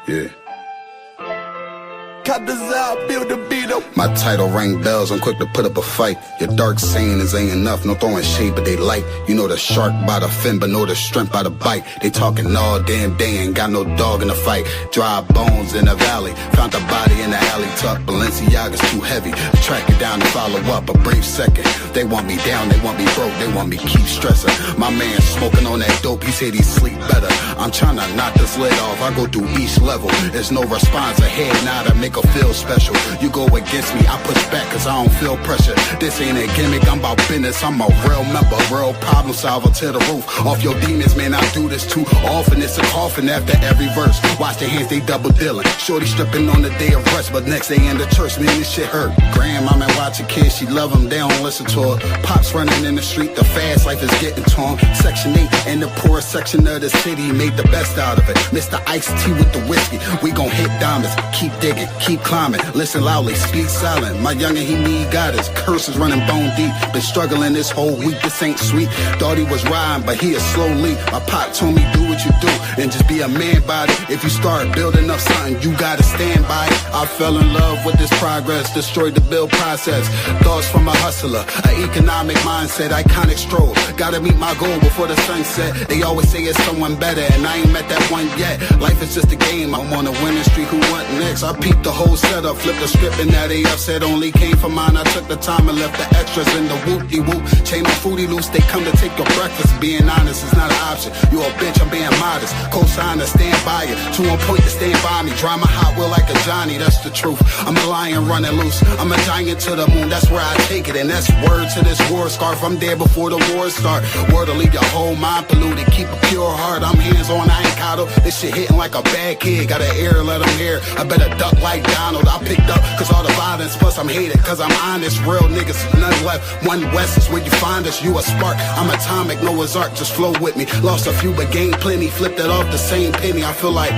Yeah. My title rang bells, I'm quick to put up a fight. Your dark saying is ain't enough, no throwing shade but they light. You know the shark by the fin but know the strength by the bite. They talking all damn day, ain't got no dog in the fight. Dry bones in the valley, found the body in the alley tuck. Balenciaga's too heavy, track it down and follow up a brief second. They want me down, they want me broke, they want me keep stressing. My man smoking on that dope, he said he sleep better. I'm trying to knock this lid off, I go through each level. There's no response ahead, now to make her feel special. You go against me, I push back cause I don't feel pressure. This ain't a gimmick, I'm about business, I'm a real member, real problem solver to the roof. Off your demons, man, I do this too often. It's a coffin after every verse. Watch their hands, they double dealing. Shorty stripping on the day of rest, but next day in the church, man, this shit hurt. Grandmama watching kids, she love them, they don't listen to her. Pops running in the street, the fast life is getting torn. Section 8 in the poorest section of the city, made the best out of it. Mr. Iced Tea with the whiskey, we gon' hit diamonds. Keep digging, keep climbing, listen loudly, speak silent. My youngin', he need guidance, curses running bone deep. Been struggling this whole week, this ain't sweet. Thought he was riding, but he is slowly. My pop told me do what you do, and just be a man about it. If you start building up something, you gotta stand by it. I fell in love with this progress, destroyed the build process. Thoughts from a hustler, an economic mindset, iconic stroll. Gotta meet my goal before the sunset. They always say it's someone better, and I ain't met that one yet. Life is just a game, I'm on a winning streak, who want next? I peeped the whole setup, flipped the script, and now they upset. Only came for mine, I took the time and left the extras in the whoop-de-whoop. Chain on Fruity Loops, they come to take your breakfast. Being honest is not an option, you a bitch, I'm being modest. Co-signer, stand by it, too on point to stand by me. Drive my Hot Wheel like a Johnny, that's the truth. I'm a lion running loose, I'm a giant to the moon, that's where I take it. And that's word to this war scarf, I'm there before the war start. Word to leave your whole mind polluted, keep a pure heart. I'm hands on, I ain't coddled, this shit hitting like a bad kid. Got an air, let them hear, I better duck like Donald. I picked up cause all the violence, plus I'm hated cause I'm honest. Real niggas, none left, one west is where you find us. You a spark, I'm atomic, Noah's Ark, just flow with me. Lost a few but gained plenty, flipped it off the same penny. I feel like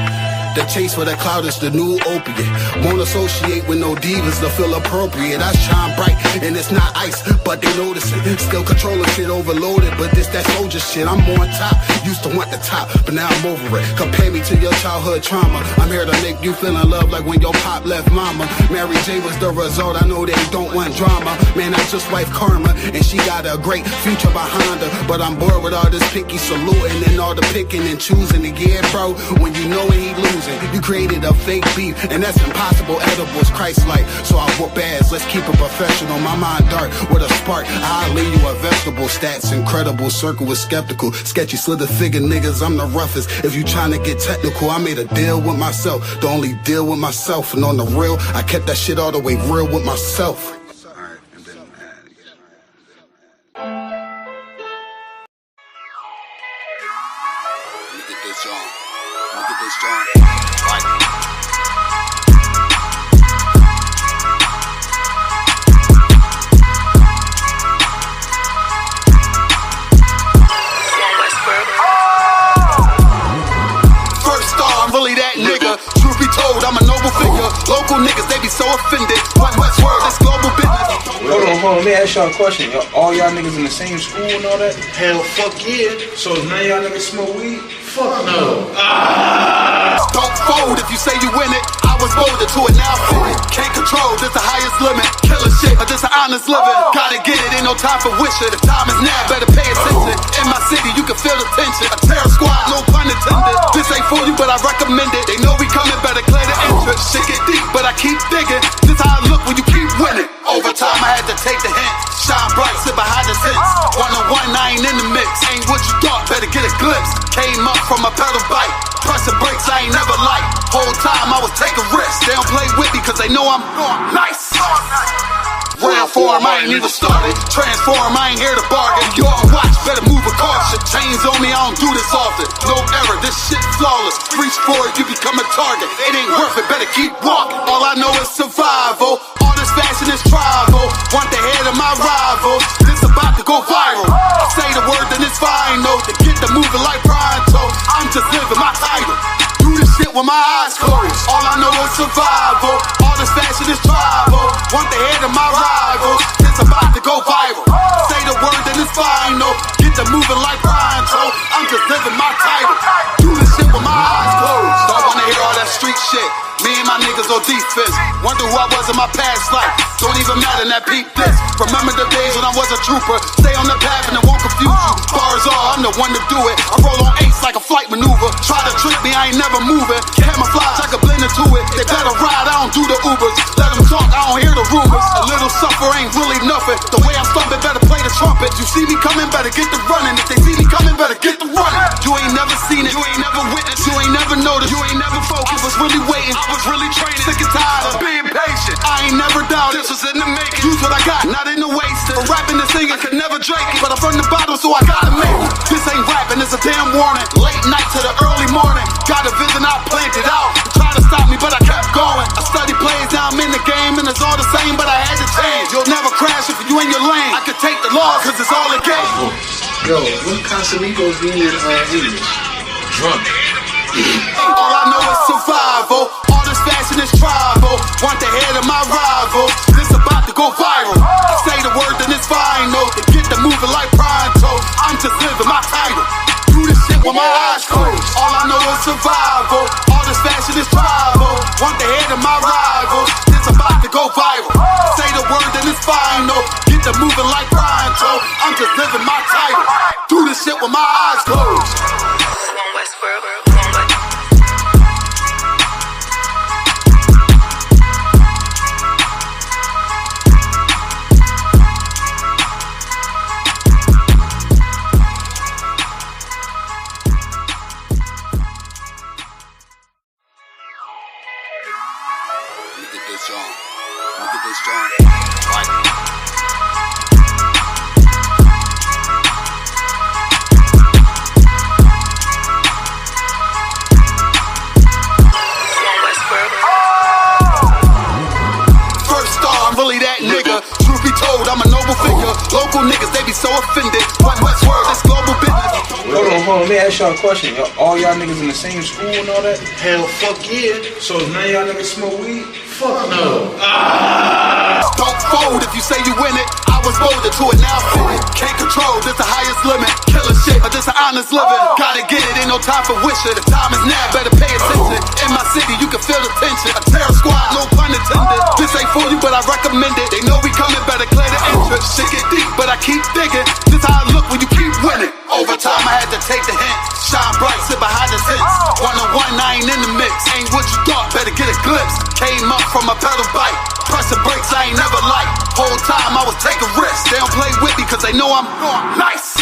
the chase for the cloud is the new opiate. Won't associate with no divas to feel appropriate. I shine bright and it's not ice, but they notice it. Still controlling shit overloaded, but this that soldier shit. I'm on top, used to want the top, but now I'm over it. Compare me to your childhood trauma. I'm here to make you feel in love like when your pop left mama. Mary J was the result, I know they don't want drama. Man, I just wife Karma, and she got a great future behind her. But I'm bored with all this picky saluting and all the picking and choosing. Yeah, bro, when you know he losing. You created a fake beef, and that's impossible. Edibles, Christ-like, so I whoop ass. Let's keep it professional. My mind dark with a spark. I'll leave you a vegetable. Stats incredible. Circle was skeptical. Sketchy slither figure niggas. I'm the roughest. If you tryna get technical, I made a deal with myself. The only deal with myself, and on the real, I kept that shit all the way real with myself. I'm a noble figure. Local niggas, they be so offended. What's word? This global business. Hold on. Let me ask y'all a question. All y'all niggas in the same school and all that? Hell, fuck yeah. So if none of y'all niggas smoke weed? Fuck no. Don't fold if you say you win it. I was molded to it, now fit it. Can't control, this the highest limit. Killer shit, but this an honest living. Gotta get it, ain't no time for wishing. The time is now, better pay attention. In my city, you can feel the tension. A terror squad, no pun intended. This ain't for you, but I recommend it. They know we coming, better clear the entrance. Shit get deep, but I keep digging. This how I look when you keep winning. Overtime, I had to take the hint. Shine bright, sit behind the tents. One-on-one, I ain't in the mix. Ain't what you thought, better get a glimpse. Came up from a pedal bike. Pressing brakes, I ain't never liked. Whole time I was taking risks. They don't play with me cause they know I'm nice. Round form, I ain't even started. Transform, I ain't here to bargain. You on watch, better move with caution. Chains on me, I don't do this often. No error, this shit flawless. Reach for it, you become a target. It ain't worth it, better keep walking. All I know is survival. All this fashion is tribal. Want the head of my rival. This about to go viral. I say the word, then it's final. To get the moving like pronto. I'm just living my title. Do this shit with my eyes closed. All I know is survival. All this fashion is tribal. Want the head of my rival. It's about to go viral. Say the word, then it's final. Get the moving like pronto. I'm just living my title. Do this shit with my eyes closed. Don't wanna hear all that street Wonder who I was in my past life. Don't even matter, that peep this. Remember the days when I was a trooper. Stay on the path and it won't confuse you. Bars all, I'm the one to do it. I roll on eights like a flight maneuver. Try to trick me, I ain't never moving. Camouflage, I can blend into it. They better ride, I don't do the Ubers. Let them talk, I don't hear the rumors. A little suffer ain't really nothing. The way I'm stomping, better play the trumpet. You see me coming, better get the running. If they see me coming, better get the running. You ain't never seen it, you ain't never witnessed, you ain't never noticed, you ain't never focused. I was really waiting, I was really training. Sick and tired of being patient. I ain't never doubted, this was in the making. Use what I got, not in the wasted. For rapping and singing, could never drink it, but I'm from the bottom, so I gotta make it. This ain't rapping, it's a damn warning. Late night to the early morning. Got a vision, I planned it out. Try to stop me, but I kept going. I study plays, now I'm in the game, and it's all the same, but I had to change. You'll never crash if you in your lane. I could take the loss, cause it's all a game. Yo, what Casamigos mean in English? Drunk. All I know is survival. All this fashion is tribal. Want the head of my rival. This about to go viral. I say the word, then it's final. To get the moving like pronto. I'm just living my title. Do this shit with my eyes closed. All I know is survival. All this fashion is tribal. Want the head of my rival. This about to go viral. Say the word, then it's final. Get the moving like pronto. I'm just living my title. Do this shit with my eyes closed. Local niggas, they be so offended. One West word, this global business. Hold on, let me ask y'all a question. All y'all niggas in the same school and all that? Hell, fuck yeah. So none of y'all niggas smoke weed? Fuck no. Don't fold if you say you win it. I was molded to it, now fit it. Can't control, this the highest limit. Killer shit, but this an honest living. Gotta get it, ain't no time for wishing. The time is now, better pay attention. In my city, you can feel the tension. A terror squad, no pun intended. This ain't for you, but I recommend it. They know we coming, better clear the entrance. Shit get deep, but I keep digging. This how I look when you keep winning. Over time, I had to take the hint. Shine bright, sit behind the tents. One-on-one, I ain't in the mix. Ain't what you thought, better get a glimpse. Came up from a pedal bike. Pressing brakes, I ain't never liked. Whole time I was taking risks. They don't play with me cause they know I'm nice.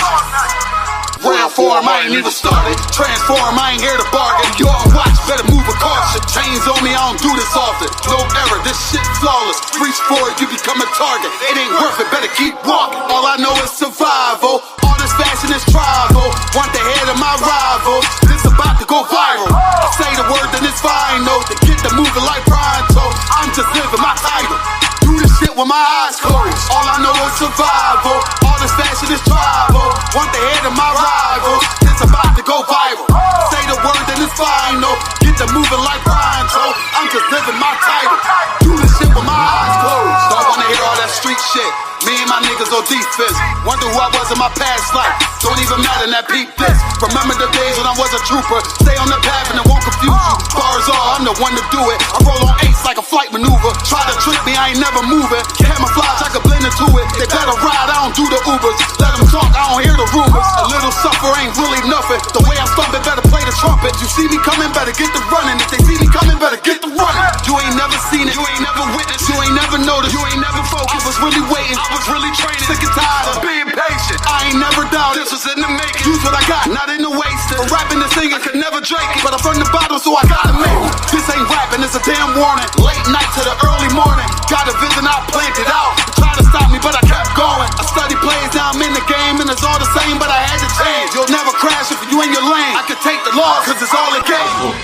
Round form, I ain't even started. Transform, I ain't here to bargain. You all watch, better move with caution. Chains on me, I don't do this often. No error, this shit flawless. Reach for it, you become a target. It ain't worth it, better keep walking. All I know is survival. All this fashion is tribal. Want the head of my rival. This about to go viral. I say the word, then it's final. To get the moving like pronto. I'm just living my title. Do this shit with my eyes closed. All I know is survival. All this fashion is tribal. Want the head of my rival. It's about to go viral. Say the word, then it's final. Get the moving like pronto. I'm just living my title. Do this shit with my eyes closed. Don't wanna hear all that street shit. Me and my niggas on defense. Wonder who I was in my past life. Don't even matter, that peep this. Remember the days when I was a trooper. Stay on the path and it won't confuse you. Bars all, I'm the one to do it. I roll on eights like a flight maneuver. Try to trick me, I ain't never moving. Camouflage, I can blend into it. They better ride, I don't do the Ubers. Let them talk, I don't hear the rumors. A little suffer ain't really nothing. The way I'm stomping, better play the trumpet. You see me coming, better get the running. If they see me coming, better get the running. You ain't never seen it, you ain't never witnessed, you ain't never noticed, you ain't never focused. I was really waiting, I was really training. Sick and tired of being patient. I ain't never doubted, this was in the making. Use what I got, not in the wasted. For rapping and singing, could never drink it, but I'm from the bottom, so I gotta make it. This ain't rapping, it's a damn warning. Late night to the early morning. Got a vision, I planned it out. Try to stop me, but I kept going. I study plays, now I'm in the game, and it's all the same, but I had to change. You'll never crash if you in your lane. I can take the loss, cause it's all a game.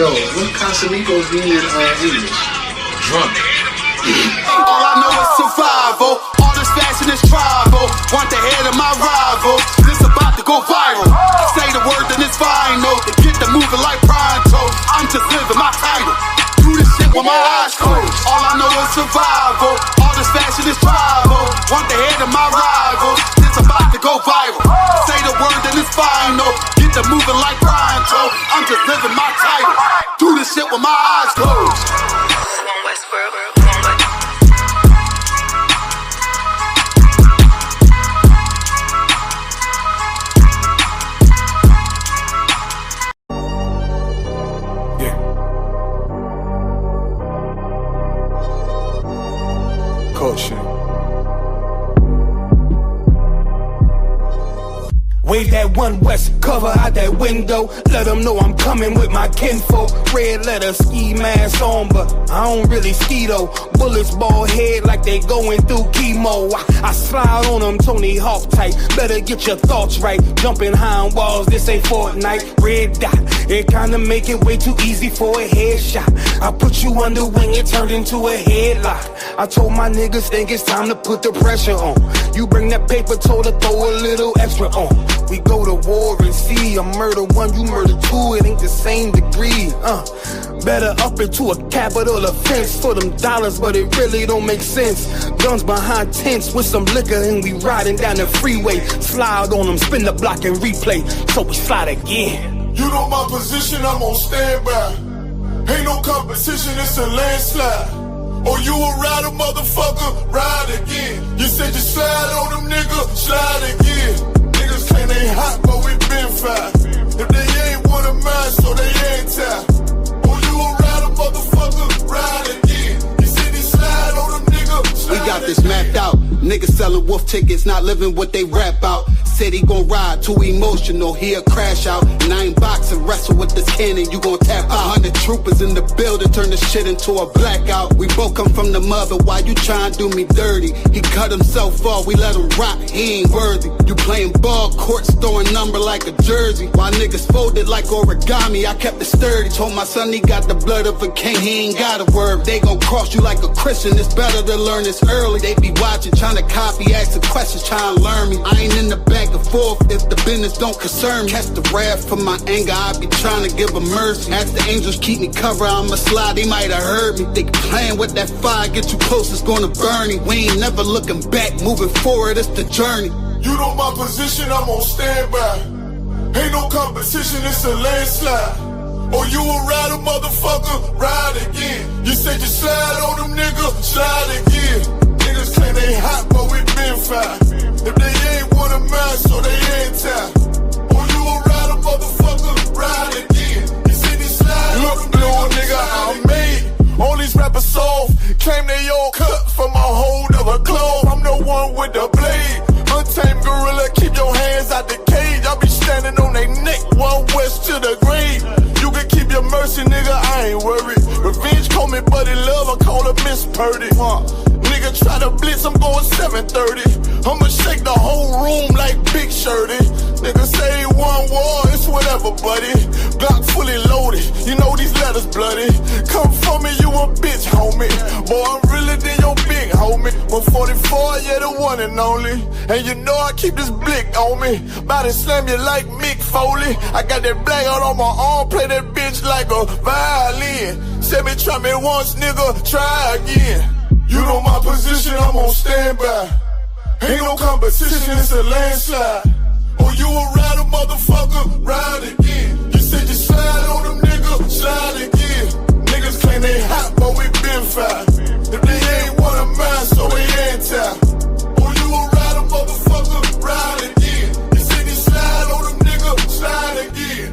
Yo, what Casamigos mean in English? Drunk. All I know is survival. All this fashion is tribal. Want the head of my rival. This about to go viral. I say the word, then it's final. To get the moving like pronto. I'm just living my title. Do this shit with my eyes closed. All I know is survival. All this fashion is tribal. Want the head of my rival. This about to go viral. I say the word, then it's final. Get the moving like pronto. I'm just living my title. Do this shit with my eyes closed. One West World. Wave that one west cover out that window. Let them know I'm coming with my kinfolk. Red letter ski mask on, but I don't really ski though. Bullets ball head like they going through chemo. I slide on them Tony Hawk type. Better get your thoughts right. Jumping high on walls, this ain't Fortnite. Red dot, it kinda make it way too easy for a headshot. I put you under wing, it turned into a headlock. I told my niggas think it's time to put the pressure on. You bring that paper, told her throw a little extra on. We go to war and see, I murder one, you murder two, it ain't the same degree. Better up into a capital offense for them dollars, but it really don't make sense. Guns behind tents with some liquor and we riding down the freeway. Slide on them, spin the block and replay, so we slide again. You know my position, I'm on standby. Ain't no competition, it's a landslide. Or you a rider, motherfucker, ride again. You said you slide on them, nigga, slide again. Niggas claim they hot, but we been fire. If they ain't one of mine, so they ain't tied. Or you a rider, motherfucker, ride again. You said you slide on them, nigga, slide. We got this mapped out. Niggas selling wolf tickets, not living what they rap out. Said he gon' ride, too emotional, he'll crash out. And I ain't boxing, wrestle with this cannon, you gon' tap out. 100 troopers in the building, turn the shit into a blackout. We both come from the mother, why you tryin' to do me dirty? He cut himself off, we let him rock, he ain't worthy. You playing ball courts, throwing number like a jersey. While niggas folded like origami, I kept it sturdy. Told my son he got the blood of a king, he ain't got a word. They gon' cross you like a Christian, it's better to learn this early. They be watching, trying to copy, asking questions, trying to learn me. I ain't in the back and forth if the business don't concern me. Catch the wrath from my anger, I be trying to give a mercy. Ask the angels keep me covered, I'ma slide, they might have heard me. They playing with that fire, get too close, it's gonna burn me. We ain't never looking back, moving forward, it's the journey. You know my position, I'm on standby. Ain't no competition, it's a landslide. Or you a rider, motherfucker, ride again. You said you slide on them, nigga, slide again. Niggas claim they hot, but we been fire. If they ain't one of mine, so they ain't tied. Or you a rider, motherfucker, ride again. You said you slide on them, little nigga, I'm made. All these rappers soft, claim they all cut from a hold of a glove. I'm the one with the blade. Untamed gorilla, keep your hands out the cage. I be standing on they neck, one west to the grave. You can keep your mercy, nigga, I ain't worried. Revenge call me buddy love, I call her Miss Purdy. Nigga try to blitz, I'm going 730. I'ma shake the whole room like Big Shirty. Nigga say one war, it's whatever, buddy. Glock fully loaded, you know these letters bloody. Come for me, you a bitch, homie. Boy, I'm realer than your big homie. 144, yeah, the one and only. And you know I keep this blick on me. Bout to slam you like Mick Foley. I got that black out on my arm, play that bitch like a violin. Said me try me once, nigga, try again. You know my position, I'm on standby. Ain't no competition, it's a landslide. Or you a rider, motherfucker, ride again. You said you slide on them, nigga, slide again. Niggas claim they hot, but we been fire. If they ain't one of mine, so they ain't tied. Or you a rider, motherfucker, ride again. You said you slide on them, nigga, slide again.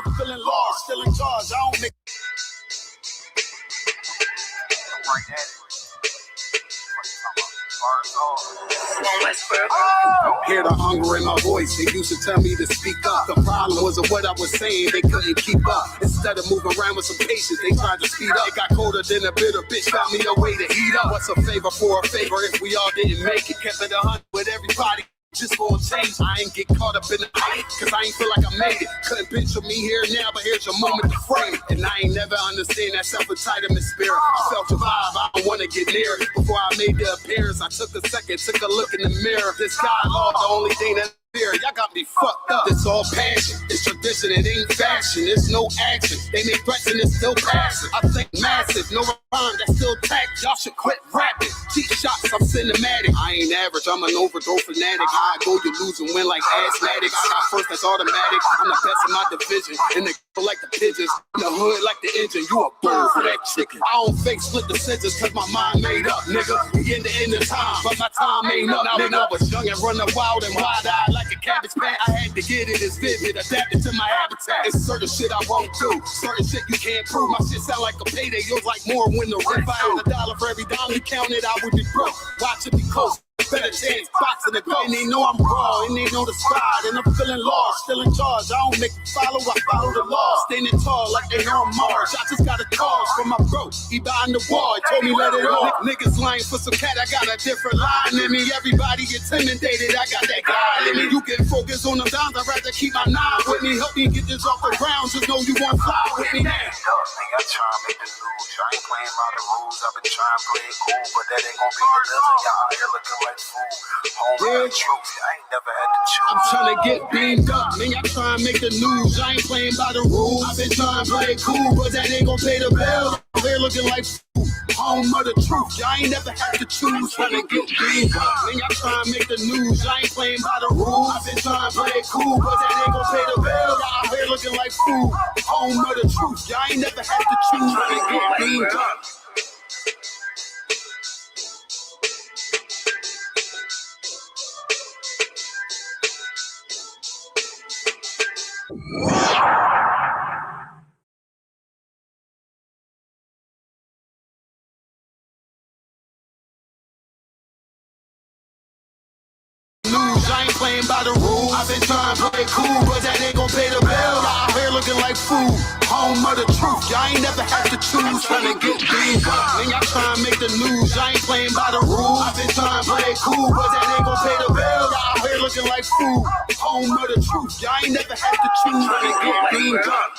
I'm feeling lost, still in charge. I don't make. Hear the hunger in my voice. They used to tell me to speak up. The problem was of what I was saying, they couldn't keep up. Instead of moving around with some patience, they tried to speed up. It got colder than a bitter bitch, found me a way to heat up. What's a favor for a favor if we all didn't make it? Kept it 100 with everybody. Just gonna change. I ain't get caught up in the hype, cause I ain't feel like I made it. Couldn't picture me here now, but here's your moment to frame it. And I ain't never understand that self-entitlement spirit. I felt the vibe, I don't wanna get near it. Before I made the appearance, I took a second, took a look in the mirror. This guy lost the only thing that y'all got me fucked up. It's all passion, it's tradition, it ain't fashion. It's no action, they make threats and it's still passing. I think massive, no rhyme, that's still tact. Y'all should quit rapping. Cheap shots, I'm cinematic. I ain't average, I'm an overthrow fanatic. I go, you lose and win like asthmatics. I got first, that's automatic. I'm the best in my division. And they go like the pigeons, in the hood like the engine. You a bird for that chicken. I don't fake split the sentences cause my mind made up, nigga. We in the end of time, but my time ain't up. Now when I was young and running wild and wide-eyed like a cabbage patch, I had to get it as vivid, adapted to my habitat. It's certain shit I won't do, certain shit you can't prove. My shit sound like a payday, yours like more when the rip. If I had $1 for every dime you counted, I would be broke. Watch it be close. Better chance, boxing the go. And they know I'm raw, and they know the squad. And I'm feeling lost, still in charge. I don't make them follow, I follow the law. Standing tall like they on Mars. I just got a call from my bro. He behind the wall, he told me let it all. Niggas lying for some cat, I got a different line in me. Everybody intimidated, I got that guy in me. You can focus on them downs, I'd rather keep my nine with me. Help me get this off the ground, just know you won't fly with me now. I try to make the news. I ain't playing by the rules. I've been trying to play it cool, but that ain't gonna be the level. Y'all out here looking like fools. Home truth, I ain't never had to choose. I'm trying to get beamed up, man. Y'all trying to make the news. I ain't playing by the rules. I've been trying to play it cool, but that ain't gonna pay the bills. They're looking like fools. Home of the truth, y'all ain't never had to choose. Trying to get beamed up, man. Y'all trying to make the news. I ain't playing by the rules. I've been trying to play it cool, but that ain't gonna pay the bills. Y'all out here looking like fools. Home of the truth, y'all ain't never had to choose. Trying to get beamed up. I ain't playing by the rules. I've been trying to play it cool, but that ain't gonna pay the bill. Y'all out here looking like fools. Home of the truth, y'all ain't never had to choose. Trying to get beamed up, man. Y'all trying to make the news. I ain't playing by the rules. I've been trying to play it cool, but that ain't gonna pay the bill. Y'all out here looking like fools. Home of the truth, y'all ain't never had to choose. Trying to get beamed up.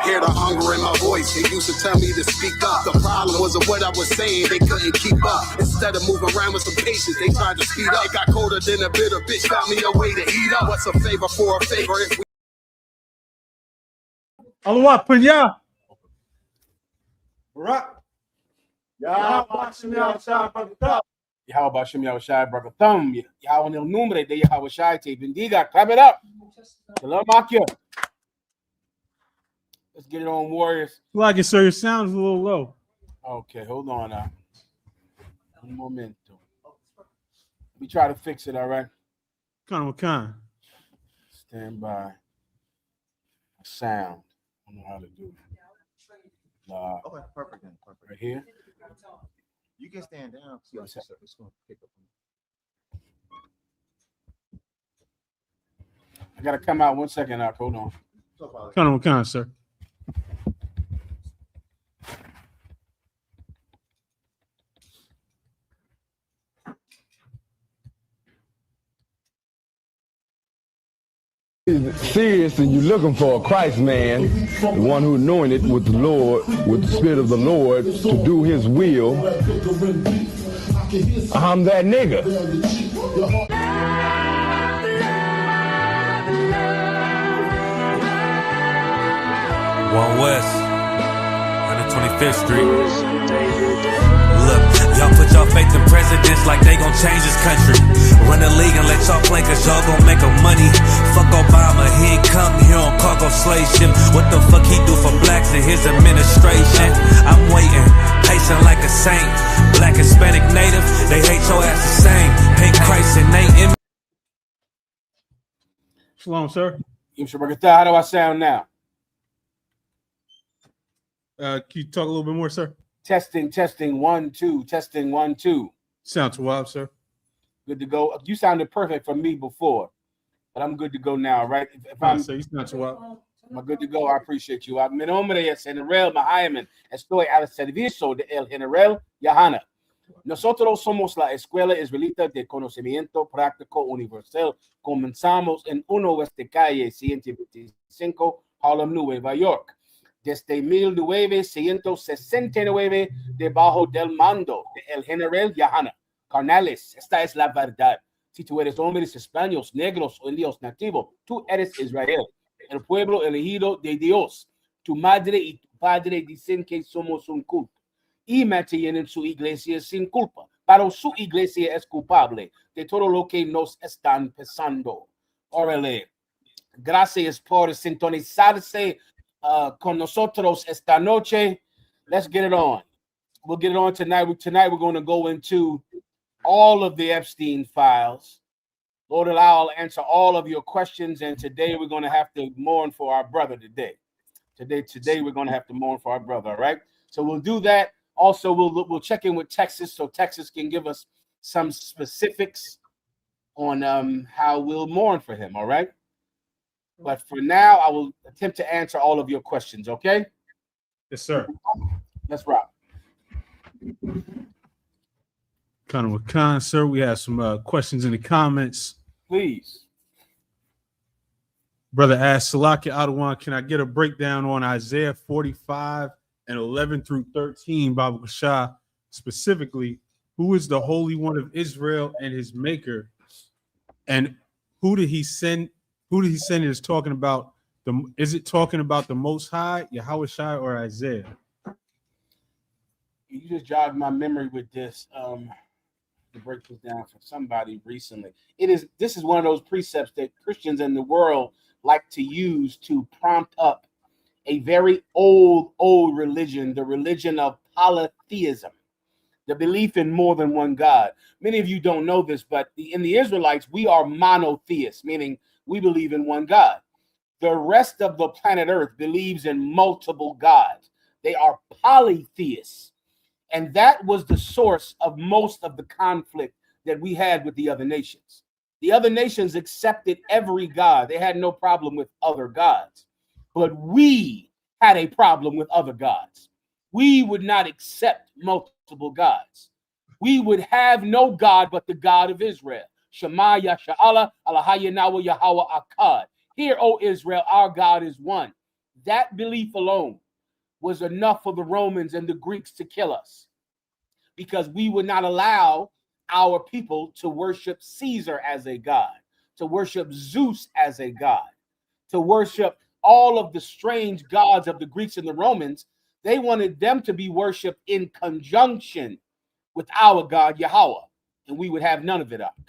Hear the hunger in my voice. They used to tell me to speak up. The problem was of what I was saying, they couldn't keep up. Instead of moving around with some patience, they tried to speed up. It got colder than a bitter bitch, found me a way to heat up. What's a favor for a favor if we Allah Panya. Right. Yahawadah Yahawadah Bragatham. Yahweh el Numbre de Yahawadah te bendiga. Clap it up. Shalom Akia. Let's get it on, Warriors. Like it, sir. Your sound is a little low. Okay, hold on now. Un momento. We try to fix it, all right? What kind? Stand by. Sound. I don't know how to do it. Okay, perfect then. Perfect. Right here. You can stand down. See, it's going to pick up. I gotta come out 1 second now. Hold on. What kind, sir? Serious and you're looking for a Christ man, the one who anointed with the Lord, with the Spirit of the Lord to do his will. I'm that nigga. One West, 25th Street. Look, y'all put y'all faith in presidents like they gon' change this country. Run the league and let y'all play cause y'all gon' make a money. Fuck Obama, he ain't come here on cargo slave ship. What the fuck he do for blacks in his administration? I'm waiting, patient like a saint. Black, Hispanic, Native, they hate your ass the same. Pink Christ and they in. Shalom, sir. How do I sound now? Can you talk a little bit more, sir? Testing, 1, 2, testing, 1, 2. Sounds wild, sir. Good to go. You sounded perfect for me before, but I'm good to go now, right? If I'm, you sound so wild. I'm good to go. I appreciate you. Mi nombre es General Mahayaman. Estoy al servicio de el General Yahawadah. Nosotros somos la Escuela Israelita de Conocimiento Práctico Universal. Comenzamos en 1 West Calle 125, Harlem, Nueva York. Desde 1969, debajo del mando del General Yahawadah. Carnales, esta es la verdad. Si tú eres hombres españoles, negros o indios nativos, tú eres Israel, el pueblo elegido de Dios. Tu madre y tu padre dicen que somos un culto y mantienen su iglesia sin culpa, pero su iglesia es culpable de todo lo que nos están pasando. Órale, gracias por sintonizarse con nosotros esta noche. Let's get it on. We'll get it on tonight. Tonight we're going to go into all of the Epstein files. Lord allow, I'll answer all of your questions. And today we're going to have to mourn for our brother today. Today we're going to have to mourn for our brother. All right. So we'll do that. Also, we'll check in with Texas so Texas can give us some specifics on how we'll mourn for him. All right. But for now, I will attempt to answer all of your questions. Okay. Yes, sir. Let's rock. Khan, sir, we have some questions in the comments. Please. Brother asked, Salaki Adawan, can I get a breakdown on Isaiah 45 and 11 through 13, Babu Shah, specifically, who is the Holy One of Israel and his maker? And who did he send? Who did he send? Is talking about is it talking about the Most High, Yahawadah, or Isaiah? You just jogged my memory with this. To break this down for somebody recently. This is one of those precepts that Christians in the world like to use to prompt up a very old religion, the religion of polytheism, the belief in more than one God. Many of you don't know this, but in the Israelites, we are monotheists, meaning we believe in one God. The rest of the planet Earth believes in multiple gods. They are polytheists. And that was the source of most of the conflict that we had with the other nations. The other nations accepted every god. They had no problem with other gods. But we had a problem with other gods. We would not accept multiple gods. We would have no God but the God of Israel. Shema Yasha'Allah, Alahayanawa Yahweh Akkad. Hear, O Israel, our God is one. That belief alone was enough for the Romans and the Greeks to kill us, because we would not allow our people to worship Caesar as a god, to worship Zeus as a god, to worship all of the strange gods of the Greeks and the Romans. They wanted them to be worshiped in conjunction with our God, Yahweh, and we would have none of it up.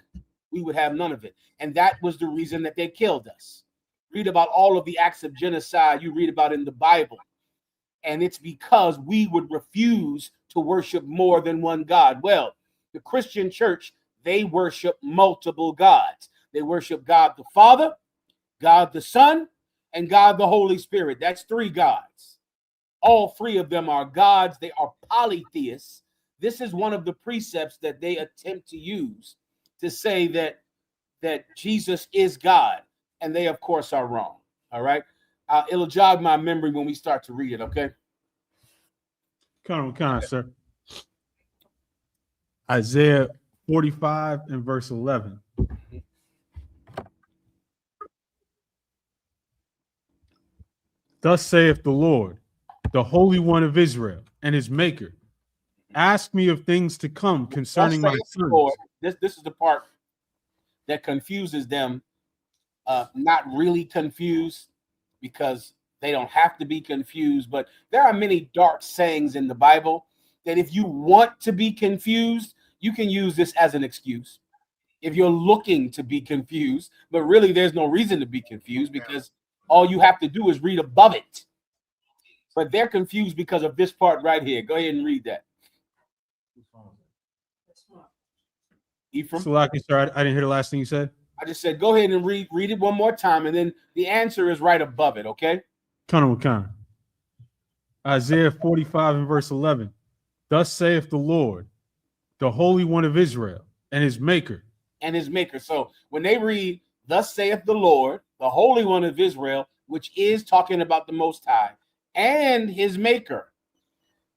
We would have none of it. And that was the reason that they killed us. Read about all of the acts of genocide you read about in the Bible. And it's because we would refuse to worship more than one God. Well, the Christian church, they worship multiple gods. They worship God the Father, God the Son, and God the Holy Spirit. That's three gods. All three of them are gods. They are polytheists. This is one of the precepts that they attempt to use to say that Jesus is God. And they, of course, are wrong. All right. It'll jog my memory when we start to read it, okay? Come on, sir. Isaiah 45 and verse 11. Thus saith the Lord, the Holy One of Israel and his maker. Ask me of things to come concerning my sons. Lord, this is the part that confuses them. Not really confused, because They don't have to be confused, but there are many dark sayings in the Bible that if you want to be confused, you can use this as an excuse. If you're looking to be confused, but really there's no reason to be confused because all you have to do is read above it. But they're confused because of this part right here. Go ahead and read that. Ephraim? Salaki, sir, I didn't hear the last thing you said. I just said go ahead and read it one more time, and then the answer is right above it, okay? Kana. Isaiah 45 and verse 11. Thus saith the Lord, the Holy One of Israel, and his maker. And his maker. So when they read, thus saith the Lord, the Holy One of Israel, which is talking about the Most High, and his maker,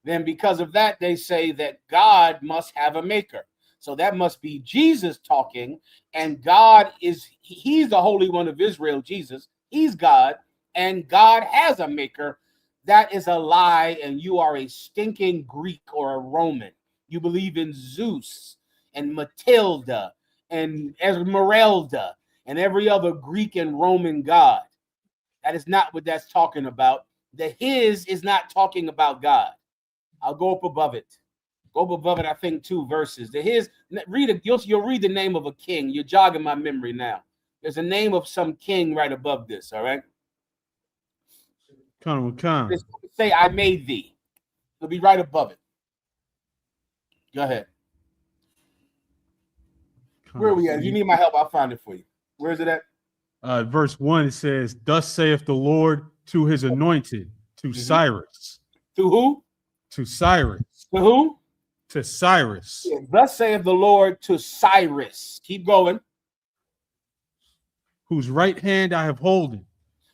then because of that, they say that God must have a maker. So that must be Jesus talking, and God he's the Holy One of Israel, Jesus. He's God, and God has a maker. That is a lie, and you are a stinking Greek or a Roman. You believe in Zeus and Matilda and Esmeralda and every other Greek and Roman god. That is not what that's talking about. The his is not talking about God. I'll go up above it. Go up above it, I think 2 verses. The his, you'll read the name of a king. You're jogging my memory now. There's a name of some king right above this, all right? Say, I made thee. It'll be right above it. Go ahead. Where are we at? If you need my help, I'll find it for you. Where is it at? Verse 1, it says, thus saith the Lord to his anointed, to Cyrus. To who? To Cyrus. To who? To Cyrus. Yeah, thus saith the Lord to Cyrus. Keep going. Whose right hand I have holden.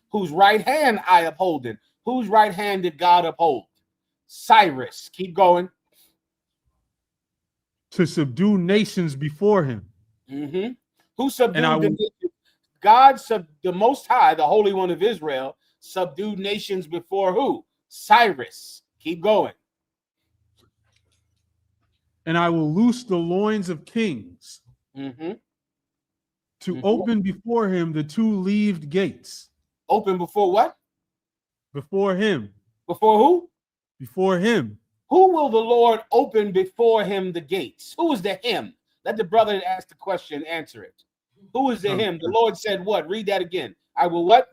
Whose right hand I upholden. Whose right hand did God uphold? Cyrus. Keep going. To subdue nations before him. Mm-hmm. Who subdued the nations? God, the Most High, the Holy One of Israel, subdued nations before who? Cyrus. Keep going. And I will loose the loins of kings to open before him the 2-leaved gates. Open before what? Before him. Before who? Before him. Who will the Lord open before him the gates? Who is the him? Let the brother that asked the question answer it. Who is the him? The Lord said what? Read that again. I will what?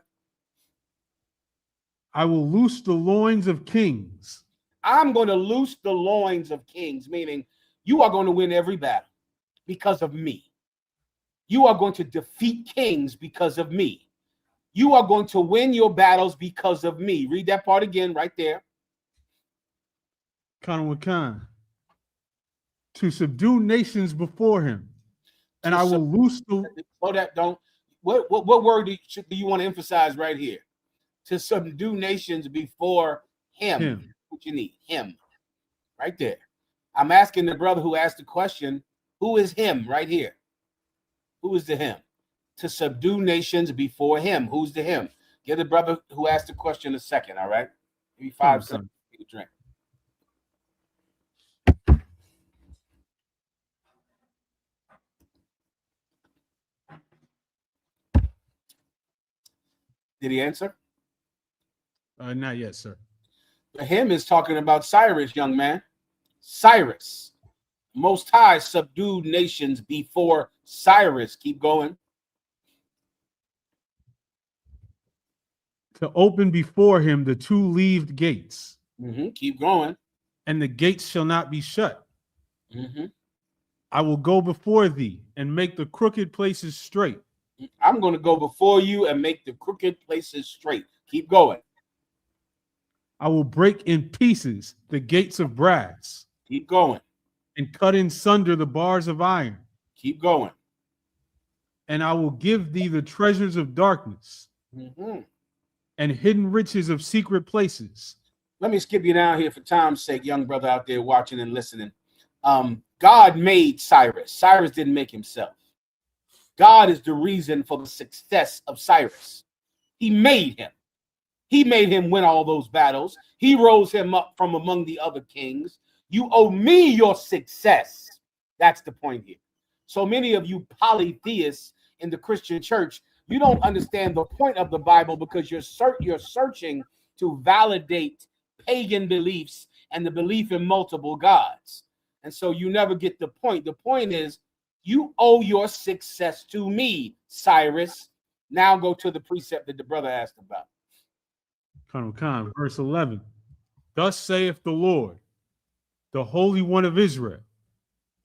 I will loose the loins of kings. I'm going to loose the loins of kings, meaning you are going to win every battle because of me. You are going to defeat kings because of me. You are going to win your battles because of me. Read that part again right there. To subdue nations before him. And I will loose the... What word do you want to emphasize right here? To subdue nations before him. What you need? Him. Right there. I'm asking the brother who asked the question, who is him right here? Who is the him? To subdue nations before him. Who's the him? Give the brother who asked the question a second, all right? Maybe 5 seconds. Take a drink. Did he answer? Not yet, sir. The him is talking about Cyrus, young man. Cyrus. Most High subdued nations before Cyrus. Keep going. To open before him the 2-leaved gates. Keep going. And the gates shall not be shut. I will go before thee and make the crooked places straight. I'm going to go before you and make the crooked places straight. Keep going. I will break in pieces the gates of brass. Keep going. And cut in sunder the bars of iron. Keep going. And I will give thee the treasures of darkness and hidden riches of secret places. Let me skip you down here for time's sake, young brother out there watching and listening. God made Cyrus. Cyrus didn't make himself. God is the reason for the success of Cyrus. He made him. He made him win all those battles. He rose him up from among the other kings. You owe me your success. That's the point here. So many of you polytheists in the Christian church You don't understand the point of the Bible because you're searching to validate pagan beliefs and the belief in multiple gods. And so you never get the point. The point is you owe your success to me, Cyrus. Now go to the precept that the brother asked about. Khan, verse 11. Thus saith the Lord, the Holy One of Israel,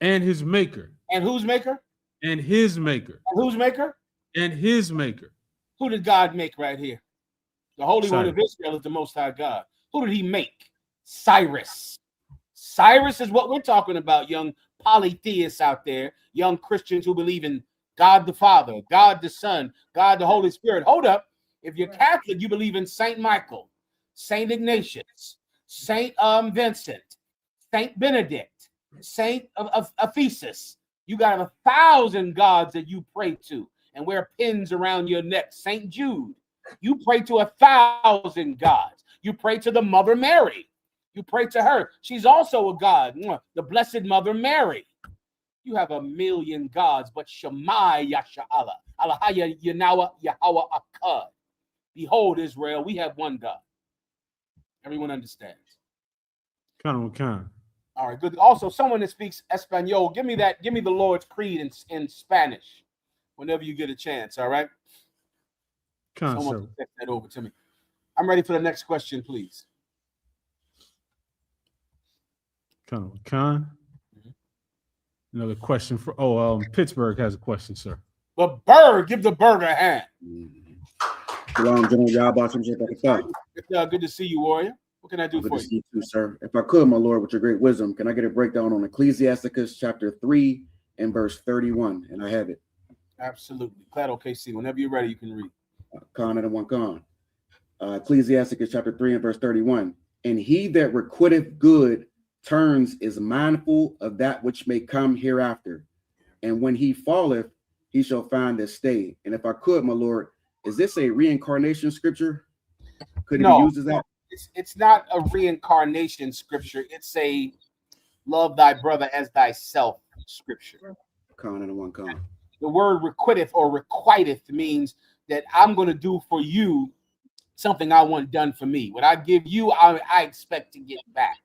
and his maker. And whose maker? And his maker. And whose maker? And his maker. Who did God make right here? The Holy One of Israel is the Most High God. Who did he make? Cyrus. Cyrus is what we're talking about, young polytheists out there, young Christians who believe in God the Father, God the Son, God the Holy Spirit. Hold up. If you're Catholic, you believe in Saint Michael, Saint Ignatius, Saint Vincent, Saint Benedict, Saint of Ephesus. You got 1,000 gods that you pray to and wear pins around your neck. Saint Jude. You pray to 1,000 gods. You pray to the Mother Mary. You pray to her. She's also a god, the Blessed Mother Mary. You have 1,000,000 gods, but Shema Yasha'Allah, Alahaya Yanawa Yahweh Akkad. Behold, Israel, we have one God. Everyone understands. Khan. All right, good. Also, someone that speaks Espanol, give me the Lord's Creed in Spanish whenever you get a chance, all right? Someone text that over to me. I'm ready for the next question, please. Khan. Another question for Pittsburgh has a question, sir. But Berg, give the Berg a hand. Good to see you, warrior. What can I do for you? Good to see you too, sir. If I could, my Lord, with your great wisdom, can I get a breakdown on Ecclesiasticus chapter 3 and verse 31? And I have it. Absolutely. Glad OKC. Whenever you're ready, you can read. Khan and one Khan. Ecclesiasticus chapter 3 and verse 31. And he that requiteth good turns is mindful of that which may come hereafter. And when he falleth, he shall find a stay. And if I could, my Lord, is this a reincarnation scripture? Could it be used as that? It's not a reincarnation scripture. It's a love thy brother as thyself scripture. Khan and one Khan. The word requiteth or requiteth means that I'm going to do for you something I want done for me. What I give you, I expect to get back.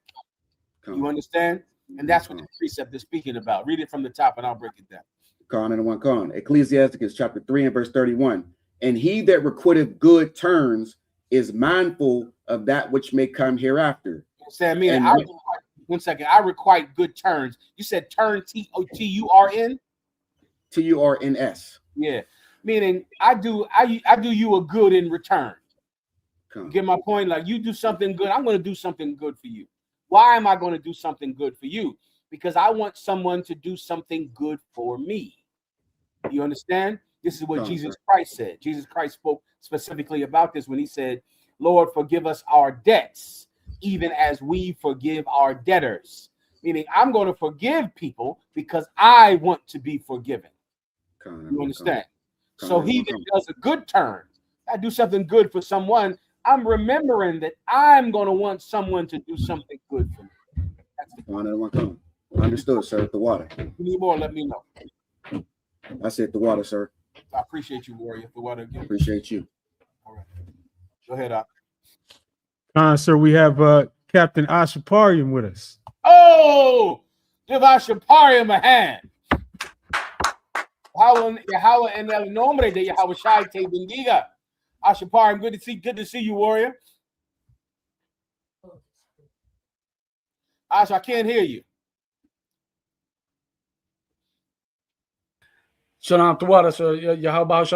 You understand? And that's what the precept is speaking about. Read it from the top and I'll break it down. Khan and one Khan. Ecclesiasticus chapter 3 and verse 31. And he that requiteth good turns is mindful of that which may come hereafter. One second. I requite good turns. You said turn T-U-R-N? T-U-R-N-S. Yeah. Meaning I do you a good in return. Get my point? Like you do something good, I'm going to do something good for you. Why am I going to do something good for you? Because I want someone to do something good for me. You understand? This is what Jesus Christ said. Jesus Christ spoke specifically about this when he said, Lord, forgive us our debts, even as we forgive our debtors. Meaning I'm going to forgive people because I want to be forgiven. You understand? So he that does a good turn, I do something good for someone, I'm remembering that I'm going to want someone to do something good for me. That's the Understood, sir. The water. If you need more, let me know. I said the water, sir. I appreciate you, warrior. The water again. Appreciate you. All right. Go ahead, Op. Sir, we have Captain Ashaparian with us. Oh, give Ashaparian a hand. Yahweh en el nombre de Yahweh Shai te bendiga. Ashaparian, good to see you, warrior. Ash, I can't hear you. Shalom to water, sir. Yahawadah,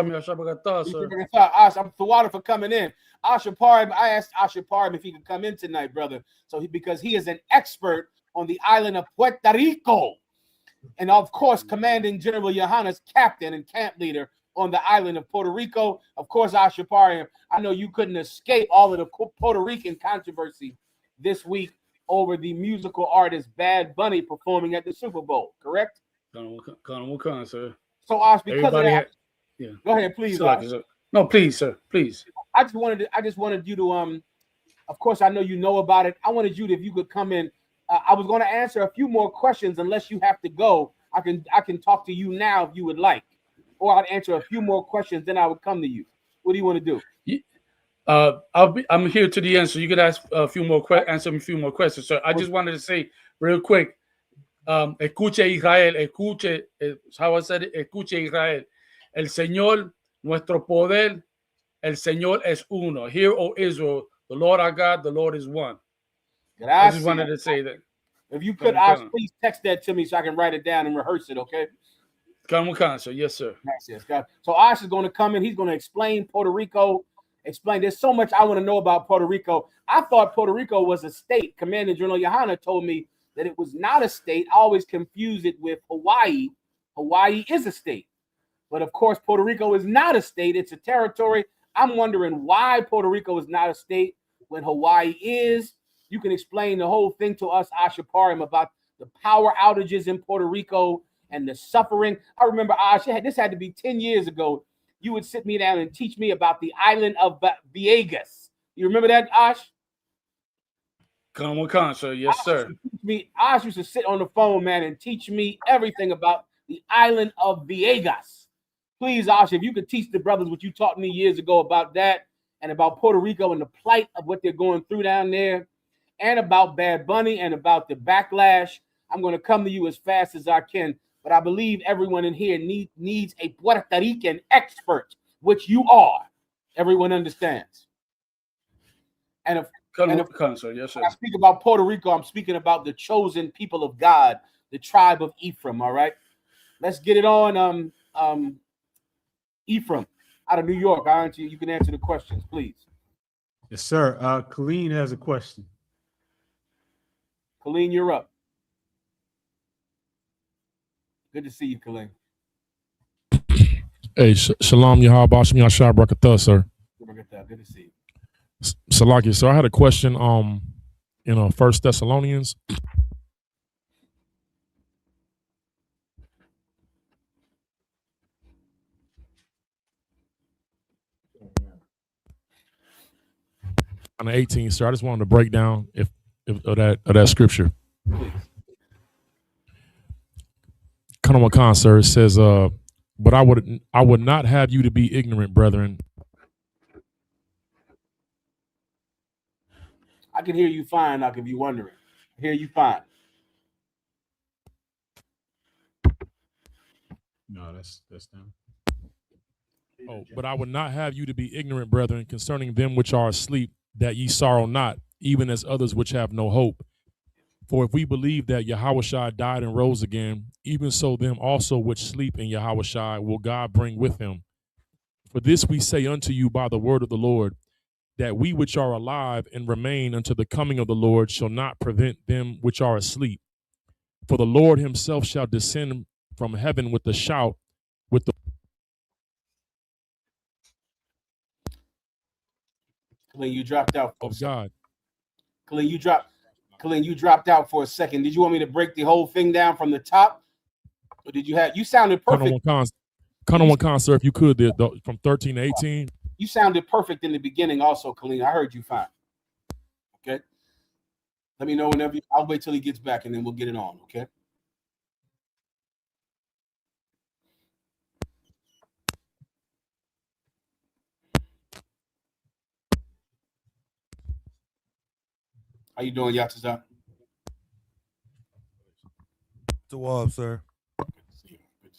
sir. Ash, I'm the water for coming in. Ashaparian, I asked Ashaparian if he could come in tonight, brother. Because he is an expert on the island of Puerto Rico. And of course, Commanding General Yohana's captain and camp leader on the island of Puerto Rico. Of course, Ashaparian, I know you couldn't escape all of the Puerto Rican controversy this week over the musical artist Bad Bunny performing at the Super Bowl, correct? Sir. So, Ash, because of that, go ahead, please. No, please, sir, please. I just wanted you to, of course, I know you know about it. I wanted you to, if you could come in. I was going to answer a few more questions unless you have to go. I can talk to you now if you would like. or I'd answer a few more questions, then I would come to you. What do you want to do? I'm here to the end, so you could ask a few more answer a few more questions. So I just wanted to say real quick, escuche Israel, escuche, how I said it, escuche Israel. El Señor, nuestro poder, el Señor es uno. Hear, O Israel, the Lord our God, the Lord is one. I just wanted to say that. If you could, Ash, please text that to me so I can write it down and rehearse it, okay? Sir. Yes, sir. Yes, God. So Ash is going to come in. He's going to explain Puerto Rico. There's so much I want to know about Puerto Rico. I thought Puerto Rico was a state. Commander General Yahawadah told me that it was not a state. I always confuse it with Hawaii. Hawaii is a state. But of course, Puerto Rico is not a state. It's a territory. I'm wondering why Puerto Rico is not a state when Hawaii is. You can explain the whole thing to us, Ashaparim, about the power outages in Puerto Rico and the suffering. I remember, Ash, this had to be 10 years ago. You would sit me down and teach me about the island of Viegas. You remember that, Ash? Sir. Yes, sir. Ash used to sit on the phone, man, and teach me everything about the island of Viegas. Please, Ash, if you could teach the brothers what you taught me years ago about that and about Puerto Rico and the plight of what they're going through down there and about Bad Bunny and about the backlash, I'm going to come to you as fast as I can. But I believe everyone in here needs a Puerto Rican expert, which you are. Everyone understands. And if yes, sir. I speak about Puerto Rico, I'm speaking about the chosen people of God, the tribe of Ephraim, all right? Let's get it on, Ephraim, out of New York. You can answer the questions, please. Yes, sir. Colleen has a question. Colleen, you're up. Good to see you, Colleen. Hey, Shalom, Yahawadah, Shem Yashar Brakatah, sir. Good to see you. Salaki, so I had a question in 1 Thessalonians. On the 18th, sir, I just wanted to break down if of that scripture. Khan, sir, it says, but I would not have you to be ignorant, brethren. I can hear you fine, like if you're wondering. I hear you fine. No, that's them. Oh, but I would not have you to be ignorant, brethren, concerning them which are asleep, that ye sorrow not, even as others which have no hope. For if we believe that Yahawadah died and rose again, even so them also which sleep in Yahawadah will God bring with him. For this we say unto you by the word of the Lord, that we which are alive and remain unto the coming of the Lord shall not prevent them which are asleep. For the Lord himself shall descend from heaven with a shout, with the Colleen, you dropped out. Of God. Colleen, you dropped out for a second. Did you want me to break the whole thing down from the top? Or did you sounded perfect. Khan, sir, if you could, from 13 to 18. You sounded perfect in the beginning also, Colleen. I heard you fine. Okay. Let me know whenever I'll wait till he gets back and then we'll get it on, okay? How you doing, Yatazak? Tawab, sir. Good to see you.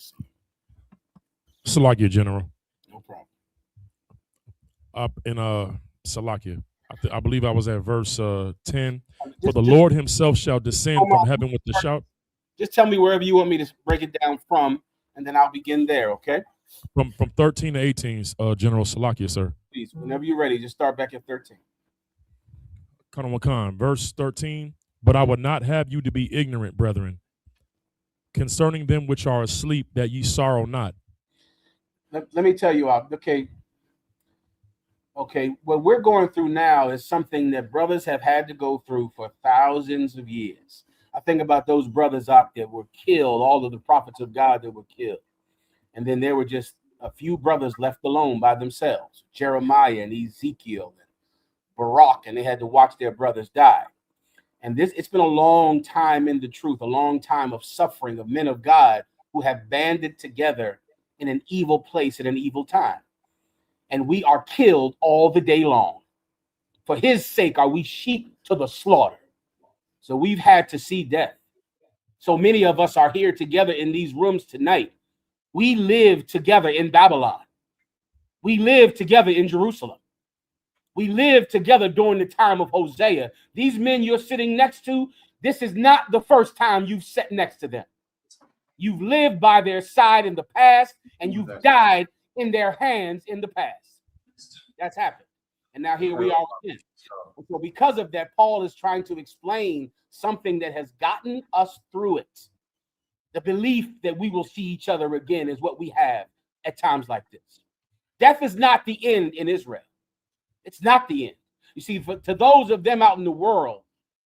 Salakia, General. No problem. Up in Salakia. I believe I was at verse 10. For the Lord himself shall descend from heaven with the shout. Just tell me wherever you want me to break it down from, and then I'll begin there, okay? From 13 to 18, General Salakia, sir. Please, whenever you're ready, just start back at 13. Khan, verse 13. But I would not have you to be ignorant, brethren, concerning them which are asleep, that ye sorrow not. Let me tell you, okay, what we're going through now is something that brothers have had to go through for thousands of years. I think about those brothers out that were killed, all of the prophets of God that were killed. And then there were just a few brothers left alone by themselves, Jeremiah and Ezekiel and Barak, and they had to watch their brothers die. And it's been a long time in the truth, a long time of suffering of men of God who have banded together in an evil place at an evil time. And we are killed all the day long. For his sake are we sheep to the slaughter. So we've had to see death. So many of us are here together in these rooms tonight. We live together in Babylon. We live together in Jerusalem. We lived together during the time of Hosea. These men you're sitting next to, this is not the first time you've sat next to them. You've lived by their side in the past, and you've died in their hands in the past. That's happened. And now here we are again. So because of that, Paul is trying to explain something that has gotten us through it. The belief that we will see each other again is what we have at times like this. Death is not the end in Israel. It's not the end. You see, to those of them out in the world,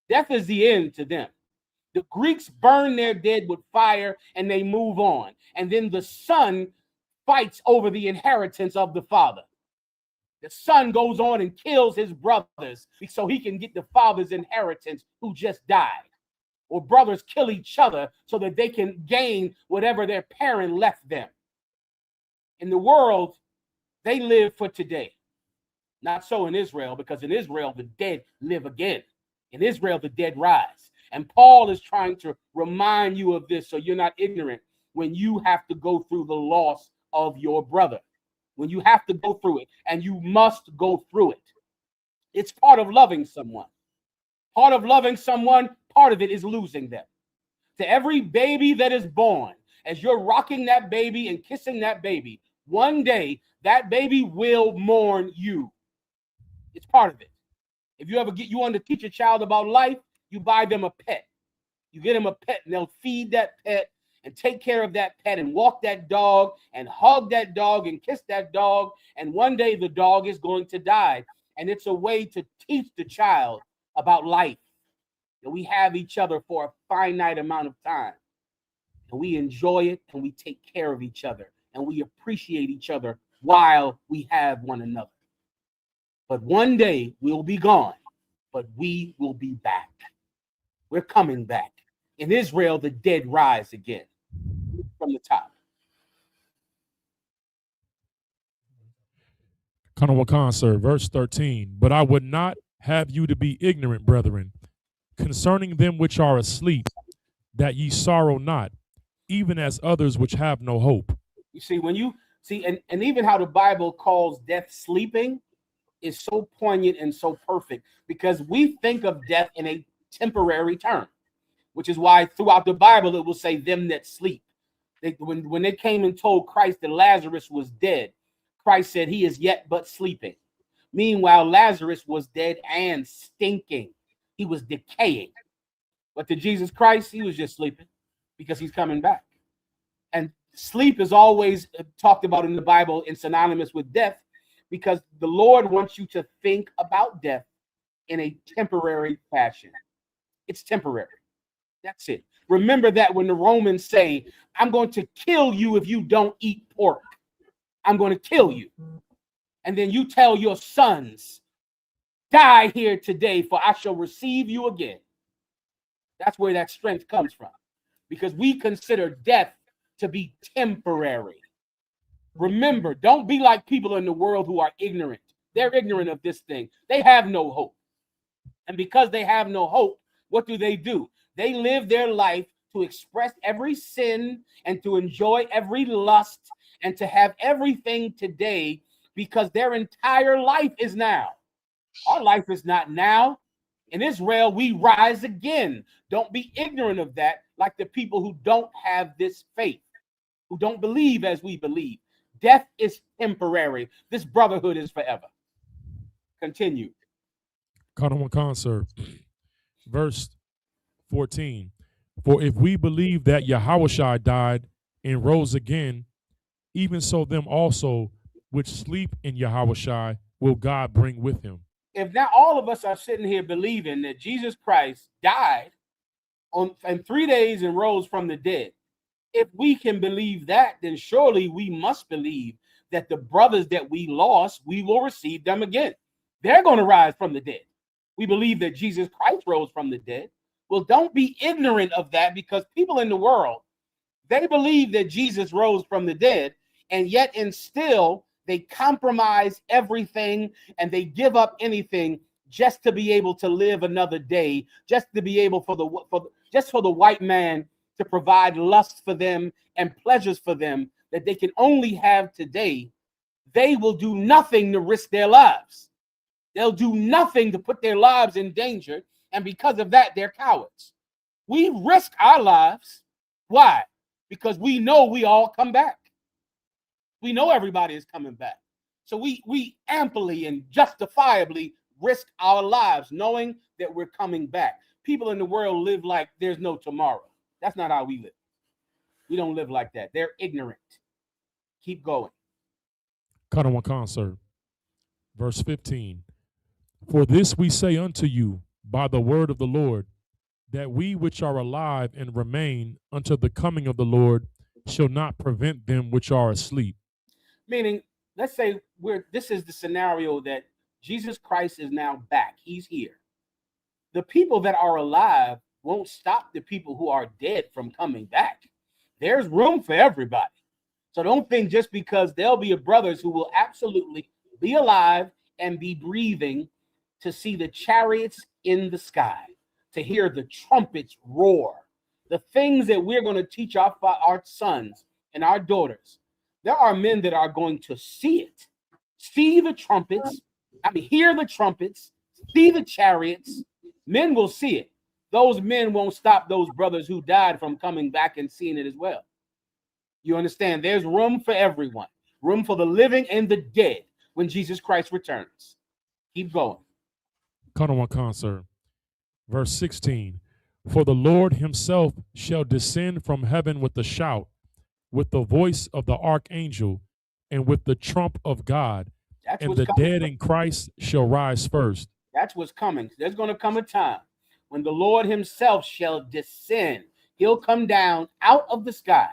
death is the end to them. The Greeks burn their dead with fire and they move on. And then the son fights over the inheritance of the father. The son goes on and kills his brothers so he can get the father's inheritance who just died. Or brothers kill each other so that they can gain whatever their parent left them. In the world, they live for today. Not so in Israel, because in Israel, the dead live again. In Israel, the dead rise. And Paul is trying to remind you of this so you're not ignorant when you have to go through the loss of your brother. When you have to go through it, and you must go through it. It's part of loving someone. Part of loving someone, part of it is losing them. To every baby that is born, as you're rocking that baby and kissing that baby, one day that baby will mourn you. It's part of it. If you want to teach a child about life, you buy them a pet. You get them a pet and they'll feed that pet and take care of that pet and walk that dog and hug that dog and kiss that dog. And one day the dog is going to die. And it's a way to teach the child about life. That we have each other for a finite amount of time. And we enjoy it and we take care of each other. And we appreciate each other while we have one another. But one day we'll be gone, but we will be back. We're coming back. In Israel, the dead rise again from the top. Kanawakan, sir, verse 13. But I would not have you to be ignorant, brethren, concerning them which are asleep, that ye sorrow not, even as others which have no hope. You see, when you see, and even how the Bible calls death sleeping is so poignant and so perfect, because we think of death in a temporary term, which is why throughout the Bible it will say them that sleep. When they came and told Christ that Lazarus was dead, Christ said he is yet but sleeping. Meanwhile, Lazarus was dead and stinking. He was decaying. But to Jesus Christ, he was just sleeping because he's coming back. And sleep is always talked about in the Bible and synonymous with death, because the Lord wants you to think about death in a temporary fashion. It's temporary. That's it. Remember that when the Romans say, I'm going to kill you if you don't eat pork. I'm going to kill you. And then you tell your sons, die here today, for I shall receive you again. That's where that strength comes from. Because we consider death to be temporary. Remember, don't be like people in the world who are ignorant. They're ignorant of this thing. They have no hope. And because they have no hope, what do? They live their life to express every sin and to enjoy every lust and to have everything today, because their entire life is now. Our life is not now. In Israel, we rise again. Don't be ignorant of that, like the people who don't have this faith, who don't believe as we believe. Death is temporary. This brotherhood is forever. Continue. Kanawakan, sir. Verse 14. For if we believe that Yahawadah died and rose again, even so them also which sleep in Yahawadah will God bring with him. If now all of us are sitting here believing that Jesus Christ died in 3 days and rose from the dead, if we can believe that, then surely we must believe that the brothers that we lost, we will receive them again. They're going to rise from the dead. We believe that Jesus Christ rose from the dead. Well, don't be ignorant of that, because people in the world, they believe that Jesus rose from the dead, and yet and still they compromise everything and they give up anything just to be able to live another day, just to be able for the white man to provide lust for them and pleasures for them that they can only have today. They will do nothing to risk their lives. They'll do nothing to put their lives in danger, and because of that, they're cowards. We risk our lives. Why? Because we know we all come back. We know everybody is coming back. So we amply and justifiably risk our lives knowing that we're coming back. People in the world live like there's no tomorrow. That's not how we live. We don't live like that. They're ignorant. Keep going. Cut on one concert. Verse 15. For this we say unto you by the word of the Lord, that we which are alive and remain until the coming of the Lord shall not prevent them which are asleep. Meaning, let's say this is the scenario that Jesus Christ is now back. He's here. The people that are alive won't stop the people who are dead from coming back. There's room for everybody. So don't think just because there'll be brothers who will absolutely be alive and be breathing to see the chariots in the sky, to hear the trumpets roar, the things that we're going to teach our sons and our daughters. There are men that are going to see it, see the trumpets, hear the trumpets, see the chariots. Men will see it. Those men won't stop those brothers who died from coming back and seeing it as well. You understand? There's room for everyone, room for the living and the dead when Jesus Christ returns. Keep going. Cut on one concert. Verse 16. For the Lord himself shall descend from heaven with a shout, with the voice of the archangel, and with the trump of God, and the dead in Christ shall rise first. That's what's coming. There's going to come a time when the Lord himself shall descend. He'll come down out of the sky.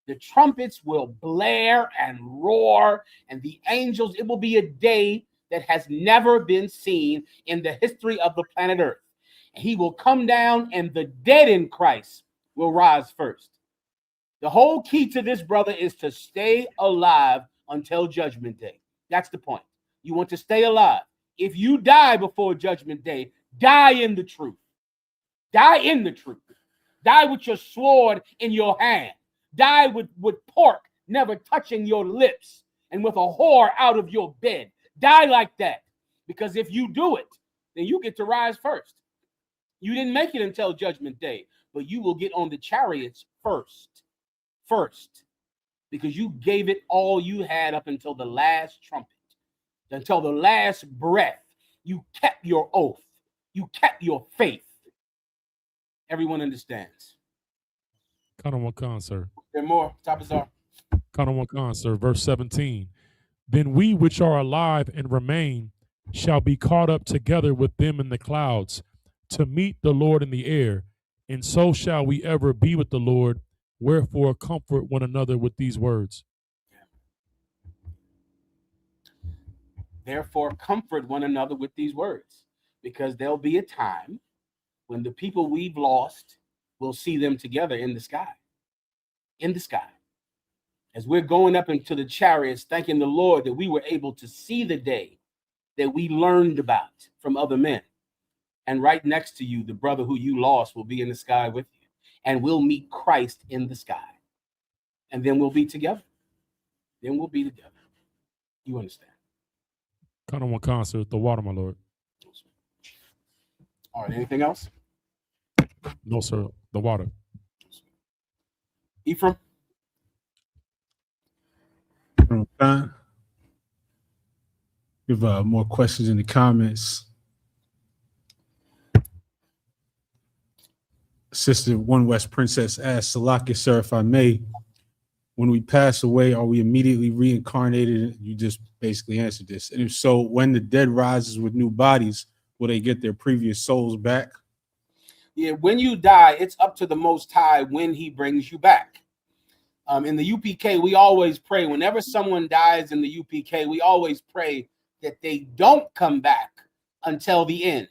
The trumpets will blare and roar, and the angels, it will be a day that has never been seen in the history of the planet Earth. He will come down, and the dead in Christ will rise first. The whole key to this, brother, is to stay alive until Judgment Day. That's the point. You want to stay alive. If you die before Judgment Day, die in the truth. Die in the truth. Die with your sword in your hand. Die with pork never touching your lips and with a whore out of your bed. Die like that. Because if you do it, then you get to rise first. You didn't make it until Judgment Day, but you will get on the chariots first. Because you gave it all you had up until the last trumpet, until the last breath. You kept your oath. You kept your faith. Everyone understands. Cut on one concert. There more. Top is off. Cut on one concert. Verse 17. Then we which are alive and remain shall be caught up together with them in the clouds to meet the Lord in the air, and so shall we ever be with the Lord. Wherefore comfort one another with these words. Therefore comfort one another with these words, because there'll be a time when the people we've lost will see them together in the sky. In the sky. As we're going up into the chariots, thanking the Lord that we were able to see the day that we learned about from other men. And right next to you, the brother who you lost will be in the sky with you. And we'll meet Christ in the sky. And then we'll be together. Then we'll be together. You understand? Cut on one concert. The water, my Lord. All right. Anything else? No, sir. The water. Ephraim? We have more questions in the comments. Sister One West Princess asked, Salaki, sir, if I may, when we pass away, are we immediately reincarnated? You just basically answered this. And if so, when the dead rises with new bodies, will they get their previous souls back? Yeah, when you die, it's up to the Most High when he brings you back. In the UPK, we always pray. Whenever someone dies in the UPK, we always pray that they don't come back until the end,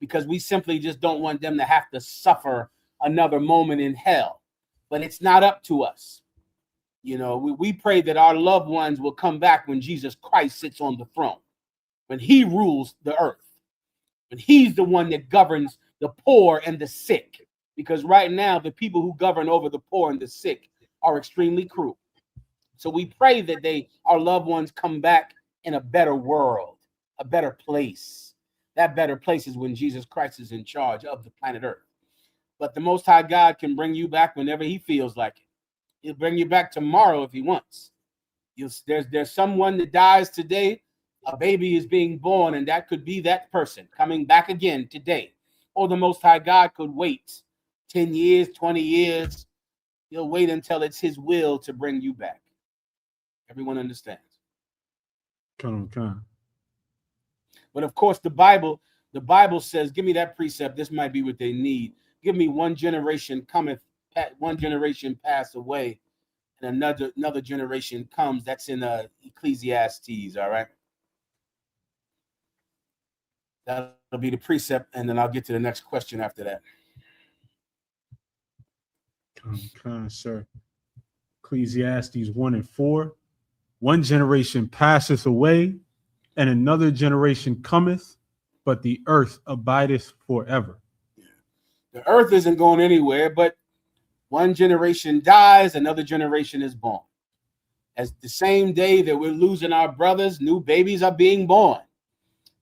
because we simply just don't want them to have to suffer another moment in hell. But it's not up to us. You know, we pray that our loved ones will come back when Jesus Christ sits on the throne, when he rules the earth, when he's the one that governs the poor and the sick. Because right now, the people who govern over the poor and the sick are extremely cruel. So we pray that our loved ones come back in a better world, a better place. That better place is when Jesus Christ is in charge of the planet Earth. But the Most High God can bring you back whenever he feels like it. He'll bring you back tomorrow if he wants. There's someone that dies today. A baby is being born, and that could be that person coming back again today. Or the Most High God could wait 10 years, 20 years. He'll wait until it's his will to bring you back. Everyone understands. Come on. But of course, the Bible says, give me that precept. This might be what they need. Give me one generation cometh, one generation pass away, and another generation comes. That's in Ecclesiastes, all right? That'll be the precept, and then I'll get to the next question after that. Come, sir. Ecclesiastes 1 and 4. One generation passeth away, and another generation cometh, but the earth abideth forever. The earth isn't going anywhere, but one generation dies, another generation is born. As the same day that we're losing our brothers, new babies are being born.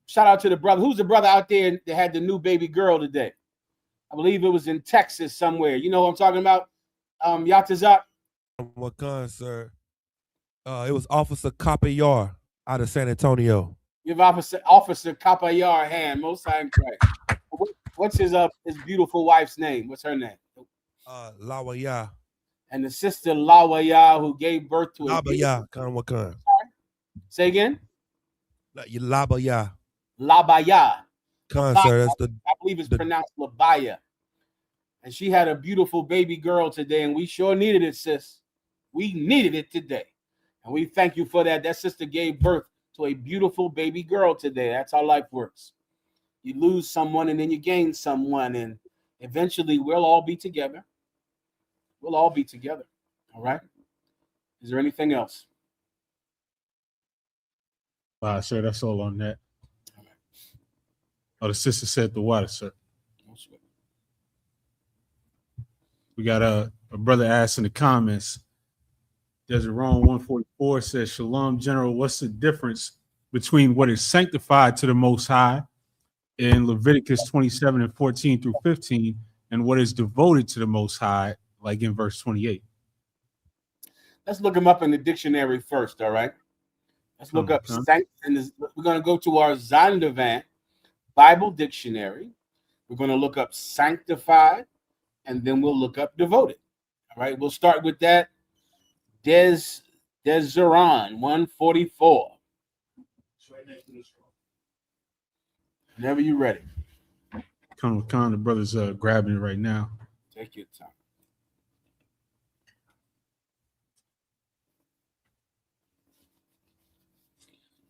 Shout out to the brother. Who's the brother out there that had the new baby girl today? I believe it was in Texas somewhere. You know what I'm talking about? Yatazak? Wakan, sir. It was Officer Capayar out of San Antonio. Give Officer Capayar a hand. Most high in Christ. What's his beautiful wife's name? What's her name? Lawaya. And the sister Lawaya, who gave birth to Labaya. Wakan. Say again? Labaya. Labaya. Sir, that's I believe it's pronounced Labaya. And she had a beautiful baby girl today, and we sure needed it, sis. We needed it today. And we thank you for that. That sister gave birth to a beautiful baby girl today. That's how life works. You lose someone, and then you gain someone, and eventually we'll all be together. We'll all be together. All right? Is there anything else? Sir, that's all on that. Oh, the sister said the water, sir. We got a brother asked in the comments. There's a wrong 144 says, Shalom, General. What's the difference between what is sanctified to the Most High in Leviticus 27 and 14 through 15 and what is devoted to the Most High, like in verse 28? Let's look them up in the dictionary first, all right? Let's look up we're going to go to our Zondervan Bible dictionary. We're going to look up sanctified, and then we'll look up devoted. All right, we'll start with that. Deszeron 144. Whenever you're ready. Con, the brother's grabbing it right now. Take your time.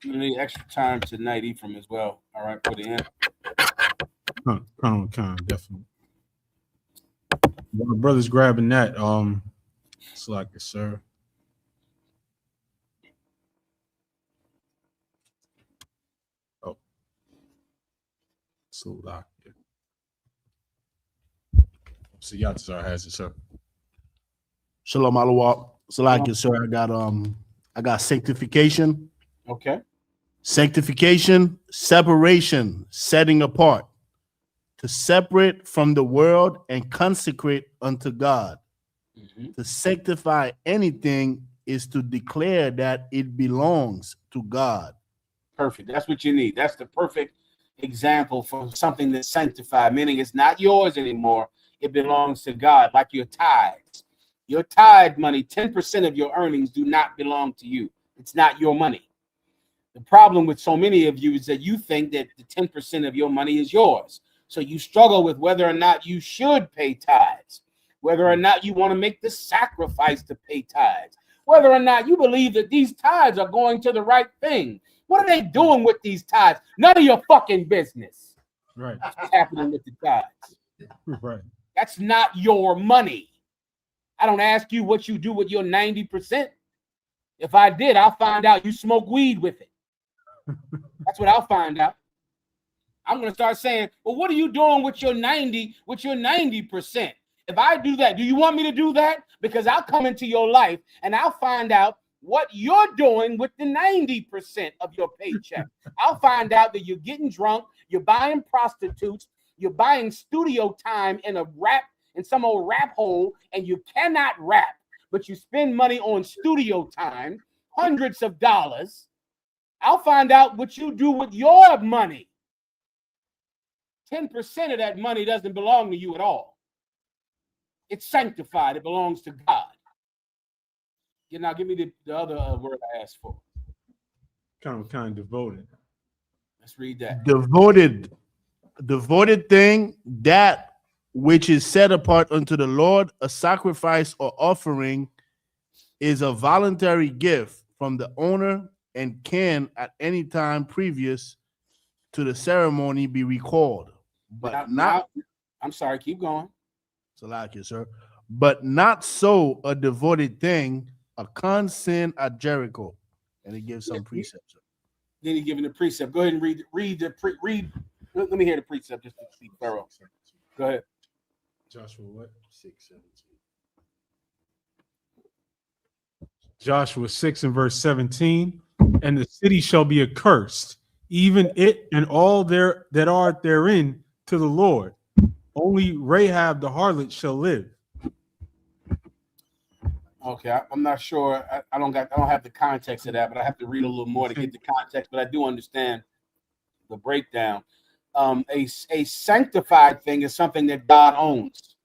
You need extra time tonight, Ephraim, as well. All right, for the end. Con, definitely. One of the brothers grabbing that. It's like it, sir. Oh, so locked. So Yatazar has it, sir. Shalom Alawak. Salakia, sir. I got sanctification. Okay. Sanctification, separation, setting apart, to separate from the world and consecrate unto God. Mm-hmm. To sanctify anything is to declare that it belongs to God. Perfect. That's what you need. That's the perfect example for something that's sanctified, meaning it's not yours anymore. It belongs to God, like your tithes. Your tithe money, 10% of your earnings do not belong to you. It's not your money. The problem with so many of you is that you think that the 10% of your money is yours. So you struggle with whether or not you should pay tithes, whether or not you want to make the sacrifice to pay tithes, whether or not you believe that these tithes are going to the right thing. What are they doing with these tithes? None of your fucking business. Right. What's happening with the tithes? Right. That's not your money. I don't ask you what you do with your 90%. If I did, I'll find out you smoke weed with it. That's what I'll find out. I'm going to start saying, well, what are you doing with your 90%? If I do that, do you want me to do that? Because I'll come into your life and I'll find out what you're doing with the 90% of your paycheck. I'll find out that you're getting drunk, you're buying prostitutes, you're buying studio time in some old rap hole, and you cannot rap, but you spend money on studio time, hundreds of dollars. I'll find out what you do with your money. 10% of that money doesn't belong to you at all. It's sanctified. It belongs to God. Now give me the other word I asked for. Kind of devoted. Let's read that. Devoted thing, that which is set apart unto the Lord, a sacrifice or offering, is a voluntary gift from the owner and can at any time previous to the ceremony be recalled. But I'm sorry, keep going. Salakia, sir. But not so a devoted thing, a consin at Jericho. And he gives some precepts. Then he giving the precept. Go ahead and read. Let me hear the precept just to be thorough. Go ahead. Joshua what? 6:17. Joshua 6 and verse 17. And the city shall be accursed, even it and all there that are therein, to the Lord. Only Rahab the harlot shall live. Okay, I'm not sure. I don't have the context of that, but I have to read a little more to get the context. But I do understand the breakdown. A sanctified thing is something that God owns.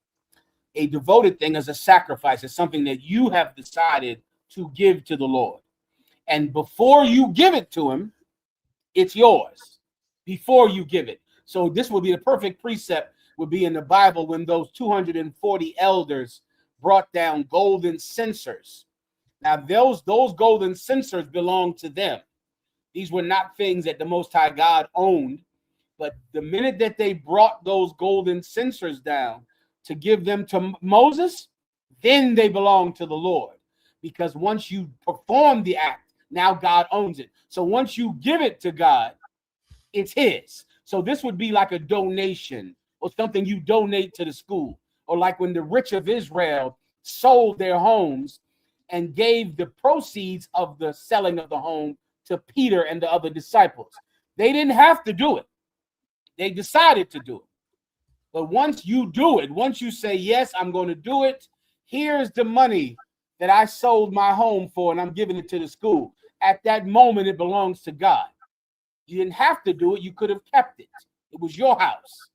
A devoted thing is a sacrifice. It's something that you have decided to give to the Lord. And before you give it to him, it's yours. Before you give it. So this would be the perfect precept, would be in the Bible when those 240 elders brought down golden censers. Now those golden censers belonged to them. These were not things that the Most High God owned. But the minute that they brought those golden censers down to give them to Moses, then they belong to the Lord. Because once you perform the act, now God owns it. So once you give it to God, it's his. So this would be like a donation or something you donate to the school. Or like when the rich of Israel sold their homes and gave the proceeds of the selling of the home to Peter and the other disciples. They didn't have to do it. They decided to do it. But once you do it, once you say, yes, I'm going to do it, here's the money that I sold my home for and I'm giving it to the school. At that moment, it belongs to God. You didn't have to do it. You could have kept it. It was your house.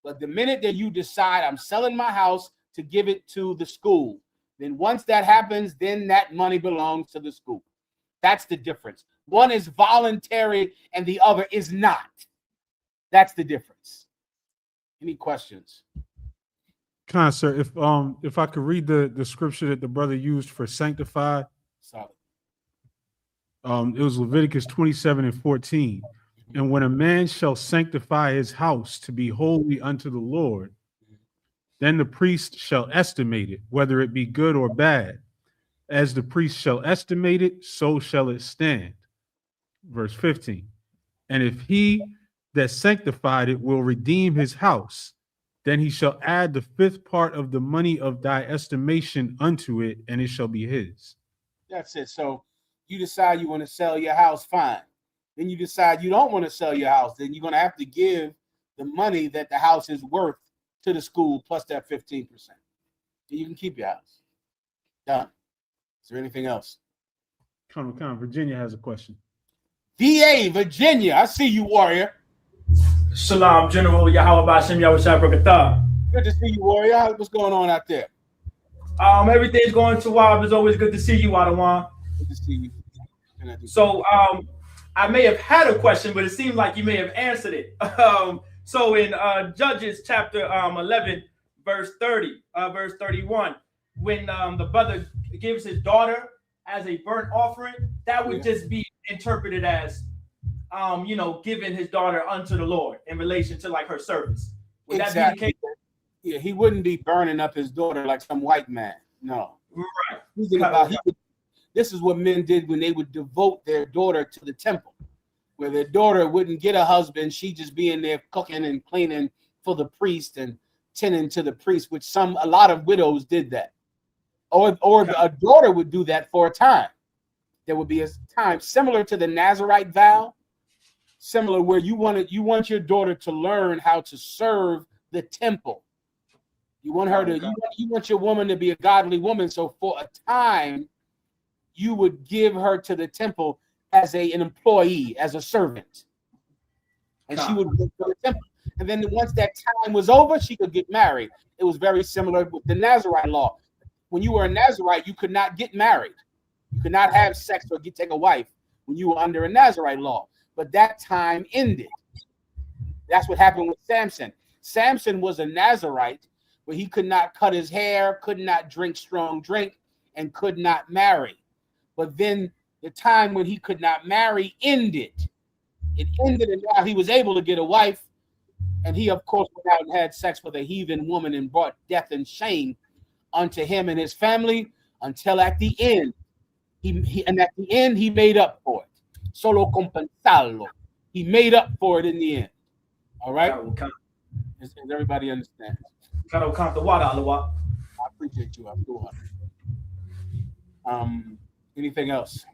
But the minute that you decide I'm selling my house to give it to the school, then once that happens, then that money belongs to the school. That's the difference. One is voluntary and the other is not. That's the difference. Any questions? Sir, if I could read the scripture that the brother used for sanctified. Solid. It was Leviticus 27 and 14. And when a man shall sanctify his house to be holy unto the Lord, then the priest shall estimate it, whether it be good or bad. As the priest shall estimate it, so shall it stand. Verse 15. And if he that sanctified it will redeem his house, then he shall add the fifth part of the money of thy estimation unto it, and it shall be his. That's it. So you decide you want to sell your house, fine. Then you decide you don't want to sell your house, then you're going to have to give the money that the house is worth to the school plus that 15%. And you can keep your house. Done. Is there anything else? Virginia has a question. VA, Virginia. I see you, warrior. Shalom, General Yahawadah Shem Yahawadah Brakatah. Good to see you, warrior. What's going on out there? Everything's going too wild. It's always good to see you, Adawan. Good to see you. So I may have had a question, but it seemed like you may have answered it. So in Judges chapter 11, verse 31, when the brother gives his daughter as a burnt offering, that would just be interpreted as giving his daughter unto the Lord in relation to like her service. Would that be the case? Yeah, he wouldn't be burning up his daughter like some white man. No. Right. This is what men did when they would devote their daughter to the temple, where their daughter wouldn't get a husband. She'd just be in there cooking and cleaning for the priest and tending to the priest, which a lot of widows did that. Or a daughter would do that for a time. There would be a time similar to the Nazirite vow, similar where you want your daughter to learn how to serve the temple. You want her to you want your woman to be a godly woman. So for a time, you would give her to the temple as an employee, as a servant, and she would work for the temple. And then once that time was over, she could get married. It was very similar with the Nazirite law. When you were a Nazirite, you could not get married. You could not have sex or take a wife when you were under a Nazirite law. But that time ended. That's what happened with Samson. Samson was a Nazirite, where he could not cut his hair, could not drink strong drink, and could not marry. But then the time when he could not marry ended. It ended, and now he was able to get a wife. And he, of course, went out and had sex with a heathen woman and brought death and shame unto him and his family, until at the end, he made up for it. Solo compensarlo. He made up for it in the end. All right? Does everybody understand? I appreciate you, Abdul. Anything else?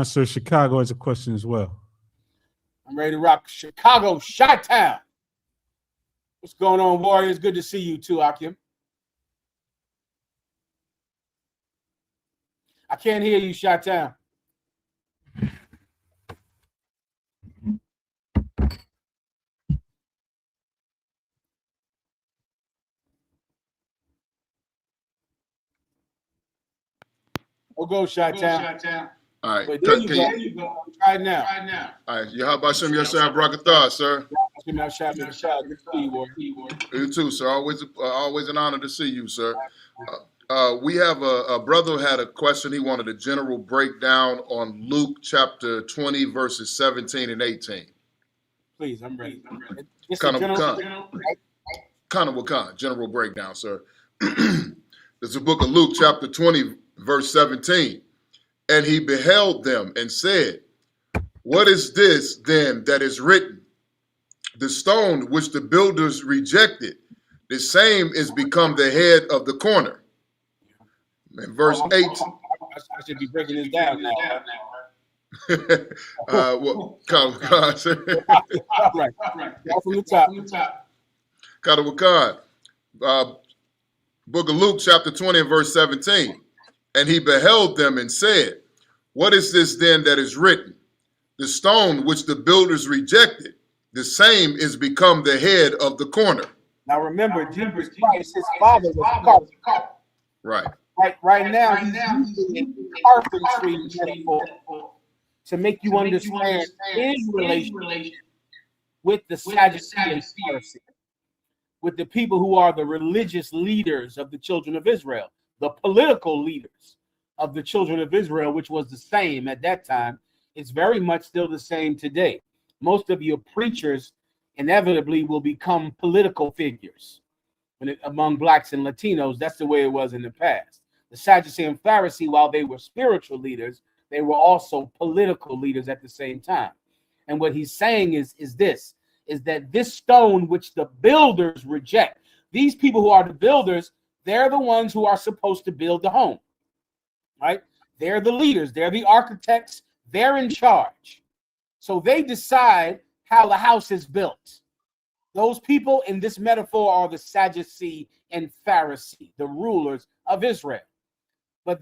Sir, Chicago has a question as well. I'm ready to rock. Chicago, Chi-Town. What's going on, Warriors? Good to see you too, Akim. I can't hear you, Chi-Town. We'll go, Chi-Town. All right. But there you go. Try it now. All right. Yahawadah Yashab Brakatah, sir. Good to see you, You too, sir. Always an honor to see you, sir. We have a brother had a question. He wanted a general breakdown on Luke chapter 20, verses 17 and 18. Please, I'm ready. General breakdown, sir. This is the book of Luke chapter 20, verse 17. And he beheld them and said, what is this then that is written? The stone which the builders rejected, the same is become the head of the corner. And verse 8. I should be breaking this down now. All right. From the top. Kadawakan. Book of Luke, chapter 20, and verse 17. And he beheld them and said, what is this then that is written? The stone which the builders rejected, the same is become the head of the corner. Now remember, Jesus Christ, his father was a carpenter. Right. Right now, he's using a carpentry metaphor to make you understand his relation with the Sadducees and Pharisees, with the people who are the religious leaders of the children of Israel, the political leaders of the children of Israel, which was the same at that time. It's very much still the same today. Most of your preachers inevitably will become political figures among blacks and Latinos. That's the way it was in the past. The Sadducee and Pharisee, while they were spiritual leaders, they were also political leaders at the same time. And what he's saying is that this stone which the builders reject, these people who are the builders, they're the ones who are supposed to build the home, right? They're the leaders, they're the architects, they're in charge. So they decide how the house is built. Those people in this metaphor are the Sadducee and Pharisee, the rulers of Israel. But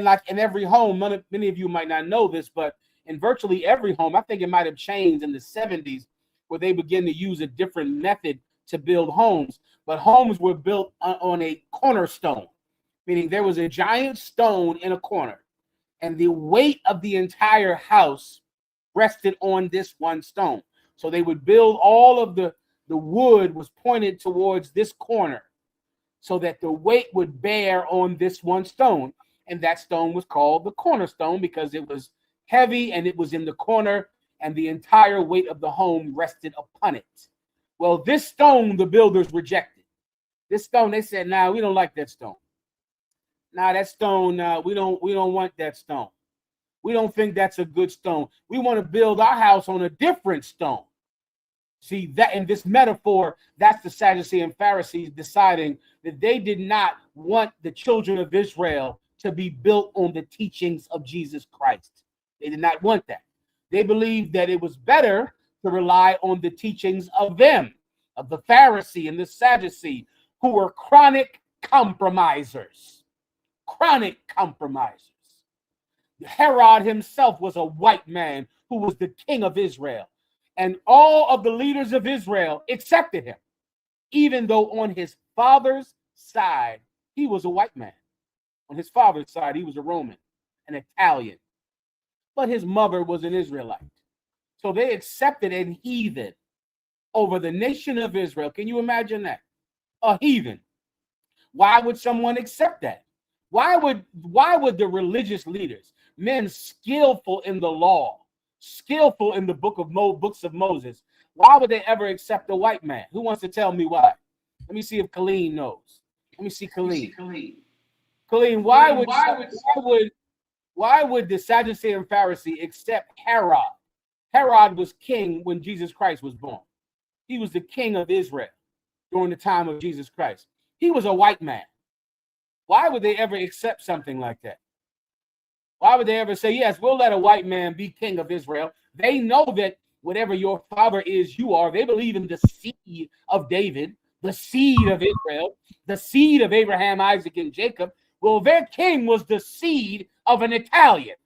like in every home, many of you might not know this, but in virtually every home, I think it might have changed in the 70s, where they began to use a different method to build homes. But homes were built on a cornerstone, meaning there was a giant stone in a corner, and the weight of the entire house rested on this one stone. So they would build, all of the wood was pointed towards this corner so that the weight would bear on this one stone. And that stone was called the cornerstone because it was heavy and it was in the corner, and the entire weight of the home rested upon it. Well, this stone the builders rejected. This stone, they said, "Nah, we don't like that stone. Nah, that stone, we don't want that stone. We don't think that's a good stone. We want to build our house on a different stone. See, that in this metaphor, that's the Sadducees and Pharisees deciding that they did not want the children of Israel to be built on the teachings of Jesus Christ. They did not want that. They believed that it was better to rely on the teachings of them, of the Pharisee and the Sadducee, who were chronic compromisers. Chronic compromisers. Herod himself was a white man who was the king of Israel. And all of the leaders of Israel accepted him, even though on his father's side, he was a white man. On his father's side, he was a Roman, an Italian. But his mother was an Israelite. So they accepted a heathen over the nation of Israel. Can you imagine that? A heathen. Why would someone accept that? Why would the religious leaders, men skillful in the law, skillful in the books of Moses, why would they ever accept a white man? Who wants to tell me why? Let me see if Colleen knows. Let me see Colleen. Colleen, why would the Sadducee and Pharisee accept Herod? Herod was king when Jesus Christ was born. He was the king of Israel during the time of Jesus Christ. He was a white man. Why would they ever accept something like that? Why would they ever say, yes, we'll let a white man be king of Israel? They know that whatever your father is, you are. They believe in the seed of David, the seed of Israel, the seed of Abraham, Isaac, and Jacob. Well, their king was the seed of an Italian.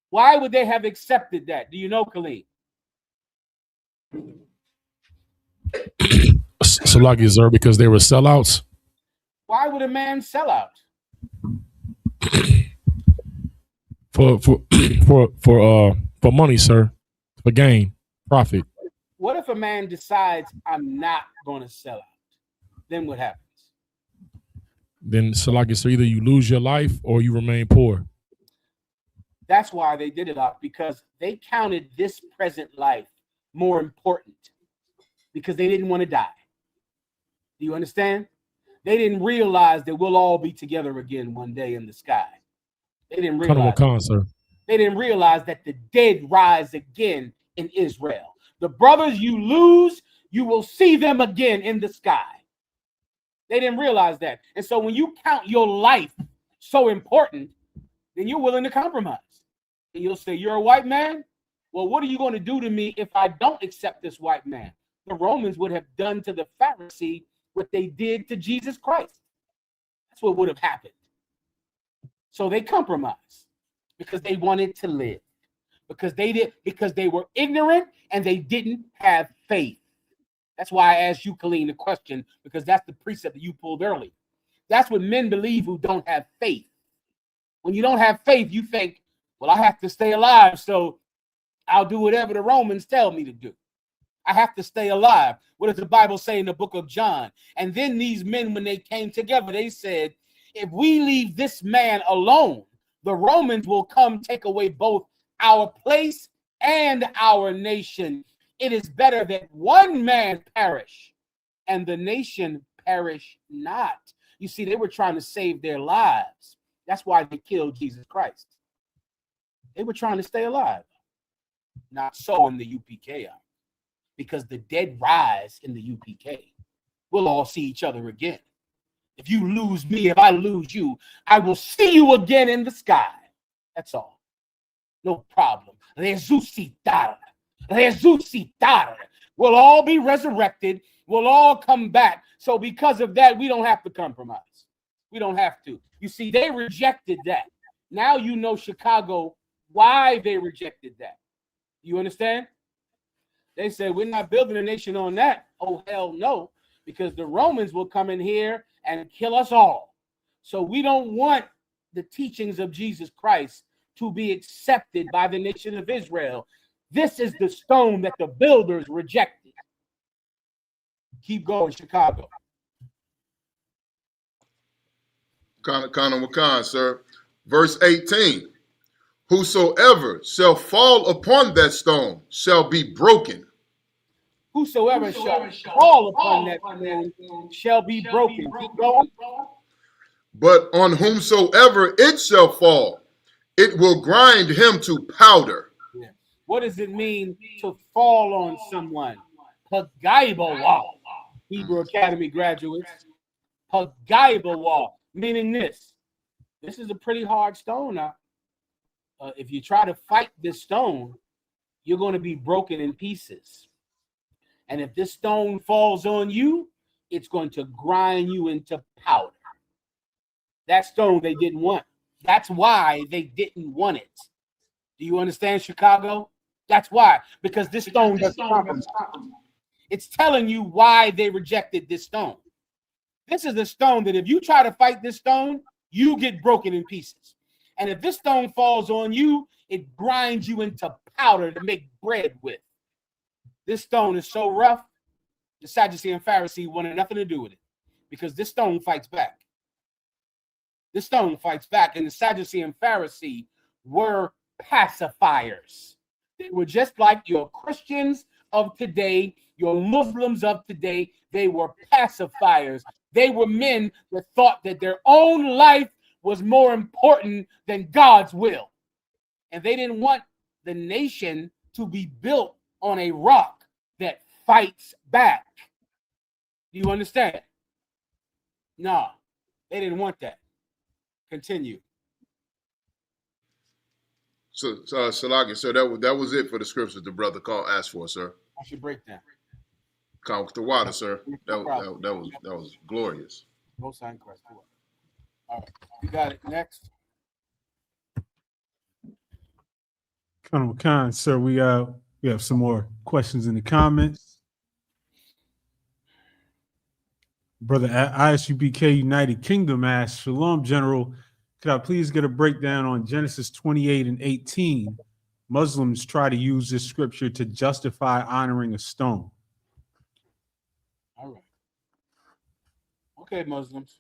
Why would they have accepted that? Do you know, Khalid? Salaki, sir, because they were sellouts. Why would a man sell out? For money, sir, for gain, profit. What if a man decides I'm not going to sell out? Then what happens? Then Salaki, sir, either you lose your life or you remain poor. That's why they did it up, because they counted this present life more important because they didn't want to die. Do you understand? They didn't realize that we'll all be together again one day in the sky. They didn't realize. They didn't realize that the dead rise again in Israel. The brothers you lose, you will see them again in the sky. They didn't realize that. And so when you count your life so important, then you're willing to compromise. And you'll say, you're a white man? Well, what are you going to do to me if I don't accept this white man? The Romans would have done to the Pharisee what they did to Jesus Christ. That's what would have happened. So they compromised because they wanted to live, because they were ignorant and they didn't have faith. That's why I asked you, Colleen, the question, because that's the precept that you pulled early. That's what men believe who don't have faith. When you don't have faith, you think, well, I have to stay alive, so I'll do whatever the Romans tell me to do. I have to stay alive. What does the Bible say in the book of John? And then these men, when they came together, they said, if we leave this man alone, the Romans will come take away both our place and our nation. It is better that one man perish and the nation perish not. You see, they were trying to save their lives. That's why they killed Jesus Christ. They were trying to stay alive. Not so in the UPK, because the dead rise in the UPK. We'll all see each other again. If you lose me, if I lose you, I will see you again in the sky. That's all. No problem. Resucitar. We'll all be resurrected. We'll all come back. So because of that, we don't have to compromise. We don't have to. You see, they rejected that. Now you know, Chicago, why they rejected that. You understand? They said, we're not building a nation on that. Oh, hell no. Because the Romans will come in here and kill us all. So we don't want the teachings of Jesus Christ to be accepted by the nation of Israel. This is the stone that the builders rejected. Keep going, Chicago. Kana Wakan, sir. Verse 18. Whosoever shall fall upon that stone shall be broken. Whosoever shall fall upon that stone shall be broken. Keep going. But on whomsoever it shall fall, it will grind him to powder. Yeah. What does it mean to fall on someone? Pagaibawa, Hebrew Academy graduates. Pagaibawa, meaning this. This is a pretty hard stone now. If you try to fight this stone, you're going to be broken in pieces. And if this stone falls on you, it's going to grind you into powder. That stone they didn't want. That's why they didn't want it. Do you understand, Chicago? That's why. Because this stone doesn't compromise. It's telling you why they rejected this stone. This is a stone that if you try to fight this stone, you get broken in pieces. And if this stone falls on you, it grinds you into powder to make bread with. This stone is so rough, the Sadducee and Pharisee wanted nothing to do with it because this stone fights back. This stone fights back, and the Sadducee and Pharisee were pacifiers. They were just like your Christians of today, your Muslims of today. They were pacifiers. They were men that thought that their own life was more important than God's will. And they didn't want the nation to be built on a rock that fights back. Do you understand? No, they didn't want that. Continue. So Salaki, sir, that was it for the scriptures the brother asked for, sir. What's your breakdown? Count with the water, sir. That was glorious. No sign Christ. All right, you got it. Next. Colonel Khan, sir, we have some more questions in the comments. Brother Isupk United Kingdom asks, Shalom, General. Could I please get a breakdown on Genesis 28 and 18? Muslims try to use this scripture to justify honoring a stone. All right. Okay, Muslims.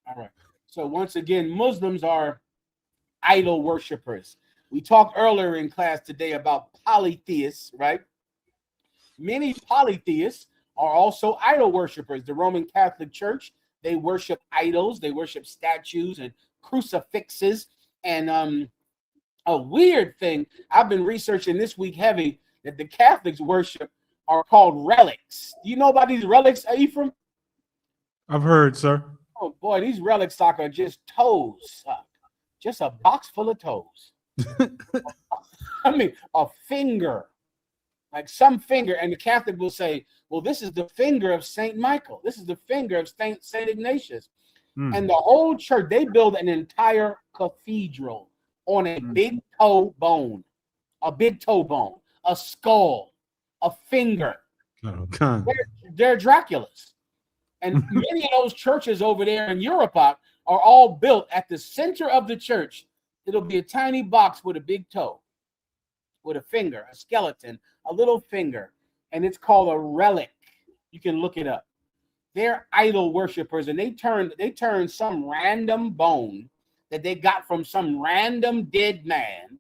All right. So once again, Muslims are idol worshipers. We talked earlier in class today about polytheists, right? Many polytheists are also idol worshipers. The Roman Catholic Church, they worship idols, they worship statues and crucifixes. And a weird thing I've been researching this week heavy that the Catholics worship are called relics. Do you know about these relics, Ephraim? I've heard, sir. Oh boy, these relics are just toes, just a box full of toes. I mean, a finger, like some finger, and the Catholic will say, well, this is the finger of Saint Michael. This is the finger of Saint Ignatius. And the whole church, they build an entire cathedral on a big toe bone, a skull, a finger. Oh, they're Draculas. And many of those churches over there in Europe are all built at the center of the church. It'll be a tiny box with a big toe, with a finger, a skeleton, a little finger, and it's called a relic. You can look it up. They're idol worshipers, and they turn some random bone that they got from some random dead man,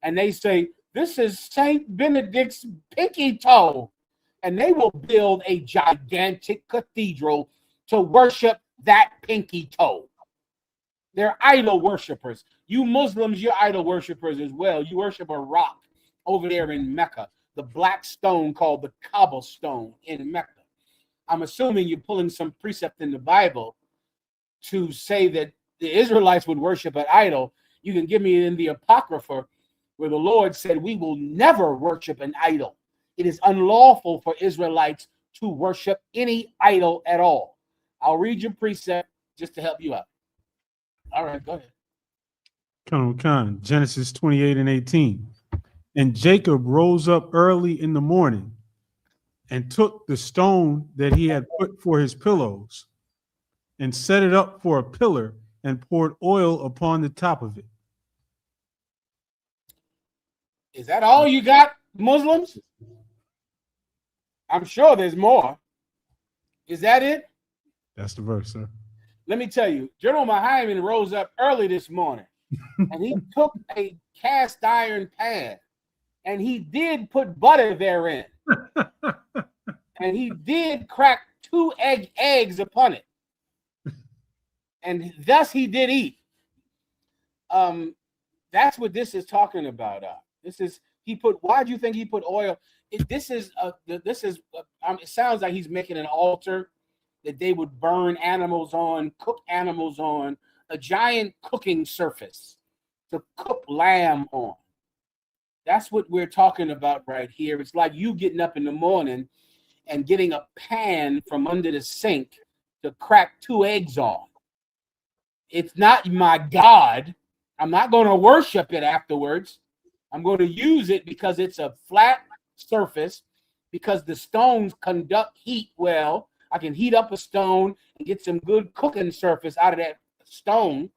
and they say, this is Saint Benedict's pinky toe. And they will build a gigantic cathedral to worship that pinky toe. They're idol worshipers. You Muslims, you're idol worshipers as well. You worship a rock over there in Mecca, the black stone called the cobblestone in Mecca. I'm assuming you're pulling some precept in the Bible to say that the Israelites would worship an idol. You can give me in the Apocrypha where the Lord said, we will never worship an idol. It is unlawful for Israelites to worship any idol at all. I'll read your precept just to help you out. All right, go ahead. Colonel Khan, Genesis 28 and 18. And Jacob rose up early in the morning and took the stone that he had put for his pillows and set it up for a pillar and poured oil upon the top of it. Is that all you got, Muslims? I'm sure there's more. Is that it? That's the verse, sir. Let me tell you, General Mahayaman rose up early this morning and he took a cast iron pan and he did put butter therein. And he did crack 2 eggs upon it. and thus he did eat. That's what this is talking about. This is he put. Why do you think he put oil? It sounds like he's making an altar that they would burn animals on, cook animals on, a giant cooking surface to cook lamb on. That's what we're talking about right here. It's like you getting up in the morning and getting a pan from under the sink to crack 2 eggs on. It's not my God. I'm not going to worship it afterwards. I'm going to use it because it's a flat surface, because the stones conduct heat well. I can heat up a stone and get some good cooking surface out of that stone,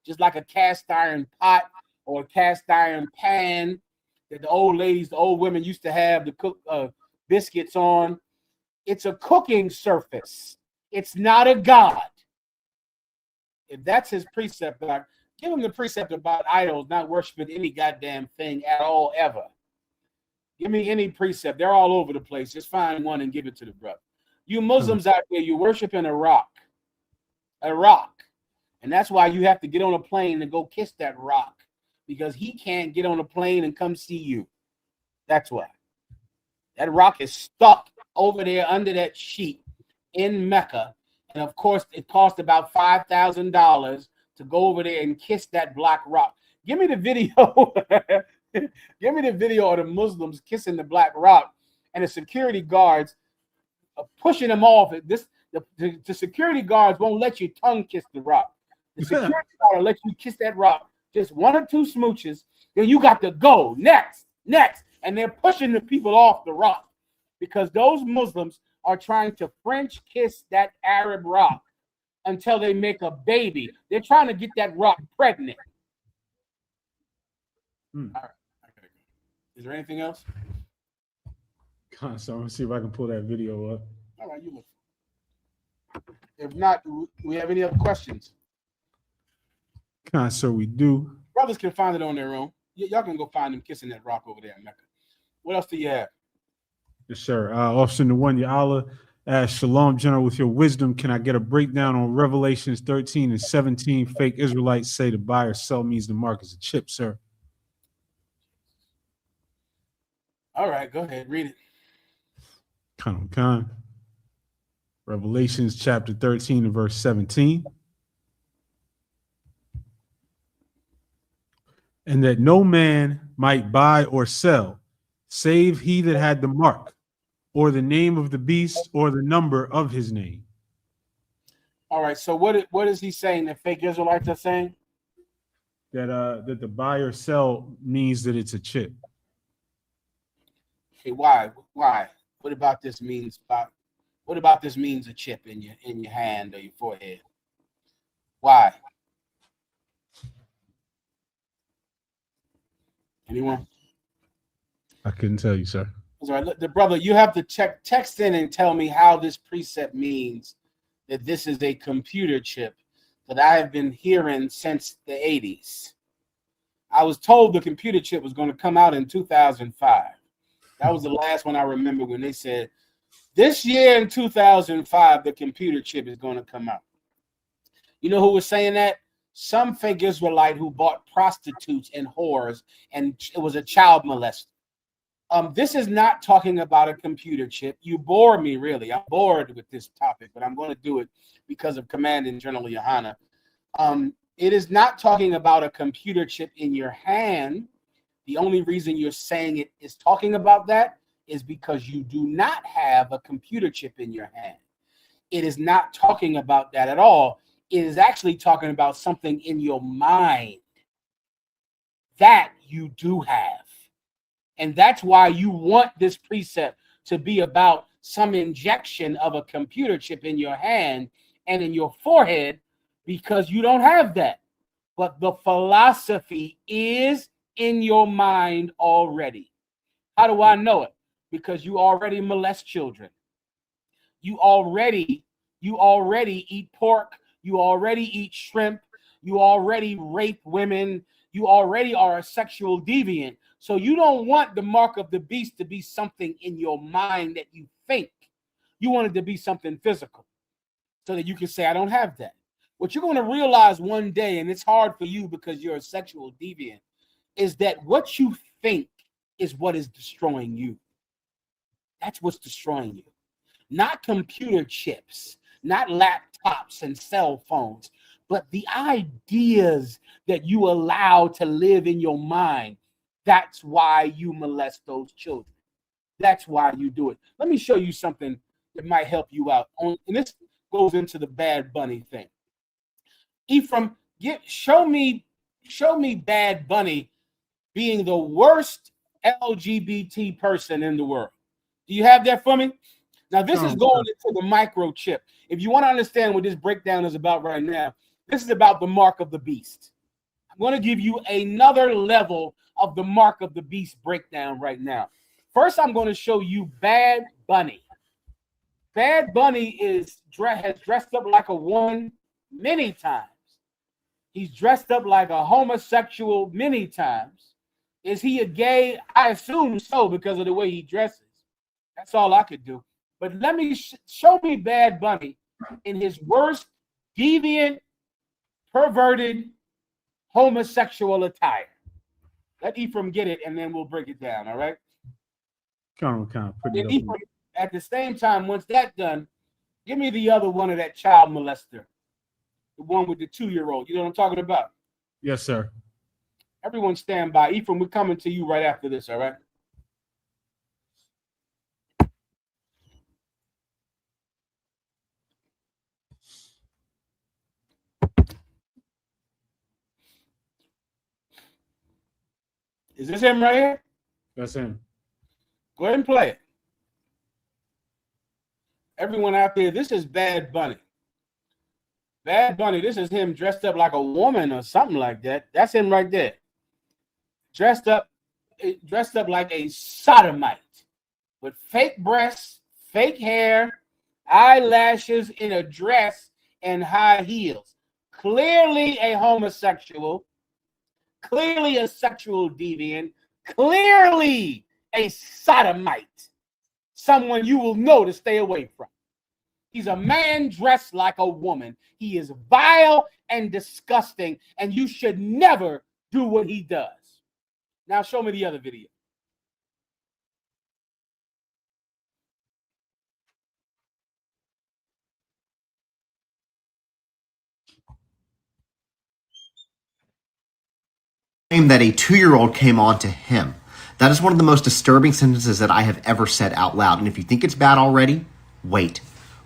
just like a cast iron pot or a cast iron pan that the old ladies, the old women used to have to cook biscuits on. It's a cooking surface. It's not a God. If that's his precept, like, give him the precept about idols, not worshiping any goddamn thing at all, ever. Give me any precept. They're all over the place. Just find one and give it to the brother. You Muslims out there, you're worshiping a rock. A rock. And that's why you have to get on a plane and go kiss that rock, because he can't get on a plane and come see you. That's why. That rock is stuck over there under that sheet in Mecca. And of course, it cost about $5,000 to go over there and kiss that black rock. Give me the video. Give me the video of the Muslims kissing the black rock and the security guards pushing them off. The security guards won't let you tongue kiss the rock. The security guard will let you kiss that rock. Just 1 or 2 smooches. Then you got to go next. And they're pushing the people off the rock because those Muslims are trying to French kiss that Arab rock until they make a baby. They're trying to get that rock pregnant. All right. Is there anything else? So I'm gonna see if I can pull that video up. All right, you look. If not, do we have any other questions? So we do. Brothers can find it on their own. Y'all can go find them kissing that rock over there in Mecca. What else do you have? Yes, sir. Officer Nwanya Allah asks, Shalom, General, with your wisdom, can I get a breakdown on Revelations 13 and 17? Fake Israelites say to buy or sell means the mark is a chip, sir. All right, go ahead. Read it. Con. Revelations chapter 13 and verse 17. And that no man might buy or sell, save he that had the mark, or the name of the beast, or the number of his name. All right, so what is he saying that fake Israelites are saying? That the buy or sell means that it's a chip. Okay, why? What about this means a chip in your hand or your forehead? Why? Anyone? I couldn't tell you, sir. All right, the brother, you have to text in and tell me how this precept means that this is a computer chip that I have been hearing since the 80s. I was told the computer chip was going to come out in 2005. That was the last one I remember when they said, this year in 2005, the computer chip is going to come out. You know who was saying that? Some fake Israelite who bought prostitutes and whores, and it was a child molester. This is not talking about a computer chip. You bore me, really. I'm bored with this topic, but I'm going to do it because of Commanding General Yohana. It is not talking about a computer chip in your hand. The only reason you're saying it is talking about that is because you do not have a computer chip in your hand. It is not talking about that at all. It is actually talking about something in your mind that you do have. And that's why you want this precept to be about some injection of a computer chip in your hand and in your forehead, because you don't have that. But the philosophy is in your mind already. How do I know it? Because you already molest children. You already eat pork. You already eat shrimp. You already rape women. You already are a sexual deviant. So you don't want the mark of the beast to be something in your mind that you think. You want it to be something physical so that you can say, I don't have that. What you're going to realize one day, and it's hard for you because you're a sexual deviant, is that what you think is what is destroying you. That's what's destroying you. Not computer chips, not laptops and cell phones, but the ideas that you allow to live in your mind. That's why you molest those children. That's why you do it. Let me show you something that might help you out. And this goes into the Bad Bunny thing. Ephraim, show me Bad Bunny being the worst LGBT person in the world. Do you have that for me? Now, this is going into the microchip. If you want to understand what this breakdown is about right now, this is about the mark of the beast. I'm going to give you another level of the mark of the beast breakdown right now. First, I'm going to show you Bad Bunny. Bad Bunny has dressed up like a woman many times. He's dressed up like a homosexual many times. Is he a gay? I assume so because of the way he dresses. That's all I could do. But let me show me Bad Bunny in his worst deviant, perverted, homosexual attire. Let Ephraim get it, and then we'll break it down, all right? Put it up. Ephraim, at the same time, once that's done, give me the other one of that child molester. The one with the 2-year-old. You know what I'm talking about? Yes, sir. Everyone stand by. Ephraim, we're coming to you right after this, all right? Is this him right here? That's him. Go ahead and play it. Everyone out there, this is Bad Bunny. Bad Bunny, this is him dressed up like a woman or something like that. That's him right there. Dressed up like a sodomite with fake breasts, fake hair, eyelashes, in a dress, and high heels. Clearly a homosexual, clearly a sexual deviant, clearly a sodomite. Someone you will know to stay away from. He's a man dressed like a woman. He is vile and disgusting, and you should never do what he does. Now show me the other video. That a 2-year-old came on to him. That is one of the most disturbing sentences that I have ever said out loud. And if you think it's bad already, wait.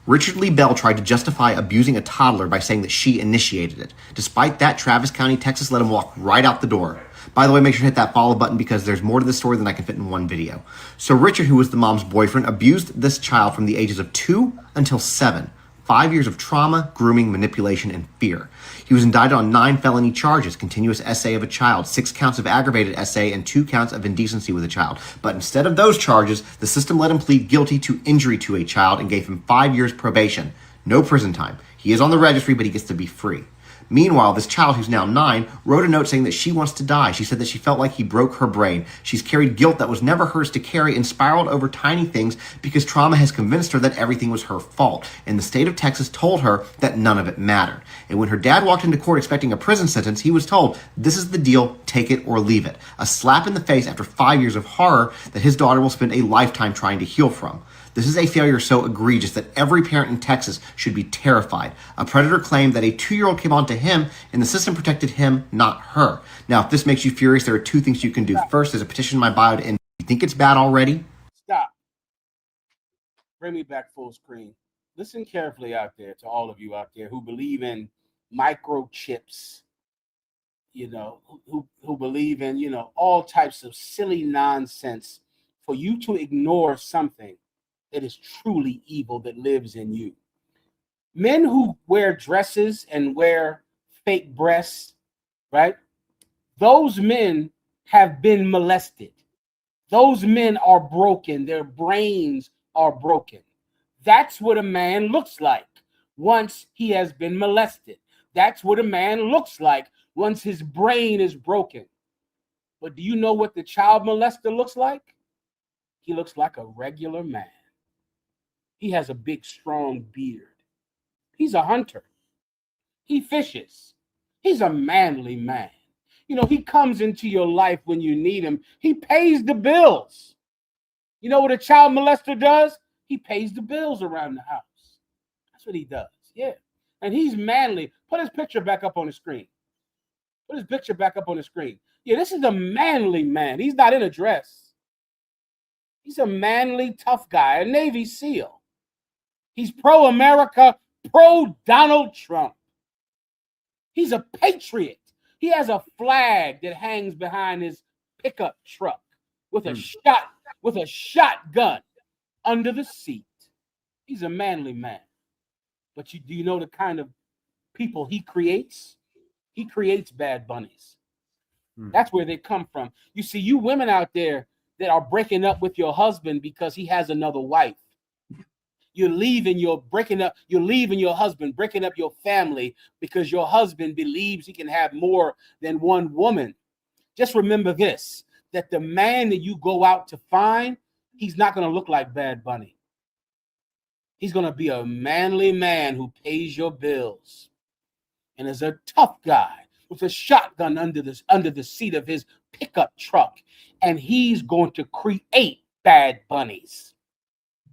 Richard Lee Bell tried to justify abusing a toddler by saying that she initiated it. Despite that, Travis County, Texas let him walk right out the door. By the way, make sure to hit that follow button because there's more to this story than I can fit in one video. So Richard, who was the mom's boyfriend, abused this child from the ages of 2 until 7. 5 years of trauma, grooming, manipulation, and fear. He was indicted on 9 felony charges, continuous essay of a child, 6 counts of aggravated essay, and 2 counts of indecency with a child. But instead of those charges, the system let him plead guilty to injury to a child and gave him 5 years probation. No prison time. He is on the registry, but he gets to be free. Meanwhile, this child, who's now 9, wrote a note saying that she wants to die. She said that she felt like he broke her brain. She's carried guilt that was never hers to carry and spiraled over tiny things because trauma has convinced her that everything was her fault. And the state of Texas told her that none of it mattered. And when her dad walked into court expecting a prison sentence, he was told, this is the deal, take it or leave it. A slap in the face after 5 years of horror that his daughter will spend a lifetime trying to heal from. This is a failure so egregious that every parent in Texas should be terrified. A predator claimed that a 2-year-old came on to him and the system protected him, not her. Now, if this makes you furious, there are 2 things you can do. First, there's a petition in my bio to end. You think it's bad already? Stop. Bring me back full screen. Listen carefully out there to all of you out there who believe in microchips, who believe in, all types of silly nonsense for you to ignore something that is truly evil that lives in you. Men who wear dresses and wear fake breasts, right? Those men have been molested. Those men are broken. Their brains are broken. That's what a man looks like once he has been molested. That's what a man looks like once his brain is broken. But do you know what the child molester looks like? He looks like a regular man. He has a big, strong beard. He's a hunter. He fishes. He's a manly man. You know, he comes into your life when you need him. He pays the bills. You know what a child molester does? He pays the bills around the house. That's what he does. Yeah. And he's manly. Put his picture back up on the screen. Put his picture back up on the screen. Yeah, this is a manly man. He's not in a dress. He's a manly, tough guy, a Navy SEAL. He's pro-America, pro-Donald Trump. He's a patriot. He has a flag that hangs behind his pickup truck with a shotgun under the seat. He's a manly man. But do you know the kind of people he creates? He creates bad bunnies. That's where they come from. You see, you women out there that are breaking up with your husband because he has another wife. You're leaving your husband, breaking up your family because your husband believes he can have more than one woman. Just remember this, that the man that you go out to find, he's not going to look like Bad Bunny. He's going to be a manly man who pays your bills and is a tough guy with a shotgun under the seat of his pickup truck. And he's going to create bad bunnies.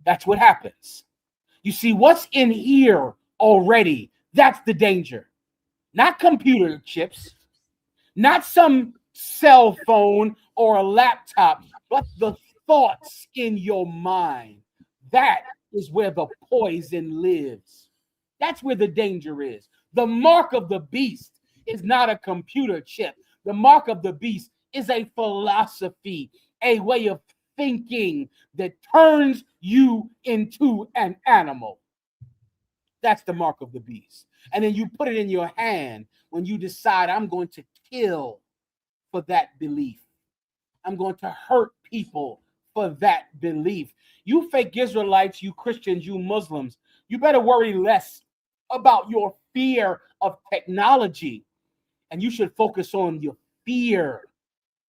That's what happens. You see, what's in here already, that's the danger. Not computer chips, not some cell phone or a laptop, but the thoughts in your mind. That is where the poison lives. That's where the danger is. The mark of the beast is not a computer chip. The mark of the beast is a philosophy, a way of thinking that turns you into an animal. That's the mark of the beast. And then you put it in your hand when you decide, I'm going to kill for that belief. I'm going to hurt people for that belief. You fake Israelites, you Christians, you Muslims, you better worry less about your fear of technology. And you should focus on your fear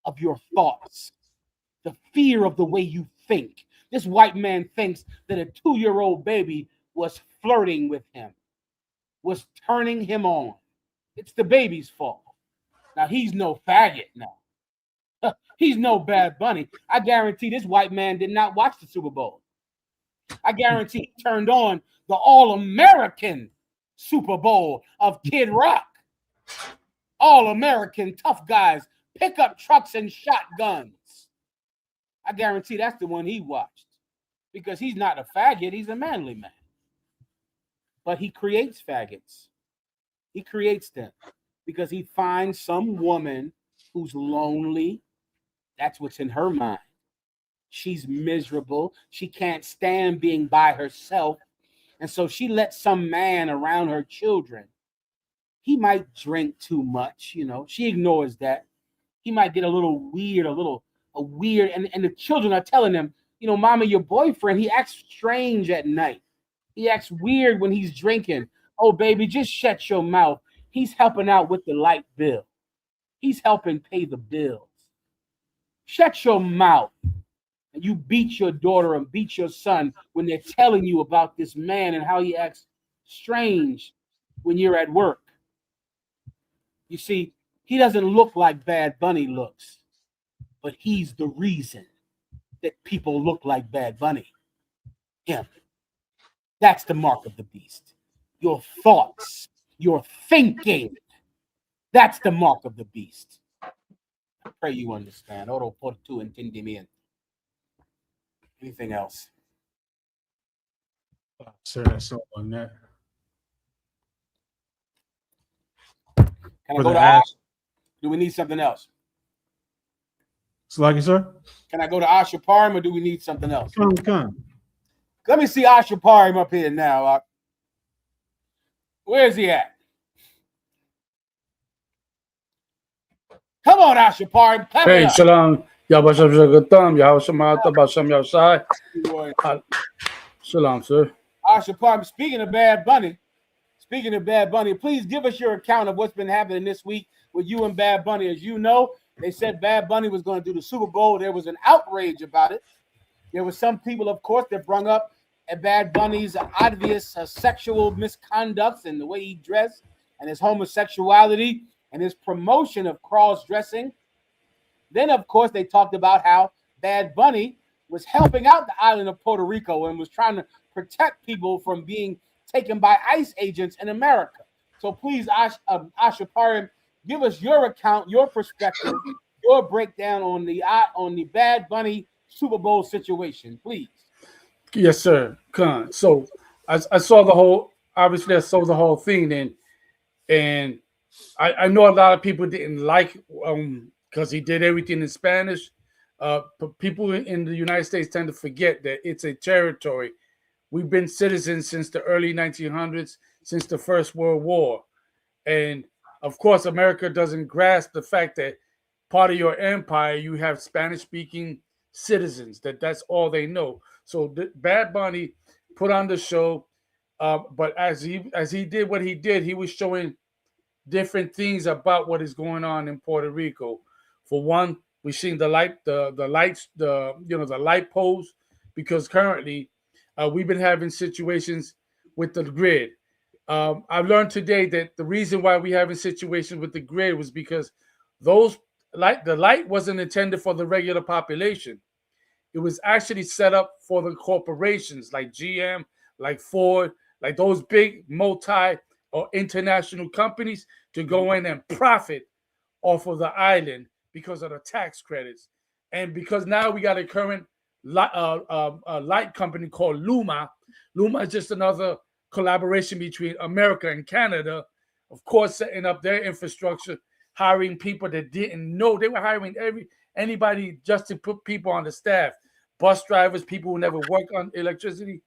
of your thoughts, the fear of the way you think. This white man thinks that a 2-year-old baby was flirting with him, was turning him on. It's the baby's fault. Now, he's no faggot now. He's no Bad Bunny. I guarantee this white man did not watch the Super Bowl. I guarantee he turned on the All-American Super Bowl of Kid Rock. All-American tough guys, pickup trucks and shotguns. I guarantee that's the one he watched, because he's not a faggot, he's a manly man. But he creates faggots. He creates them because he finds some woman who's lonely. That's what's in her mind. She's miserable. She can't stand being by herself. And so she lets some man around her children. He might drink too much, you know. She ignores that. He might get a little weird, and the children are telling him, you know, Mama, your boyfriend, he acts strange at night. He acts weird when he's drinking. Oh, baby, just shut your mouth. He's helping out with the light bill. He's helping pay the bills. Shut your mouth. And you beat your daughter and beat your son when they're telling you about this man and how he acts strange when you're at work. You see, he doesn't look like Bad Bunny looks, but he's the reason that people look like Bad Bunny. Him. That's the mark of the beast. Your thoughts, your thinking. That's the mark of the beast. I pray you understand. Oro por tu entendimiento. Anything else? Sir, that's all on that. Can I go to Ash? Do we need something else? Sluggy, sir? Can I go to Ashaparim or do we need something else? Come. Let me see Ashaparim up here now. Where's he at? Come on, Ashaparim. Hey, Shalom. Shalom, sir. Ashaparim, speaking of Bad Bunny, please give us your account of what's been happening this week with you and Bad Bunny. As you know, they said Bad Bunny was going to do the Super Bowl. There was an outrage about it. There were some people, of course, that brung up Bad Bunny's obvious sexual misconducts and the way he dressed and his homosexuality and his promotion of cross-dressing. Then, of course, they talked about how Bad Bunny was helping out the island of Puerto Rico and was trying to protect people from being taken by ICE agents in America. So please, Ashaparim, give us your account, your perspective, your breakdown on the Bad Bunny Super Bowl situation, please. Yes, sir. Khan. So I saw the whole. Obviously, I saw the whole thing, and I know a lot of people didn't like because he did everything in Spanish. But people in the United States tend to forget that it's a territory. We've been citizens since the early 1900s, since the First World War, and of course, America doesn't grasp the fact that part of your empire you have Spanish-speaking citizens. That's all they know. So Bad Bunny put on the show, but as he did what he did, he was showing different things about what is going on in Puerto Rico. For one, we've seen the light poles, because currently we've been having situations with the grid. I've learned today that the reason why we're having situations with the grid was because the light wasn't intended for the regular population. It was actually set up for the corporations like GM, like Ford, like those big multi or international companies to go in and profit off of the island because of the tax credits. And because now we got a current light company called Luma. Luma is just another collaboration between America and Canada, of course, setting up their infrastructure, hiring people that didn't know. They were hiring anybody just to put people on the staff, bus drivers, people who never worked on electricity,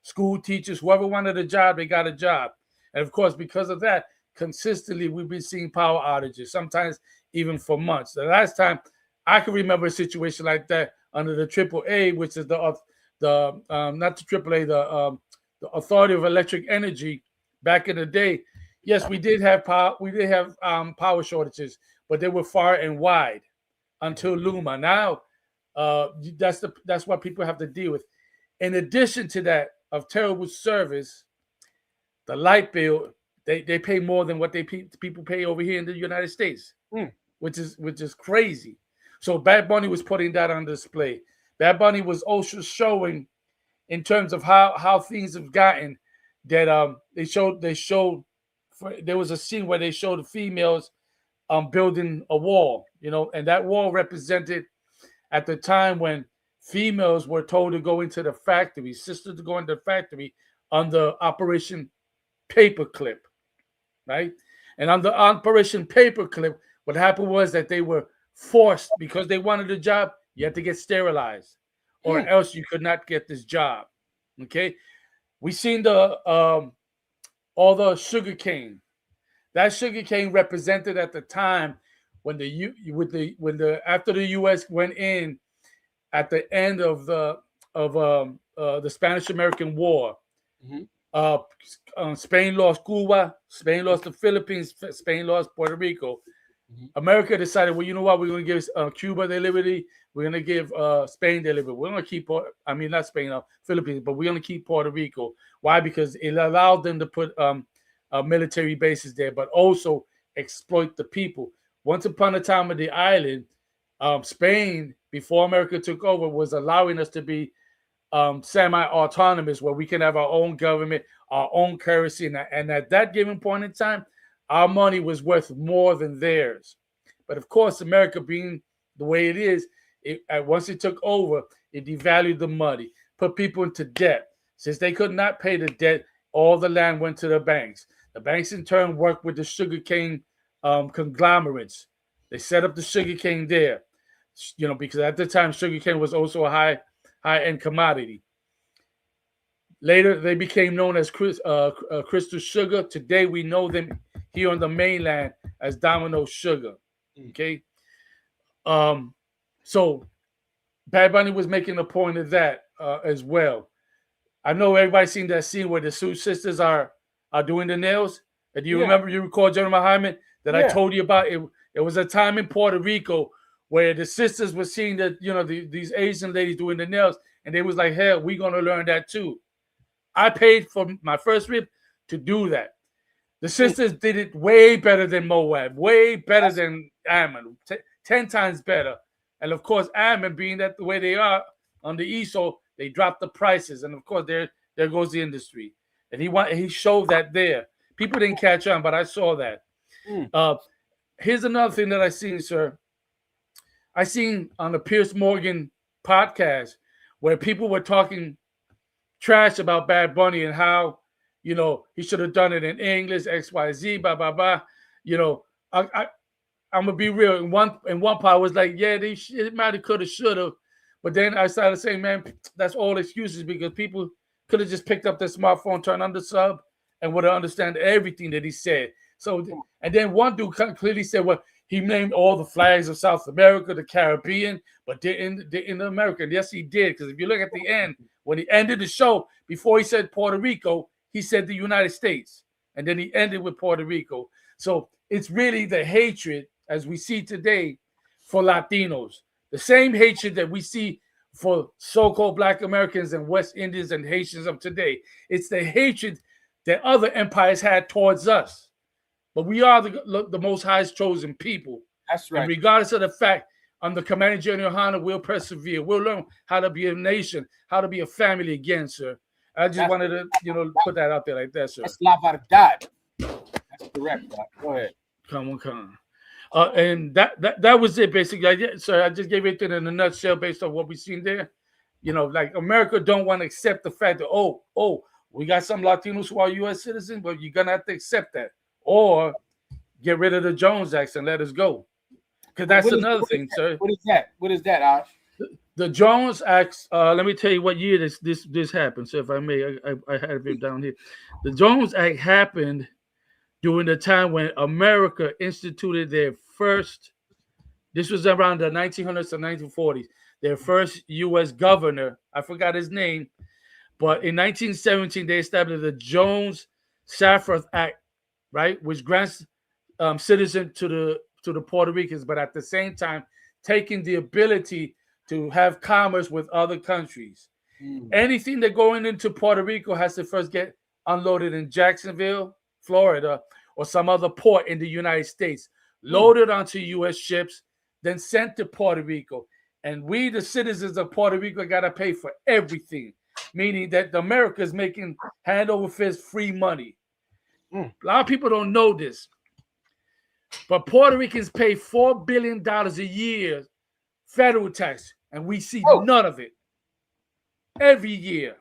school teachers, whoever wanted a job, they got a job. And of course, because of that, consistently, we've been seeing power outages, sometimes even for months. The last time I can remember a situation like that under the AAA, which is not the AAA, the Authority of Electric Energy, back in the day. Yes, we did have power. We did have power shortages, but they were far and wide until Luma. Now, that's what people have to deal with. In addition to that, of terrible service, the light bill, they pay more than what people pay over here in the United States, which is crazy. So Bad Bunny was putting that on display. Bad Bunny was also showing, in terms of how things have gotten, that there was a scene where they showed the females building a wall, and that wall represented at the time when females were told to go into the factory, sisters to go into the factory under Operation Paperclip, right? And under Operation Paperclip, what happened was that they were forced, because they wanted a job, you had to get sterilized, or else you could not get this job. Okay, we seen all the sugar cane. That sugar cane represented at the time when after the U.S. went in at the end of the Spanish-American War. Spain lost Cuba, Spain lost the Philippines, Spain lost Puerto Rico. America decided, well, you know what? We're going to give Cuba their liberty. We're going to give Spain their liberty. We're going to keep, not Spain, Philippines, but we're going to keep Puerto Rico. Why? Because it allowed them to put military bases there, but also exploit the people. Once upon a time on the island, Spain, before America took over, was allowing us to be semi-autonomous, where we can have our own government, our own currency. And at that given point in time, our money was worth more than theirs. But of course, America being the way it is, once it took over, it devalued the money, put people into debt. Since they could not pay the debt, all the land went to the banks. The banks in turn worked with the sugarcane conglomerates. They set up the sugarcane there, because at the time, sugarcane was also a high-end commodity. Later, they became known as Crystal Sugar. Today, we know them here on the mainland as Domino Sugar. Okay, so Bad Bunny was making a point of that as well. I know everybody's seen that scene where the Sioux sisters are doing the nails. And you recall, General Mahayaman, that I told you about? It was a time in Puerto Rico where the sisters were seeing that, these Asian ladies doing the nails, and they was like, hell, we're going to learn that too. I paid for my first rib to do that. The sisters did it way better than Moab, way better than Ammon, 10 times better. And of course, Ammon, being that the way they are on the east, so they dropped the prices. And of course, there goes the industry. And he showed that there. People didn't catch on, but I saw that. Here's another thing that I seen, sir. I seen on the Piers Morgan podcast where people were talking trash about Bad Bunny and how, you know, he should have done it in English, XYZ, blah, blah, blah. You know, I'm gonna be real. In one part, I was like, yeah, it might have, could have, should have. But then I started saying, man, that's all excuses, because people could have just picked up their smartphone, turned on the sub, and would have understand everything that he said. So, and then one dude clearly said, well, he named all the flags of South America, the Caribbean, but didn't the American. Yes, he did. Because if you look at the end, when he ended the show, before he said Puerto Rico, he said the United States. And then he ended with Puerto Rico. So it's really the hatred, as we see today, for Latinos. The same hatred that we see for so-called Black Americans and West Indians and Haitians of today. It's the hatred that other empires had towards us. But we are the most highest chosen people. That's right. And regardless of the fact, under Commander General Hunter, we'll persevere. We'll learn how to be a nation, how to be a family again, sir. I just wanted to, you know, put that out there like that, sir. That's la verdad. That's correct, Doc. Go ahead. Come on. And that was it, basically. Sir, I just gave it in a nutshell based on what we've seen there. You know, like America don't want to accept the fact that, we got some Latinos who are U.S. citizens, but you're going to have to accept that. Or get rid of the Jones Act and let us go. Because that's another thing, sir. What is that? What is that, Ash? The Jones Act, let me tell you what year this happened. So if I may, I have it down here. The Jones Act happened during the time when America instituted their first, this was around the 1900s and 1940s, their first U.S. governor. I forgot his name. But in 1917, they established the Jones-Safford Act, right, which grants citizenship to the Puerto Ricans, but at the same time, taking the ability to have commerce with other countries. Anything that going into Puerto Rico has to first get unloaded in Jacksonville, Florida, or some other port in the United States, loaded onto U.S. ships, then sent to Puerto Rico. And we, the citizens of Puerto Rico, got to pay for everything, meaning that America is making hand over fist free money. A lot of people don't know this, but Puerto Ricans pay $4 billion a year federal tax, and we see none of it every year.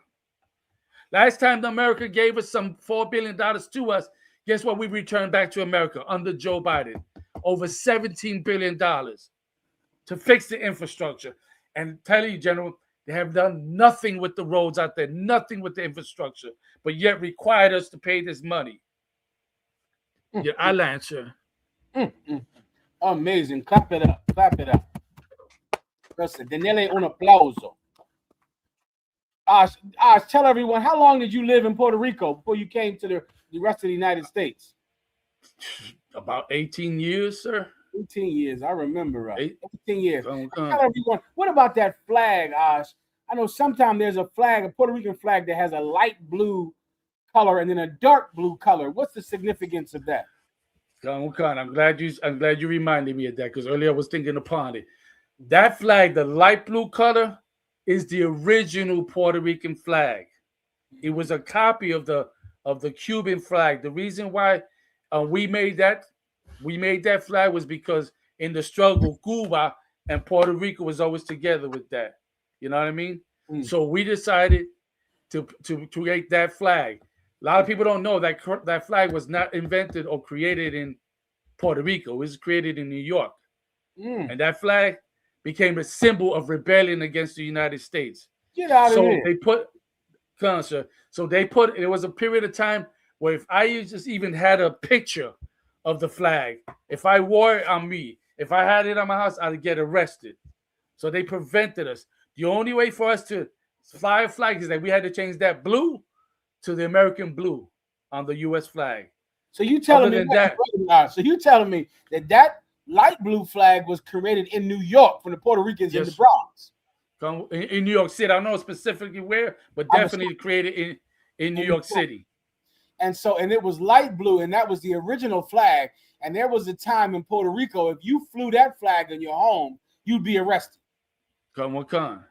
Last time America gave us some $4 billion to us, guess what? We returned back to America under Joe Biden, over $17 billion to fix the infrastructure. And tell you, General, they have done nothing with the roads out there, nothing with the infrastructure, but yet required us to pay this money. Yeah, I'll answer. Amazing. Clap it up. Clap it up. Denele un aplauso. Tell everyone, how long did you live in Puerto Rico before you came to the rest of the United States? About 18 years, sir. 18 years. I remember right. 18 years. Tell everyone, what about that flag, Ash? I know sometimes there's a flag, a Puerto Rican flag that has a light blue color and then a dark blue color. What's the significance of that? I'm glad you reminded me of that, because earlier I was thinking upon it. That flag, the light blue color, is the original Puerto Rican flag. It was a copy of the Cuban flag. The reason why we made that flag was because in the struggle, Cuba and Puerto Rico was always together with that. You know what I mean? So we decided to create that flag. A lot of people don't know that that flag was not invented or created in Puerto Rico. It was created in New York. And that flag became a symbol of rebellion against the United States. Get out of here. It was a period of time where if I just even had a picture of the flag, if I wore it on me, if I had it on my house, I'd get arrested. So they prevented us. The only way for us to fly a flag is that we had to change that blue to the American blue on the U.S. flag. So you telling me that light blue flag was created in New York from the Puerto Ricans in the Bronx? In New York City. I don't know specifically where, but definitely created in New York City. And it was light blue, and that was the original flag. And there was a time in Puerto Rico, if you flew that flag in your home, you'd be arrested. Come on.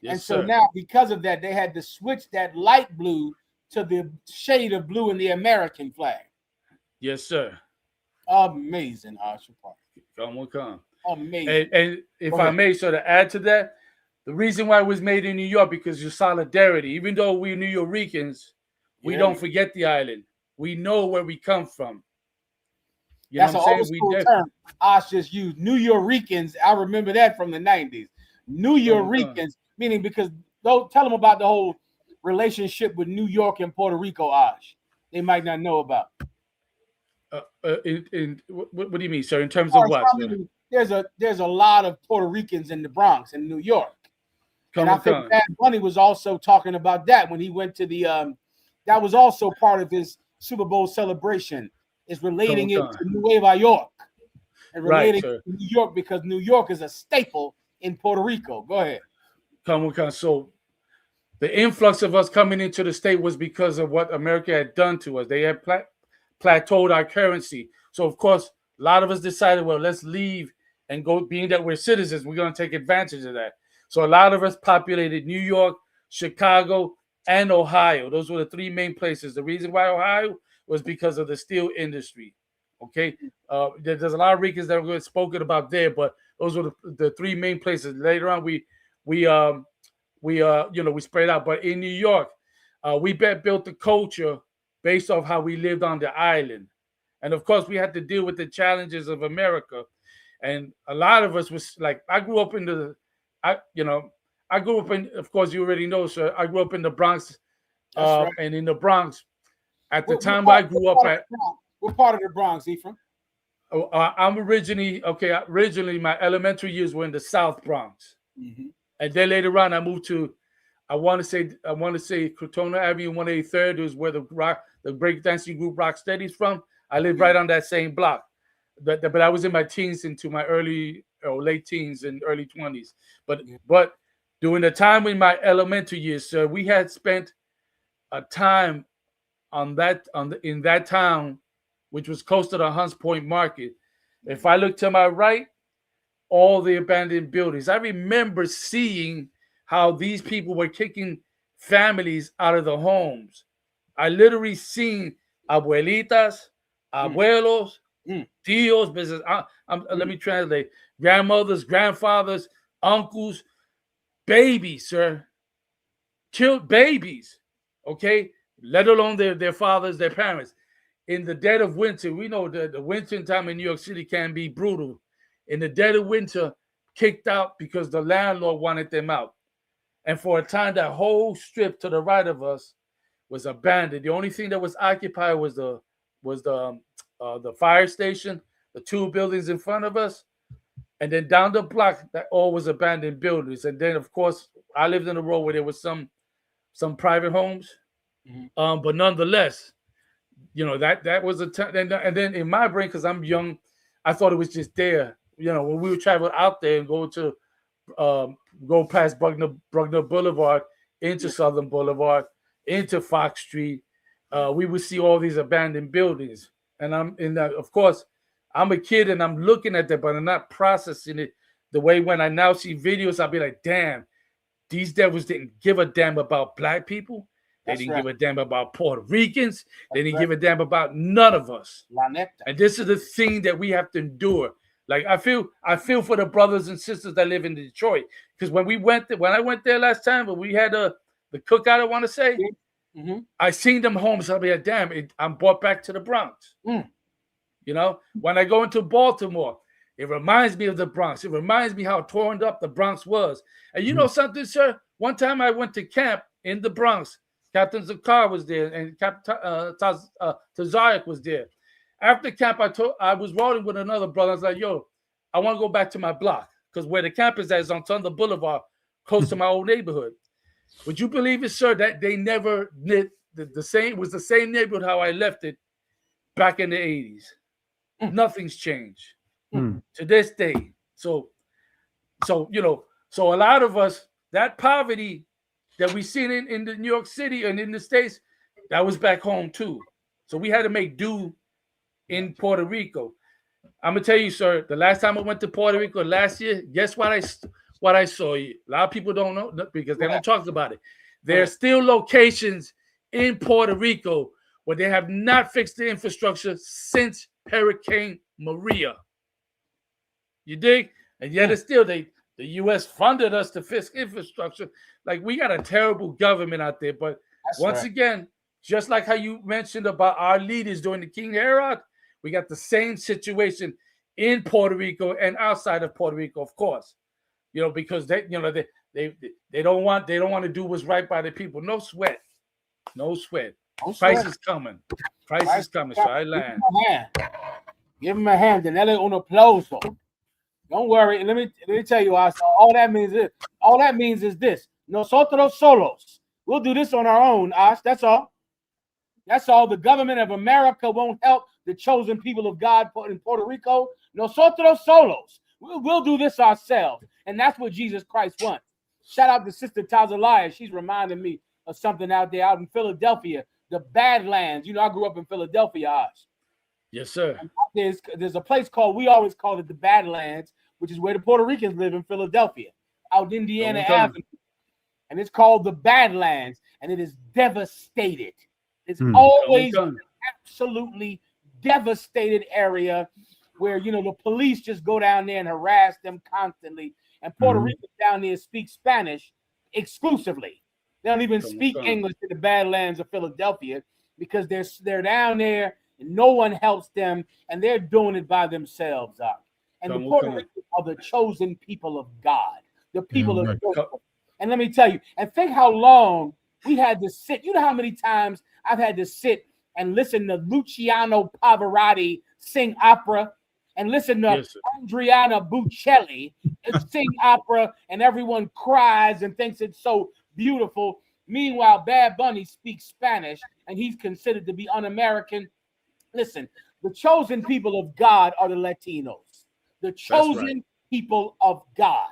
Yes, and so sir. now, because of that, they had to switch that light blue to the shade of blue in the American flag. Yes, sir. Amazing, Isupk. Come. Amazing. And if I may, so to add to that, the reason why it was made in New York because of solidarity. Even though we're New Yorkers, we don't forget the island. We know where we come from. You That's know an what I'm old saying? school term. I just used New Yorkers. I remember that from the 90s. New Yorkers, meaning because don't tell them about the whole relationship with New York and Puerto Rico, Ash. They might not know about. What do you mean, sir? In terms of what? There's a lot of Puerto Ricans in the Bronx in New York. And I think Bad Bunny was also talking about that when he went to the that was also part of his Super Bowl celebration, is relating it to Nueva York and relating it to New York because New York is a staple in Puerto Rico. Go ahead. So the influx of us coming into the state was because of what America had done to us. They had plateaued our currency. So of course, a lot of us decided, well, let's leave and go. Being that we're citizens, we're going to take advantage of that. So a lot of us populated New York, Chicago, and Ohio. Those were the three main places. The reason why Ohio was because of the steel industry. Okay, there's a lot of Ricans that were spoken about there, but those were the three main places. Later on, we spread out. But in New York, we built the culture based off how we lived on the island, and of course, we had to deal with the challenges of America. And a lot of us was like, I grew up in, of course, you already know, sir. I grew up in the Bronx, Right. and in the Bronx, at the time I grew up at. What part of the Bronx, Ephraim? I'm originally my elementary years were in the South Bronx, and then later on I moved to, I want to say Crotona Avenue 183rd is where the breakdancing group Rocksteady's from. I lived right on that same block, but I was in my teens into my late teens and early 20s. But during the time in my elementary years, sir, we had spent a time in that town, which was close to the Hunts Point Market. If I look to my right, all the abandoned buildings. I remember seeing how these people were kicking families out of the homes. I literally seen abuelitas, abuelos, tios, business. Let me translate. Grandmothers, grandfathers, uncles, babies, sir. Babies, okay? Let alone their fathers, their parents. In the dead of winter, we know that the winter time in New York City can be brutal. In the dead of winter, kicked out because the landlord wanted them out. And for a time, that whole strip to the right of us was abandoned. The only thing that was occupied was the fire station, the two buildings in front of us, and then down the block, that all was abandoned buildings. And then, of course, I lived in a row where there was some private homes, but nonetheless, that was a time. And then in my brain, because I'm young, I thought it was just there. When we would travel out there and go past Bruckner Boulevard into Southern Boulevard, into Fox Street, we would see all these abandoned buildings. And of course, I'm a kid and I'm looking at that, but I'm not processing it the way when I now see videos, I'll be like, damn, these devils didn't give a damn about black people. They didn't give a damn about Puerto Ricans. They didn't give a damn about none of us. And this is the thing that we have to endure. Like I feel for the brothers and sisters that live in Detroit, because when I went there last time, when we had the cookout, I want to say, I seen them homes. I'll be like, damn, I'm brought back to the Bronx. When I go into Baltimore, it reminds me of the Bronx. It reminds me how torn up the Bronx was. And you know something, sir? One time I went to camp in the Bronx. Captain Zakar was there, and Captain Tazayak was there. After camp, I was rolling with another brother. I was like, yo, I want to go back to my block, because where the camp is at is on Thunder Boulevard, close to my old neighborhood. Would you believe it, sir, that they never did the same? It was the same neighborhood how I left it back in the 80s. Nothing's changed to this day. So a lot of us, that poverty that we seen in the New York City and in the States, that was back home too. So we had to make do in Puerto Rico. I'm gonna tell you, sir, the last time I went to Puerto Rico last year, guess what I saw? A lot of people don't know because they don't talk about it. There are still locations in Puerto Rico where they have not fixed the infrastructure since Hurricane Maria. You dig? And yet it's still the U.S. funded us to fix infrastructure. Like, we got a terrible government out there. But once again, just like how you mentioned about our leaders during the King era, we got the same situation in Puerto Rico and outside of Puerto Rico, of course. You know, because they don't want to do what's right by the people. No sweat. No sweat. Price is coming. Price is coming. So I land. Give him a hand. Denele un aplauso. Don't worry. Let me tell you, all that means is this. Nosotros solos. We'll do this on our own, Ash. That's all. That's all. The government of America won't help the chosen people of God in Puerto Rico. Nosotros solos. We'll do this ourselves. And that's what Jesus Christ wants. Shout out to Sister Tazaliah. She's reminding me of something out there out in Philadelphia, the Badlands. You know, I grew up in Philadelphia, Ash. Yes, sir. And there's a place we always call it the Badlands, which is where the Puerto Ricans live in Philadelphia, out Indiana Avenue. And it's called the Badlands, and it is devastated. It's always an absolutely devastated area where, you know, the police just go down there and harass them constantly. And Puerto Ricans down there speak Spanish exclusively. They don't even speak English in the Badlands of Philadelphia because they're down there and no one helps them, and they're doing it by themselves. And the Puerto Ricans are the chosen people of God, the people of God. And let me tell you, and think how long we had to sit. You know how many times I've had to sit and listen to Luciano Pavarotti sing opera and listen to Adriana Bocelli sing opera, and everyone cries and thinks it's so beautiful. Meanwhile, Bad Bunny speaks Spanish, and he's considered to be un-American. Listen, the chosen people of God are the Latinos, the chosen people of God.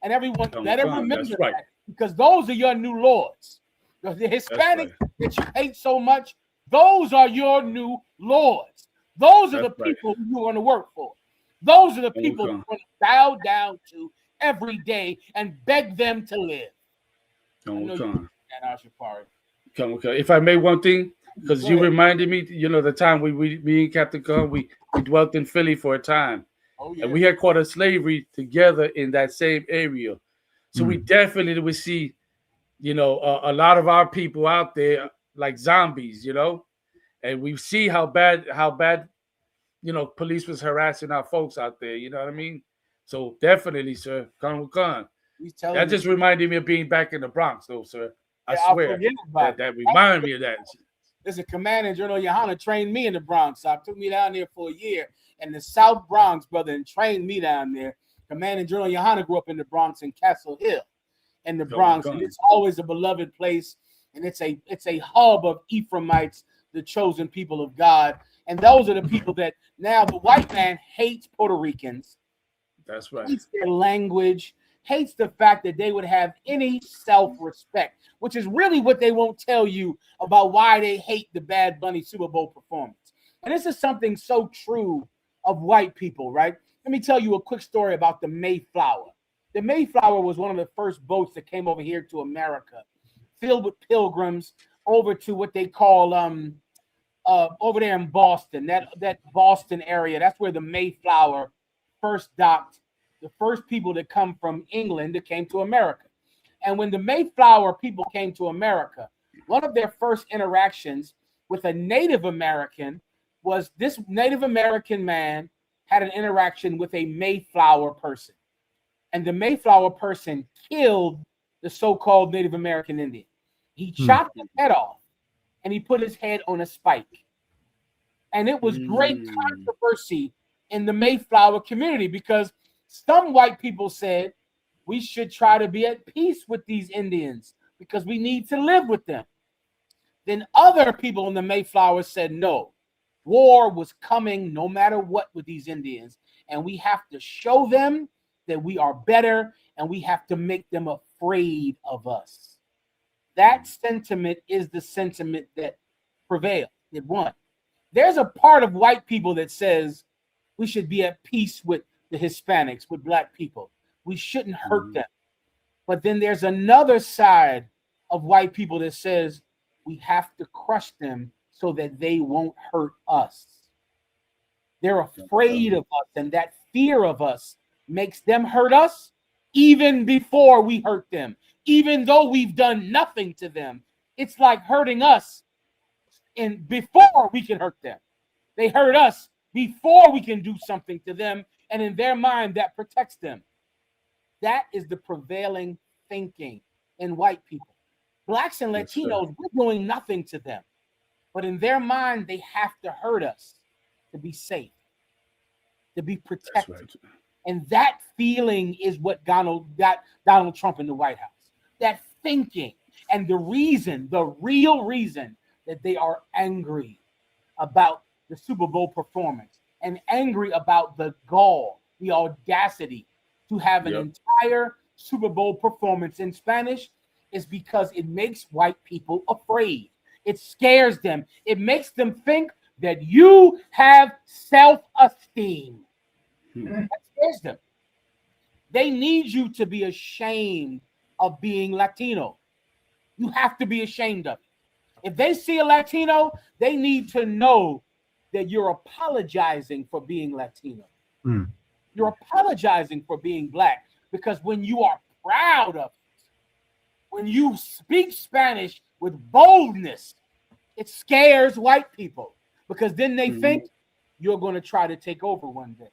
And everyone, let them remember that, because those are your new lords. The Hispanics that you hate so much, those are your new lords. Those are the people you're going to work for. Those are the people you're going to bow down to every day and beg them to live. If I may, one thing, because you reminded me, you know, the time me and Captain Gunn, we dwelt in Philly for a time. And we had caught a slavery together in that same area. So we definitely would see, you know, a lot of our people out there like zombies, you know, and we see how bad, you know, police was harassing our folks out there. You know what I mean? So definitely, sir, Colonel Khan. That just reminded me of being back in the Bronx, though, sir. I swear that reminded me of that. Listen, Commander General Yahawadah trained me in the Bronx. I took me down there for a year in the South Bronx, brother, and trained me down there. Commander General Yahawadah grew up in the Bronx in Castle Hill, in the Bronx, and it's always a beloved place, and it's a hub of Ephraimites, the chosen people of God, and those are the people that now the white man hates Puerto Ricans. That's right. Hates their language, hates the fact that they would have any self-respect, which is really what they won't tell you about why they hate the Bad Bunny Super Bowl performance. And this is something so true of white people, right? Let me tell you a quick story about the Mayflower. The Mayflower was one of the first boats that came over here to America, filled with pilgrims over to what they call over there in Boston, that Boston area. That's where the Mayflower first docked. The first people that come from England that came to America. And when the Mayflower people came to America, one of their first interactions with a Native American was this Native American man had an interaction with a Mayflower person. And the Mayflower person killed the so-called Native American Indian. He chopped his head off and he put his head on a spike. And it was great controversy in the Mayflower community because some white people said we should try to be at peace with these Indians because we need to live with them. Then other people in the Mayflower said no, war was coming no matter what with these Indians, and we have to show them that we are better, and we have to make them afraid of us. That sentiment is the sentiment that prevailed. It won. There's a part of white people that says we should be at peace with the Hispanics, with black people. We shouldn't hurt them. But then there's another side of white people that says we have to crush them so that they won't hurt us. They're afraid of us, and that fear of us makes them hurt us even before we hurt them, even though we've done nothing to them. It's like hurting us and before we can hurt them. They hurt us before we can do something to them, and in their mind, that protects them. That is the prevailing thinking in white people. Blacks and Latinos, we're doing nothing to them. But in their mind, they have to hurt us to be safe, to be protected. Right. And that feeling is what got Donald Trump in the White House. That thinking. And the real reason that they are angry about the Super Bowl performance and angry about the gall, the audacity to have an entire Super Bowl performance in Spanish is because it makes white people afraid. It scares them. It makes them think that you have self-esteem. That scares them. They need you to be ashamed of being Latino. You have to be ashamed of it. If they see a Latino, they need to know that you're apologizing for being Latino. You're apologizing for being black, because when you are proud of it, when you speak Spanish with boldness, it scares white people, because then they think you're going to try to take over one day.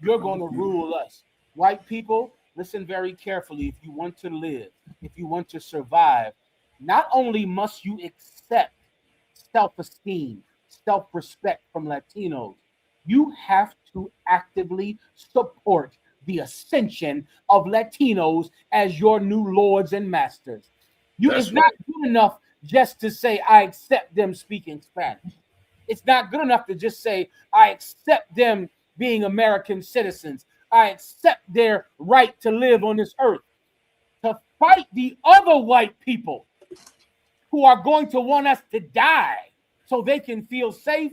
You're going to rule us. White people, listen very carefully. If you want to live, if you want to survive, not only must you accept self-esteem, self-respect from Latinos, you have to actively support the ascension of Latinos as your new lords and masters. It's not good enough just to say, I accept them speaking Spanish. It's not good enough to just say, I accept them being American citizens. I accept their right to live on this earth. To fight the other white people who are going to want us to die so they can feel safe,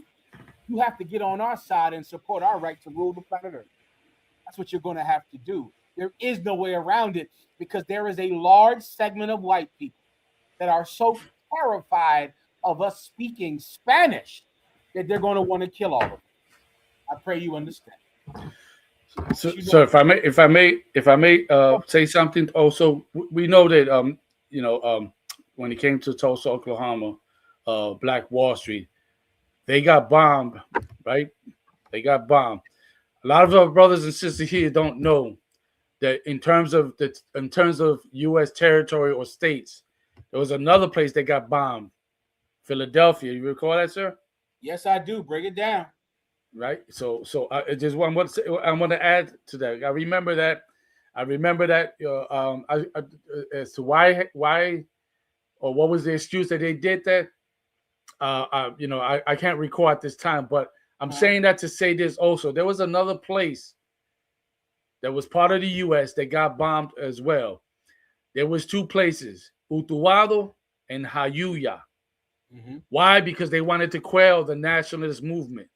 you have to get on our side and support our right to rule the planet Earth. That's what you're going to have to do. There is no way around it, because there is a large segment of white people that are so terrified of us speaking Spanish that they're going to want to kill all of us. I pray you understand. So if I may say something also, we know that when it came to Tulsa, Oklahoma, Black Wall Street, they got bombed, right? They got bombed. A lot of our brothers and sisters here don't know that in terms of U.S. territory or states, there was another place that got bombed, Philadelphia. You recall that, sir? Yes, I do. Break it down. Right. So I just want to add to that. I remember that. As to why or what was the excuse that they did that. I can't recall at this time, but I'm saying that to say this also. There was another place that was part of the U.S. that got bombed as well. There was two places, Utuado and Jayuya. Why? Because they wanted to quell the nationalist movement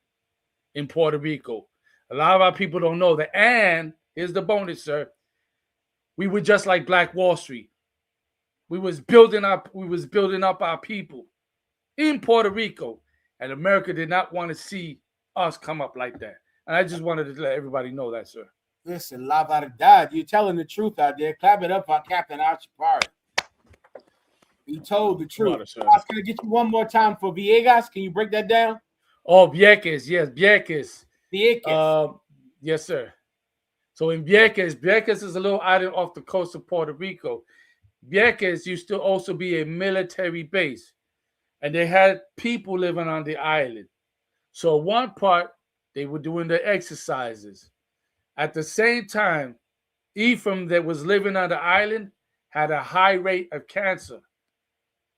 in Puerto Rico. A lot of our people don't know that. And here's the bonus, sir. We were just like Black Wall Street. We was building up our people in Puerto Rico, and America did not want to see us come up like that. And I just wanted to let everybody know that, sir. Listen, La Verdad, you're telling the truth out there. Clap it up for Captain Achapari. He told the truth. I was going to get you one more time for Villegas. Can you break that down? Oh, Vieques. Yes, Vieques. Vieques. Yes, sir. So in Vieques is a little island off the coast of Puerto Rico. Vieques used to also be a military base, and they had people living on the island. So one part, they were doing the exercises. At the same time, Ephraim that was living on the island had a high rate of cancer.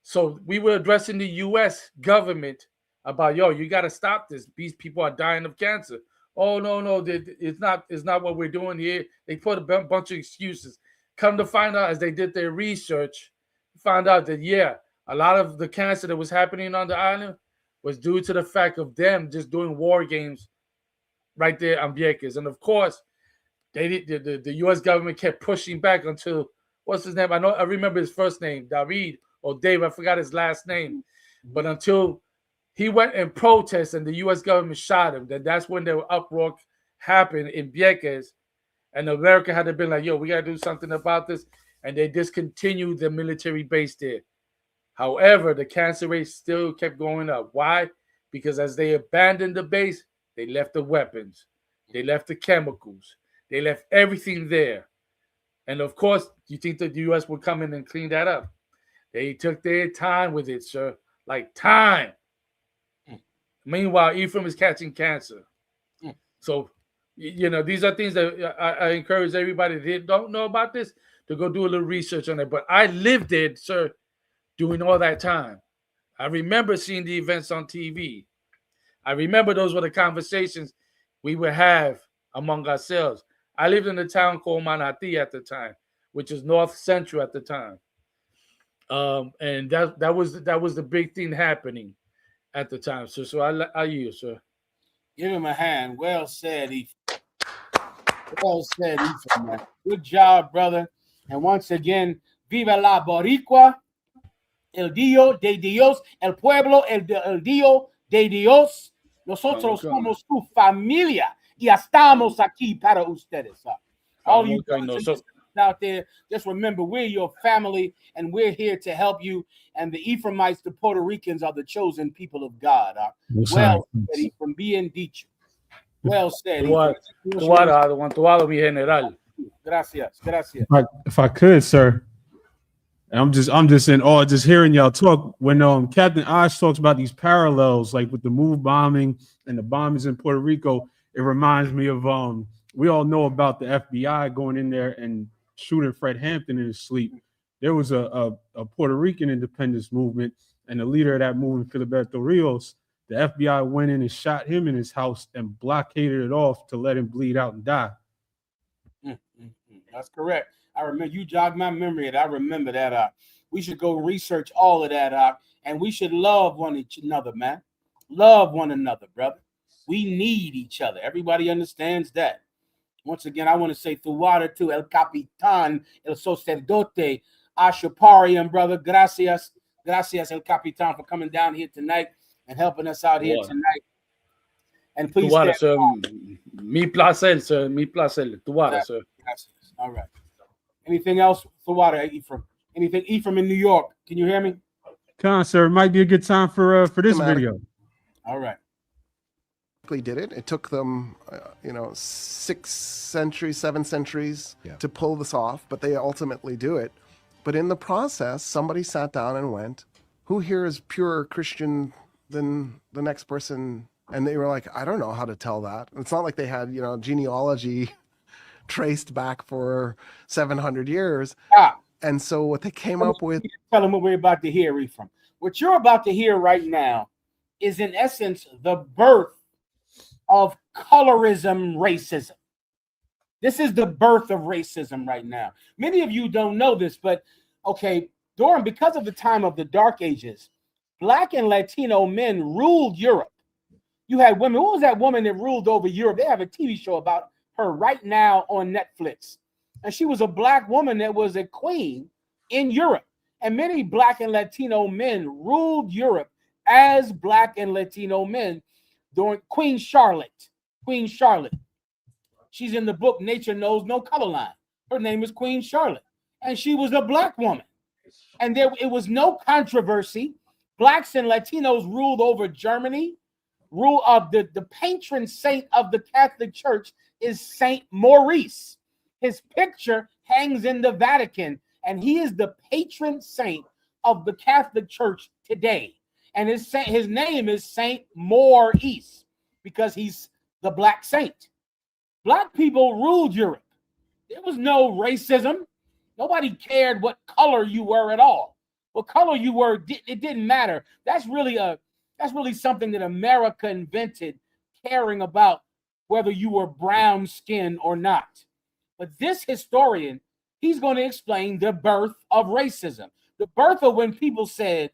So we were addressing the U.S. government about, you got to stop this. These people are dying of cancer. Oh, no, it's not what we're doing here. They put a bunch of excuses. Come to find out, as they did their research, found out that, a lot of the cancer that was happening on the island was due to the fact of them just doing war games right there on Vieques. And of course, the U.S. government kept pushing back until, what's his name? I remember his first name, David or Dave. I forgot his last name. But until he went and protested and the U.S. government shot him, that's when the uproar happened in Vieques. And America had to be like, yo, we got to do something about this. And they discontinued the military base there. However, the cancer rate still kept going up. Why? Because as they abandoned the base, they left the weapons. They left the chemicals. They left everything there. And of course, you think that the U.S. would come in and clean that up. They took their time with it, sir. Like time. Meanwhile, Ephraim is catching cancer. So, these are things that I encourage everybody that don't know about this to go do a little research on it. But I lived it, sir, during all that time. I remember seeing the events on TV. I remember those were the conversations we would have among ourselves. I lived in a town called Manatí at the time, which is North Central at the time. And that was the big thing happening at the time. So I yield, sir. Give him a hand. Well said, Ephraim. Well said, Ephraim, man. Good job, brother. And once again, viva la Boricua, el Dio de Dios, el pueblo, el Dio de Dios. Nosotros somos tu familia y estamos aquí para ustedes. All you guys out there, just remember, we're your family and we're here to help you. And the Ephraimites, the Puerto Ricans, are the chosen people of God. Well said, Ephraim, bien dicho. Well said. Mi general. Gracias. If I could, sir. I'm just in awe just hearing y'all talk. When Captain Osh talks about these parallels, like with the MOVE bombing and the bombings in Puerto Rico, it reminds me of we all know about the FBI going in there and shooting Fred Hampton in his sleep. There was a Puerto Rican independence movement, and the leader of that movement, Filiberto Rios, the FBI went in and shot him in his house and blockaded it off to let him bleed out and die. That's correct. I remember, you jogged my memory. I remember that. We should go research all of that. And we should love one another, man. Love one another, brother. We need each other. Everybody understands that. Once again, I want to say Thuwada to El Capitan, El Sacerdote, Ashaparian, brother. Gracias. Gracias, El Capitan, for coming down here tonight and helping us out here tonight. And please, Thuwada, sir. Mi placer, sir. Mi placer. Thuwada, sir. Gracias. All right. Anything else for water, Ephraim? Anything, Ephraim in New York? Can you hear me? Come on, sir. It might be a good time for this video. All right. Did it? It took them, 6 centuries, 7 centuries to pull this off, but they ultimately do it. But in the process, somebody sat down and went, "Who here is purer Christian than the next person?" And they were like, "I don't know how to tell that." It's not like they had, genealogy traced back for 700 years. And so what they came up with... Tell them what we're about to hear, Ephraim. What you're about to hear right now is, in essence, the birth of colorism racism. This is the birth of racism right now. Many of you don't know this, but, okay, Doran, because of the time of the Dark Ages, Black and Latino men ruled Europe. You had women. Who was that woman that ruled over Europe? They have a TV show about her right now on Netflix. And she was a Black woman that was a queen in Europe. And many Black and Latino men ruled Europe as Black and Latino men during Queen Charlotte. Queen Charlotte. She's in the book Nature Knows No Color Line. Her name is Queen Charlotte. And she was a Black woman. And it was no controversy. Blacks and Latinos ruled over Germany. Rule of the patron saint of the Catholic Church is Saint Maurice. His picture hangs in the Vatican, and he is the patron saint of the Catholic Church today. And his name is Saint Maurice because he's the Black saint. Black people ruled Europe. There was no racism. Nobody cared what color you were at all. What color you were, it didn't matter. That's really something that America invented, caring about whether you were brown skinned or not. But this historian, he's going to explain the birth of racism, the birth of when people said,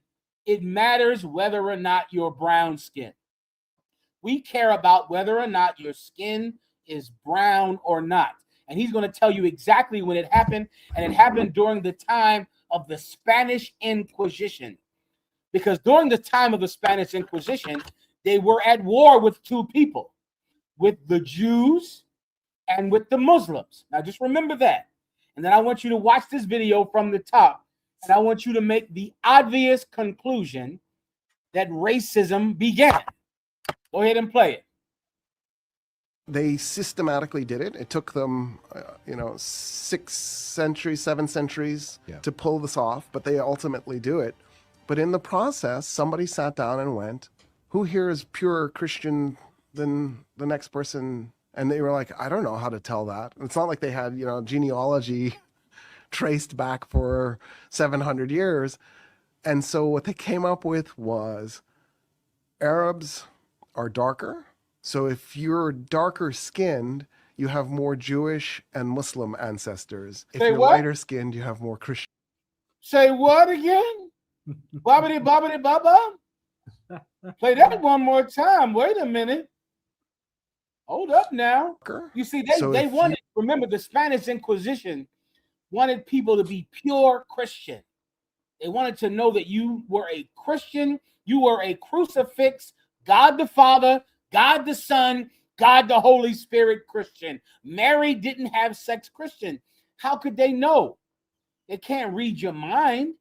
It matters whether or not you're brown skin. We care about whether or not your skin is brown or not. And he's going to tell you exactly when it happened. And it happened during the time of the Spanish Inquisition. Because during the time of the Spanish Inquisition, they were at war with two people, with the Jews and with the Muslims. Now just remember that. And then I want you to watch this video from the top. And I want you to make the obvious conclusion that racism began. Go ahead and play it. They systematically did it. It took them, 6 centuries, 7 centuries to pull this off, but they ultimately do it. But in the process, somebody sat down and went, who here is purer Christian than the next person? And they were like, I don't know how to tell that. It's not like they had, genealogy traced back for 700 years. And so what they came up with was Arabs are darker. So if you're darker skinned, you have more Jewish and Muslim ancestors. If you're lighter skinned, you have more Christian. Say what again? Bobbity bobbity baba. Play that one more time. Wait a minute. Hold up now. You see, they wanted, remember, the Spanish Inquisition wanted people to be pure Christian. They wanted to know that you were a Christian, you were a crucifix, God the Father, God the Son, God the Holy Spirit Christian. Mary didn't have sex Christian. How could they know? They can't read your mind.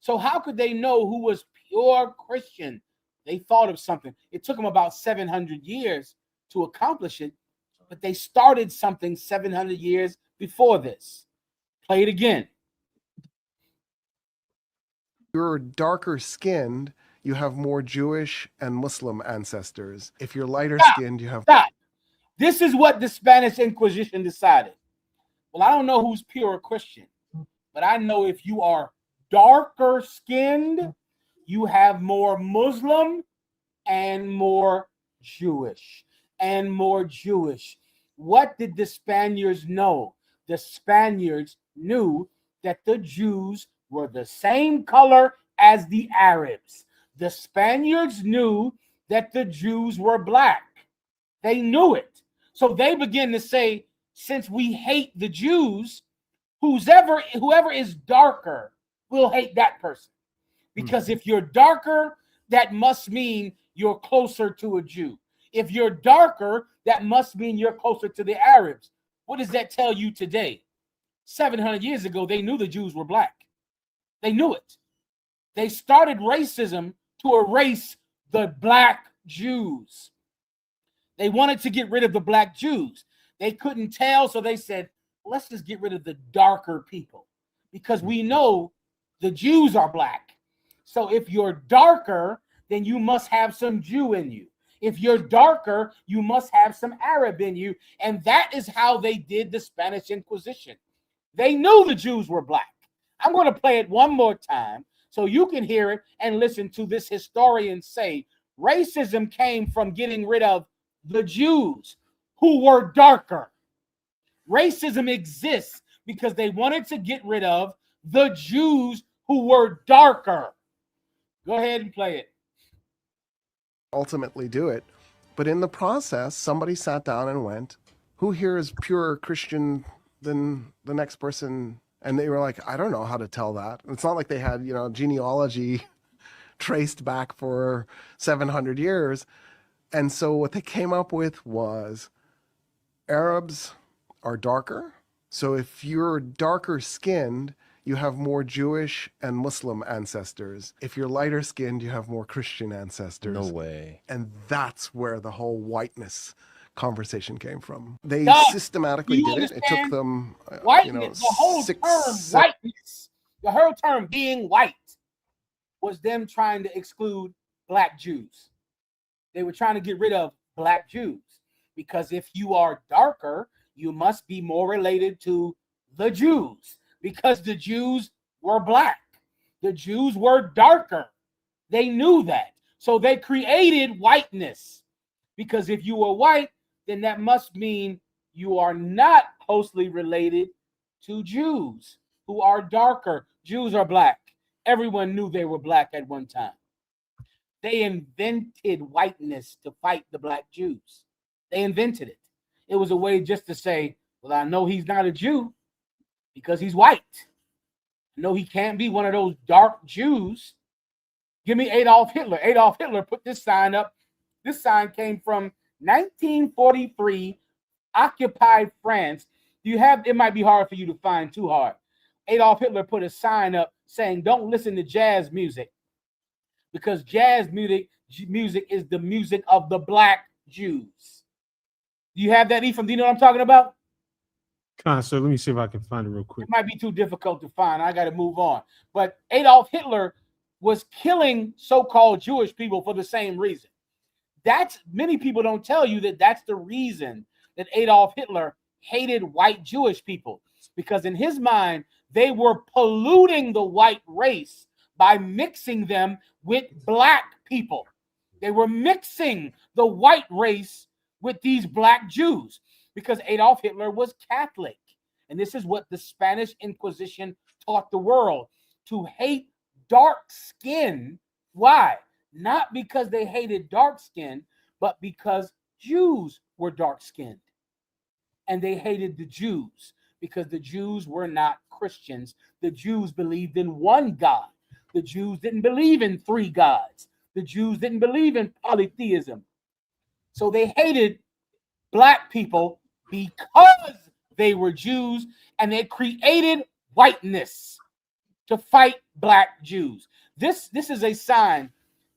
So how could they know who was pure Christian? They thought of something. It took them about 700 years to accomplish it, but they started something 700 years before this. Play it again. You're darker skinned, you have more Jewish and Muslim ancestors. If you're lighter skinned, you have... Stop. This is what the Spanish Inquisition decided. Well, I don't know who's pure Christian, but I know if you are darker skinned, you have more Muslim and more Jewish and more Jewish. What did the Spaniards know? The Spaniards knew that the Jews were the same color as the Arabs. The Spaniards knew that the Jews were black. They knew it. So they began to say, since we hate the Jews, whoever is darker, we'll hate that person. Because if you're darker, that must mean you're closer to a Jew. If you're darker, that must mean you're closer to the Arabs. What does that tell you today? 700 years ago, they knew the Jews were black. They knew it. They started racism to erase the black Jews. They wanted to get rid of the black Jews. They couldn't tell, so they said, let's just get rid of the darker people because we know the Jews are black. So if you're darker, then you must have some Jew in you. If you're darker, you must have some Arab in you. And that is how they did the Spanish Inquisition. They knew the Jews were black. I'm going to play it one more time so you can hear it and listen to this historian say racism came from getting rid of the Jews who were darker. Racism exists because they wanted to get rid of the Jews who were darker. Go ahead and play it. Ultimately do it. But in the process, somebody sat down and went, who here is purer Christian than the next person? And they were like, I don't know how to tell that. It's not like they had, genealogy traced back for 700 years. And so what they came up with was Arabs are darker. So if you're darker skinned, you have more Jewish and Muslim ancestors. If you're lighter skinned, you have more Christian ancestors. No way. And that's where the whole whiteness conversation came from. They systematically did it. It took them, whiteness, the whole term whiteness, the whole term being white was them trying to exclude black Jews. They were trying to get rid of black Jews because if you are darker, you must be more related to the Jews because the Jews were black. The Jews were darker. They knew that. So they created whiteness because if you were white, then that must mean you are not closely related to Jews who are darker. Jews are black. Everyone knew they were black at one time. They invented whiteness to fight the black Jews. They invented it. It was a way just to say, well, I know he's not a Jew because he's white. I know he can't be one of those dark Jews. Give me Adolf Hitler. Adolf Hitler put this sign up. This sign came from 1943, occupied France. You have, it might be hard for you to find, too hard. Adolf Hitler put a sign up saying, don't listen to jazz music, because jazz music is the music of the black Jews. Do you have that, Ephraim? Do you know what I'm talking about? So let me see if I can find it real quick. It might be too difficult to find. I got to move on. But Adolf Hitler was killing so-called Jewish people for the same reason. That's, many people don't tell you that that's the reason that Adolf Hitler hated white Jewish people, because in his mind, they were polluting the white race by mixing them with black people. They were mixing the white race with these black Jews, because Adolf Hitler was Catholic. And this is what the Spanish Inquisition taught the world, to hate dark skin. Why? Not because they hated dark skin, but because Jews were dark skinned. And they hated the Jews because the Jews were not Christians. The Jews believed in one God. The Jews didn't believe in three gods. The Jews didn't believe in polytheism. So they hated black people because they were Jews, and they created whiteness to fight black Jews. This is a sign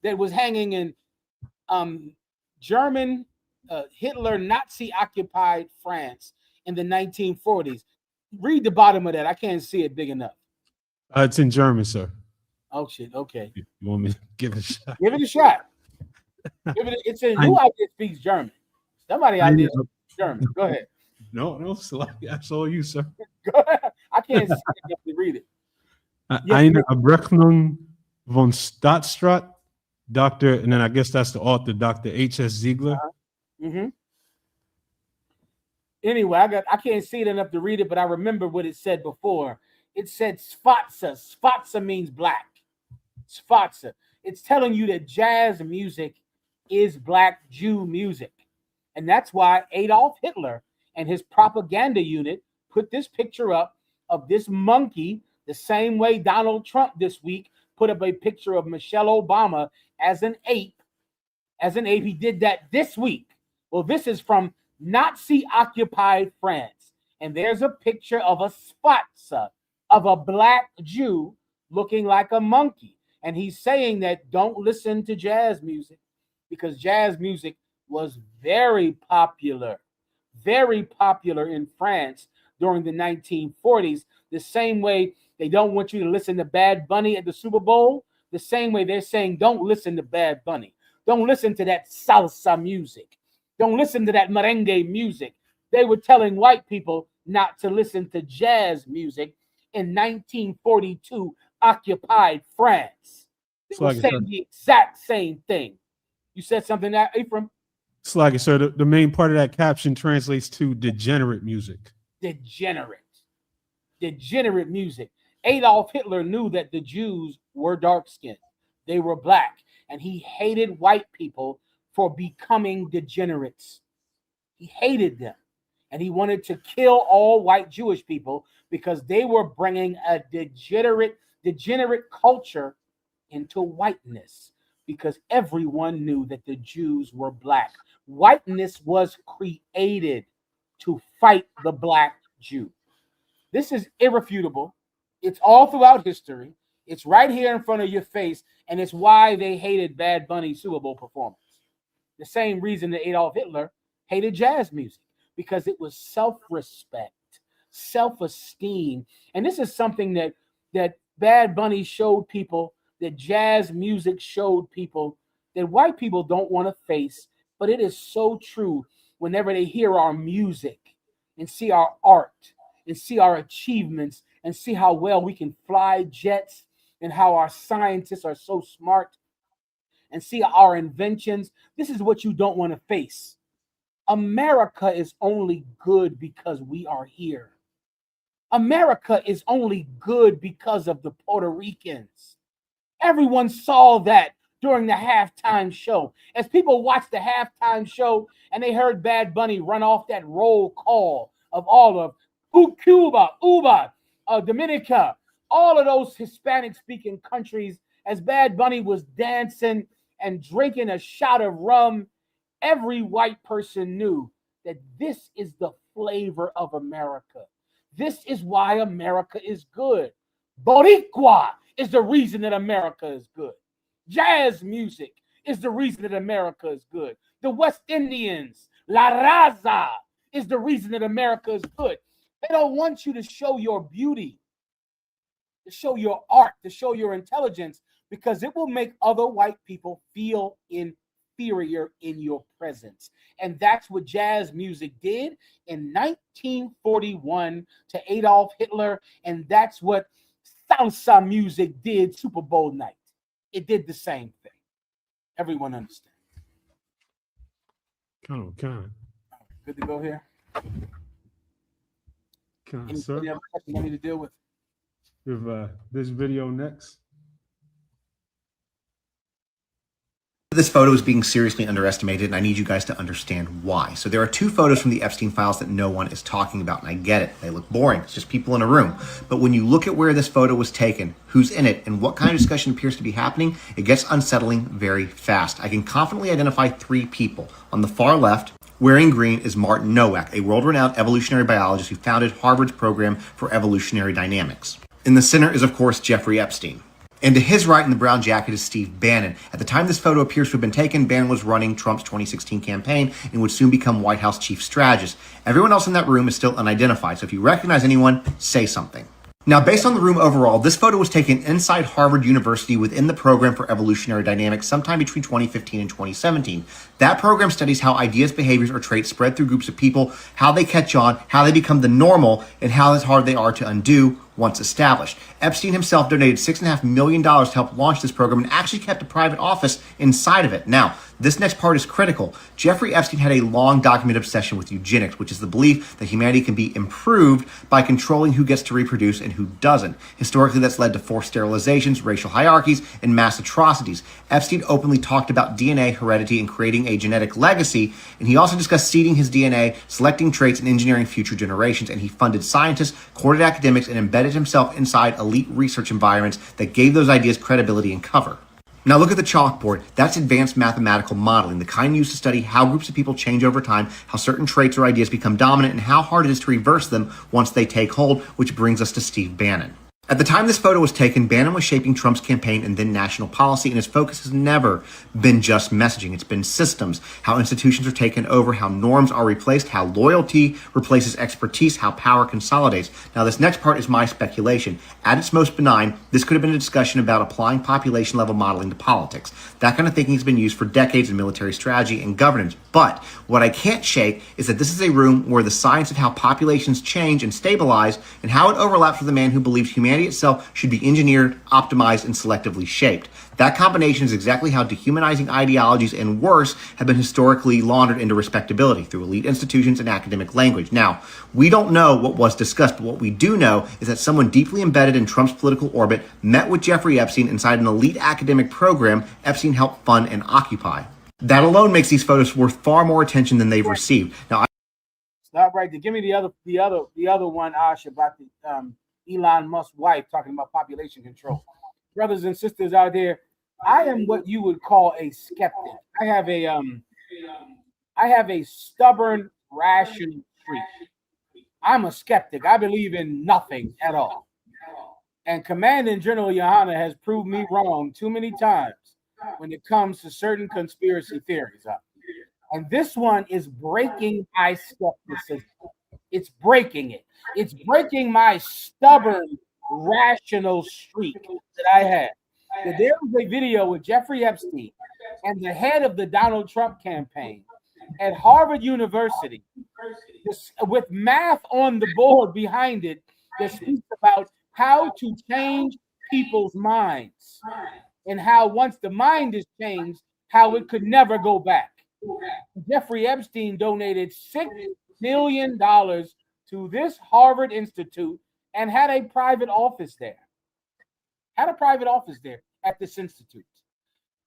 that was hanging in German, Hitler, Nazi-occupied France in the 1940s. Read the bottom of that. I can't see it big enough. It's in German, sir. Oh, shit. Okay. You want me to give it a shot? Give it a shot. It's in who out there speaks German? Somebody out there speaks German. Go ahead. No, that's all you, sir. Go ahead. I can't see enough to read it. Eine Abrechnung von Staatsrat, Dr. And then I guess that's the author, Dr. H.S. Ziegler. Anyway, I can't see it enough to read it, but I remember what it said before. It said Sfatsa. Sfatsa means black. Sfatsa. It's telling you that jazz music is black Jew music. And that's why Adolf Hitler and his propaganda unit put this picture up of this monkey, the same way Donald Trump this week put up a picture of Michelle Obama as an ape. As an ape, he did that this week. Well, this is from Nazi-occupied France. And there's a picture of a Sfatsa, of a black Jew looking like a monkey. And he's saying that don't listen to jazz music, because jazz music was very popular in France during the 1940s. The same way they don't want you to listen to Bad Bunny at the Super Bowl, the same way they're saying don't listen to Bad Bunny. Don't listen to that salsa music. Don't listen to that merengue music. They were telling white people not to listen to jazz music in 1942 occupied France. They were saying the exact same thing. You said something, that Ephraim? It's like it, sir. The main part of that caption translates to degenerate music. Degenerate music. Adolf Hitler knew that the Jews were dark-skinned. They were black, and he hated white people for becoming degenerates. He hated them, and he wanted to kill all white Jewish people because they were bringing a degenerate culture into whiteness, because everyone knew that the Jews were black. Whiteness was created to fight the black Jew. This is irrefutable. It's all throughout history. It's right here in front of your face, and it's why they hated Bad Bunny's Super Bowl performance. The same reason that Adolf Hitler hated jazz music, because it was self-respect, self-esteem. And this is something that Bad Bunny showed people, that jazz music showed people, that white people don't want to face. But it is so true whenever they hear our music and see our art and see our achievements and see how well we can fly jets and how our scientists are so smart and see our inventions. This is what you don't want to face. America is only good because we are here. America is only good because of the Puerto Ricans. Everyone saw that during the halftime show. As people watched the halftime show and they heard Bad Bunny run off that roll call of all of Cuba, Dominica, all of those Hispanic-speaking countries, as Bad Bunny was dancing and drinking a shot of rum, every white person knew that this is the flavor of America. This is why America is good. Boricua is the reason that America is good. Jazz music is the reason that America is good. The West Indians, La Raza, is the reason that America is good. They don't want you to show your beauty, to show your art, to show your intelligence, because it will make other white people feel inferior in your presence. And that's what jazz music did in 1941 to Adolf Hitler, and that's what salsa music did Super Bowl night. It did the same thing. Everyone understands. Con. Good to go here. Con, Any sir. other questions I need to deal with? We have this video next. This photo is being seriously underestimated, and I need you guys to understand why. So there are two photos from the Epstein files that no one is talking about, and I get it. They look boring. It's just people in a room. But when you look at where this photo was taken, who's in it, and what kind of discussion appears to be happening, it gets unsettling very fast. I can confidently identify three people. On the far left, wearing green, is Martin Nowak, a world-renowned evolutionary biologist who founded Harvard's program for evolutionary dynamics. In the center is, of course, Jeffrey Epstein. And to his right in the brown jacket is Steve Bannon. At the time this photo appears to have been taken, Bannon was running Trump's 2016 campaign and would soon become White House chief strategist. Everyone else in that room is still unidentified, so if you recognize anyone, say something. Now, based on the room overall, this photo was taken inside Harvard University within the program for evolutionary dynamics sometime between 2015 and 2017. That program studies how ideas, behaviors, or traits spread through groups of people, how they catch on, how they become the normal, and how hard they are to undo once established. Epstein himself donated $6.5 million to help launch this program and actually kept a private office inside of it. Now, this next part is critical. Jeffrey Epstein had a long documented obsession with eugenics, which is the belief that humanity can be improved by controlling who gets to reproduce and who doesn't. Historically, that's led to forced sterilizations, racial hierarchies, and mass atrocities. Epstein openly talked about DNA heredity and creating a genetic legacy, and he also discussed seeding his DNA, selecting traits, and engineering future generations, and he funded scientists, courted academics, and embedded himself inside elite research environments that gave those ideas credibility and cover. Now look at the chalkboard. That's advanced mathematical modeling, the kind used to study how groups of people change over time, how certain traits or ideas become dominant, and how hard it is to reverse them once they take hold, which brings us to Steve Bannon. At the time this photo was taken, Bannon was shaping Trump's campaign and then national policy, and his focus has never been just messaging. It's been systems, how institutions are taken over, how norms are replaced, how loyalty replaces expertise, how power consolidates. Now, this next part is my speculation. At its most benign, this could have been a discussion about applying population-level modeling to politics. That kind of thinking has been used for decades in military strategy and governance. But what I can't shake is that this is a room where the science of how populations change and stabilize and how it overlaps with a man who believes humanity itself should be engineered, optimized, and selectively shaped. That combination is exactly how dehumanizing ideologies and worse have been historically laundered into respectability through elite institutions and academic language. Now, we don't know what was discussed, but what we do know is that someone deeply embedded in Trump's political orbit met with Jeffrey Epstein inside an elite academic program Epstein helped fund and occupy. That alone makes these photos worth far more attention than they've received. Now, Stop right there. Give me the other one, Ash, about the Elon Musk's wife talking about population control. Brothers and sisters out there, I am what you would call a skeptic. I have a stubborn, rational streak. I'm a skeptic. I believe in nothing at all. And Commanding General Yahawadah has proved me wrong too many times when it comes to certain conspiracy theories. And this one is breaking my skepticism. It's breaking it. It's breaking my stubborn, rational streak that I had. That there was a video with Jeffrey Epstein and the head of the Donald Trump campaign at Harvard University, with math on the board behind it, that speaks about how to change people's minds and how once the mind is changed, how it could never go back. Jeffrey Epstein donated $6 million to this Harvard Institute and had a private office there. Had a private office there at this institute.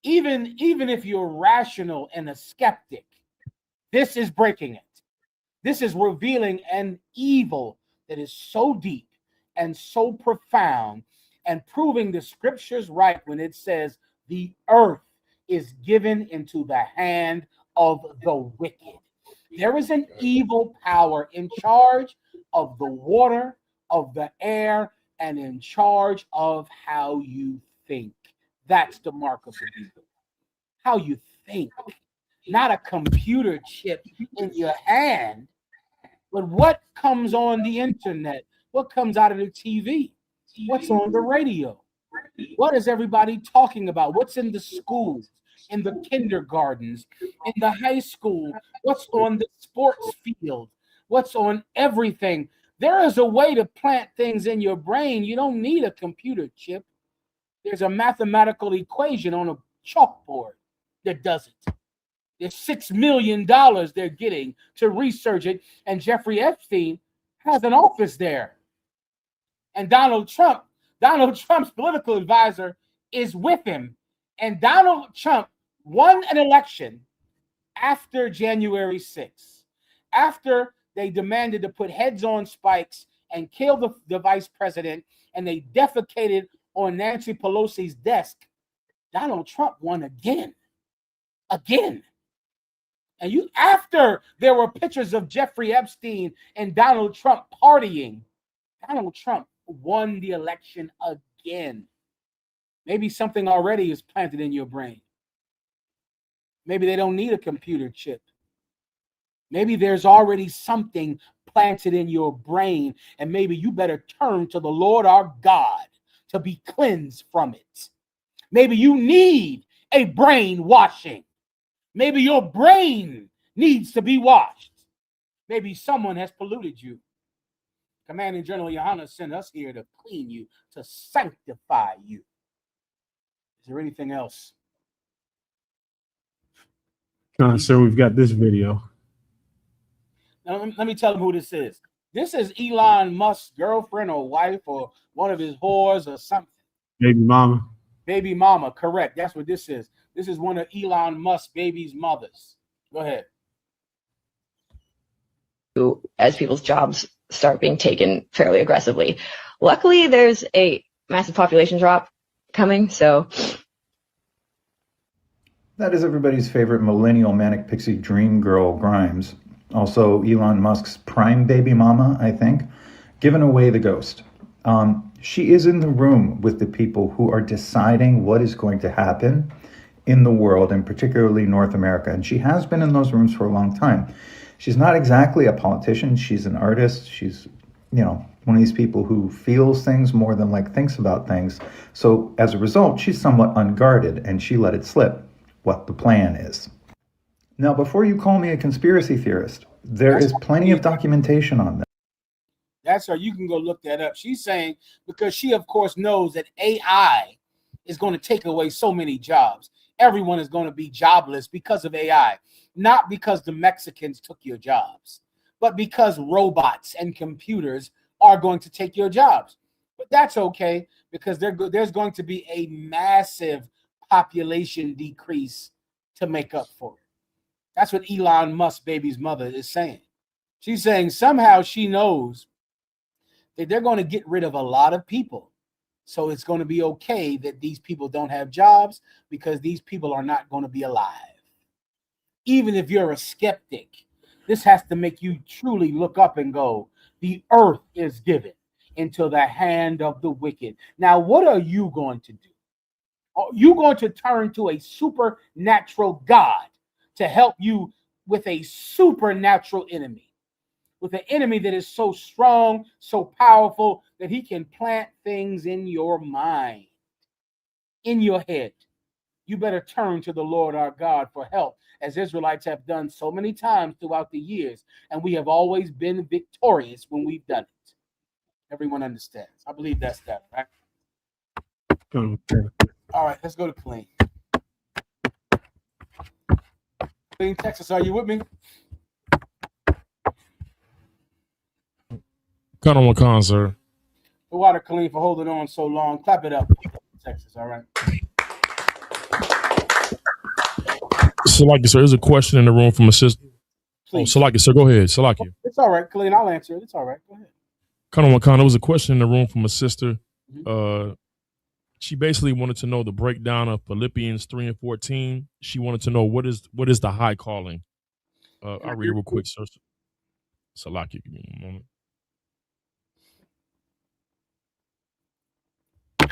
Even if you're rational and a skeptic, this is breaking it. This is revealing an evil that is so deep and so profound, and proving the scriptures right when it says the earth is given into the hand of the wicked. There is an evil power in charge of the water, of the air, and in charge of how you think. That's the mark of the beast. How you think, not a computer chip in your hand, but what comes on the internet, what comes out of the TV, what's on the radio, what is everybody talking about, what's in the schools, in the kindergartens, in the high school, what's on the sports field, what's on everything. There is a way to plant things in your brain. You don't need a computer chip. There's a mathematical equation on a chalkboard that does it. There's $6 million they're getting to research it, and Jeffrey Epstein has an office there. And Donald Trump's political advisor is with him. And Donald Trump won an election after January 6th, after they demanded to put heads on spikes and kill the vice president, and they defecated on Nancy Pelosi's desk. Donald Trump won again. And after there were pictures of Jeffrey Epstein and Donald Trump partying, Donald Trump won the election again. Maybe something already is planted in your brain. Maybe they don't need a computer chip. Maybe there's already something planted in your brain, and maybe you better turn to the Lord our God to be cleansed from it. Maybe you need a brain washing. Maybe your brain needs to be washed. Maybe someone has polluted you. Commanding General Yahawadah sent us here to clean you, to sanctify you. Is there anything else? Sir, we've got this video. Now, let me tell them who this is. This is Elon Musk's girlfriend or wife or one of his whores or something. Baby mama. Baby mama, correct. That's what this is. This is one of Elon Musk's baby's mothers. Go ahead. As people's jobs start being taken fairly aggressively. Luckily, there's a massive population drop coming, so. That is everybody's favorite millennial manic pixie dream girl, Grimes. Also, Elon Musk's prime baby mama, I think, giving away the ghost. She is in the room with the people who are deciding what is going to happen in the world, and particularly North America. And she has been in those rooms for a long time. She's not exactly a politician. She's an artist. She's, one of these people who feels things more than thinks about things. So as a result, she's somewhat unguarded, and she let it slip what the plan is. Now, before you call me a conspiracy theorist, there is plenty of documentation on that. That's her. You can go look that up. She's saying, because she, of course, knows that AI is going to take away so many jobs. Everyone is going to be jobless because of AI. Not because the Mexicans took your jobs, but because robots and computers are going to take your jobs. But that's okay, because there's going to be a massive population decrease to make up for it. That's what Elon Musk baby's mother is saying. She's saying somehow she knows that they're going to get rid of a lot of people. So it's going to be okay that these people don't have jobs, because these people are not going to be alive. Even if you're a skeptic, this has to make you truly look up and go, the earth is given into the hand of the wicked. Now, what are you going to do? Are you going to turn to a supernatural God to help you with a supernatural enemy? With an enemy that is so strong, so powerful, that he can plant things in your mind, in your head. You better turn to the Lord our God for help, as Israelites have done so many times throughout the years, and we have always been victorious when we've done it. Everyone understands. I believe that's that, right? All right, let's go to Clean. Clean, Texas, are you with me? Gun on one con, sir. The water, Clean, for holding on so long. Clap it up. Texas. All right. Salaki, sir, there's a question in the room from a sister. Please. Oh, Salaki, sir, go ahead. Salaki. It's all right, Colleen. I'll answer it. It's all right. Go ahead. Khan, there was a question in the room from a sister. She basically wanted to know the breakdown of Philippians 3 and 14. She wanted to know what is the high calling. I'll read it real quick, sir. Salaki, give me a moment.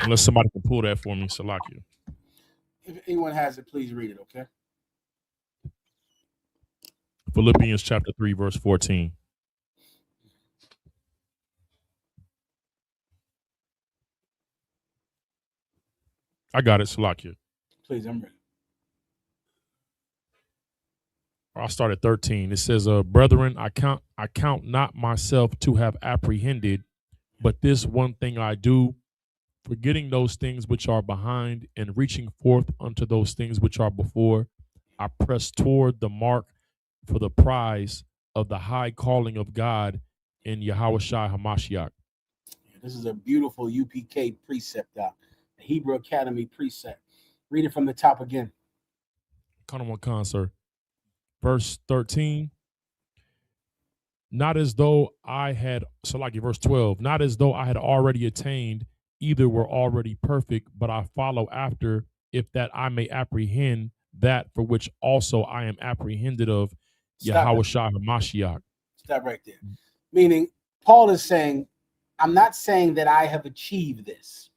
Unless somebody can pull that for me, Salaki. If anyone has it, please read it, okay? Philippians chapter 3, verse 14. I got it, Salakia. Please, I'm ready. I'll start at 13. It says, brethren, I count not myself to have apprehended, but this one thing I do, forgetting those things which are behind and reaching forth unto those things which are before, I press toward the mark for the prize of the high calling of God in Yahawadah HaMashiach. This is a beautiful UPK precept, the Hebrew Academy precept. Read it from the top again. Khan, sir. Verse 13. Not as though I had, verse 12, not as though I had already attained, either were already perfect, but I follow after, if that I may apprehend that for which also I am apprehended of Yahawadah HaMashiach. Stop right there. Meaning, Paul is saying, I'm not saying that I have achieved this.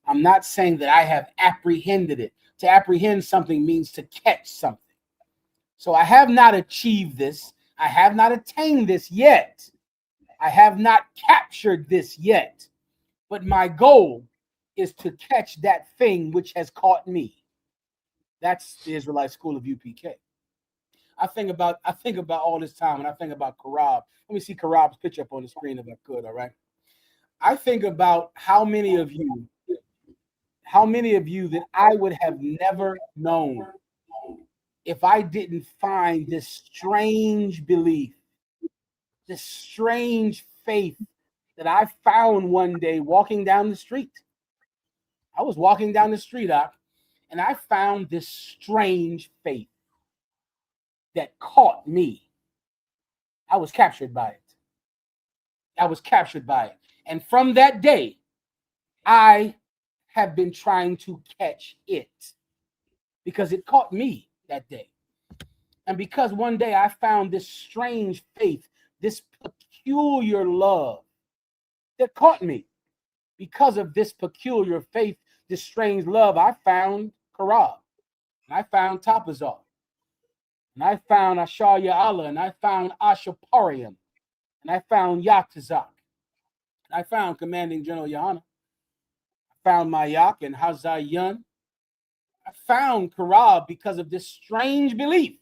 I'm not saying that I have apprehended it. To apprehend something means to catch something. So I have not achieved this. I have not attained this yet. I have not captured this yet. But my goal is to catch that thing which has caught me. That's the Israelite school of UPK. I think about all this time, and I think about Chaarab. Let me see Chaarab's picture up on the screen if I could, all right? I think about how many of you that I would have never known if I didn't find this strange belief, this strange faith that I found one day walking down the street. I was walking down the street, and I found this strange faith that caught me. I was captured by it. And from that day, I have been trying to catch it because it caught me that day. And because one day I found this strange faith, this peculiar love that caught me. Because of this peculiar faith, this strange love, I found Chaarab, and I found Tapazar, and I found Ashar Ya'ala, and I found Ashapariam, and I found Yatazak, and I found Commanding General Yohana. I found Mayak and Hazayan. I found Chaarab because of this strange belief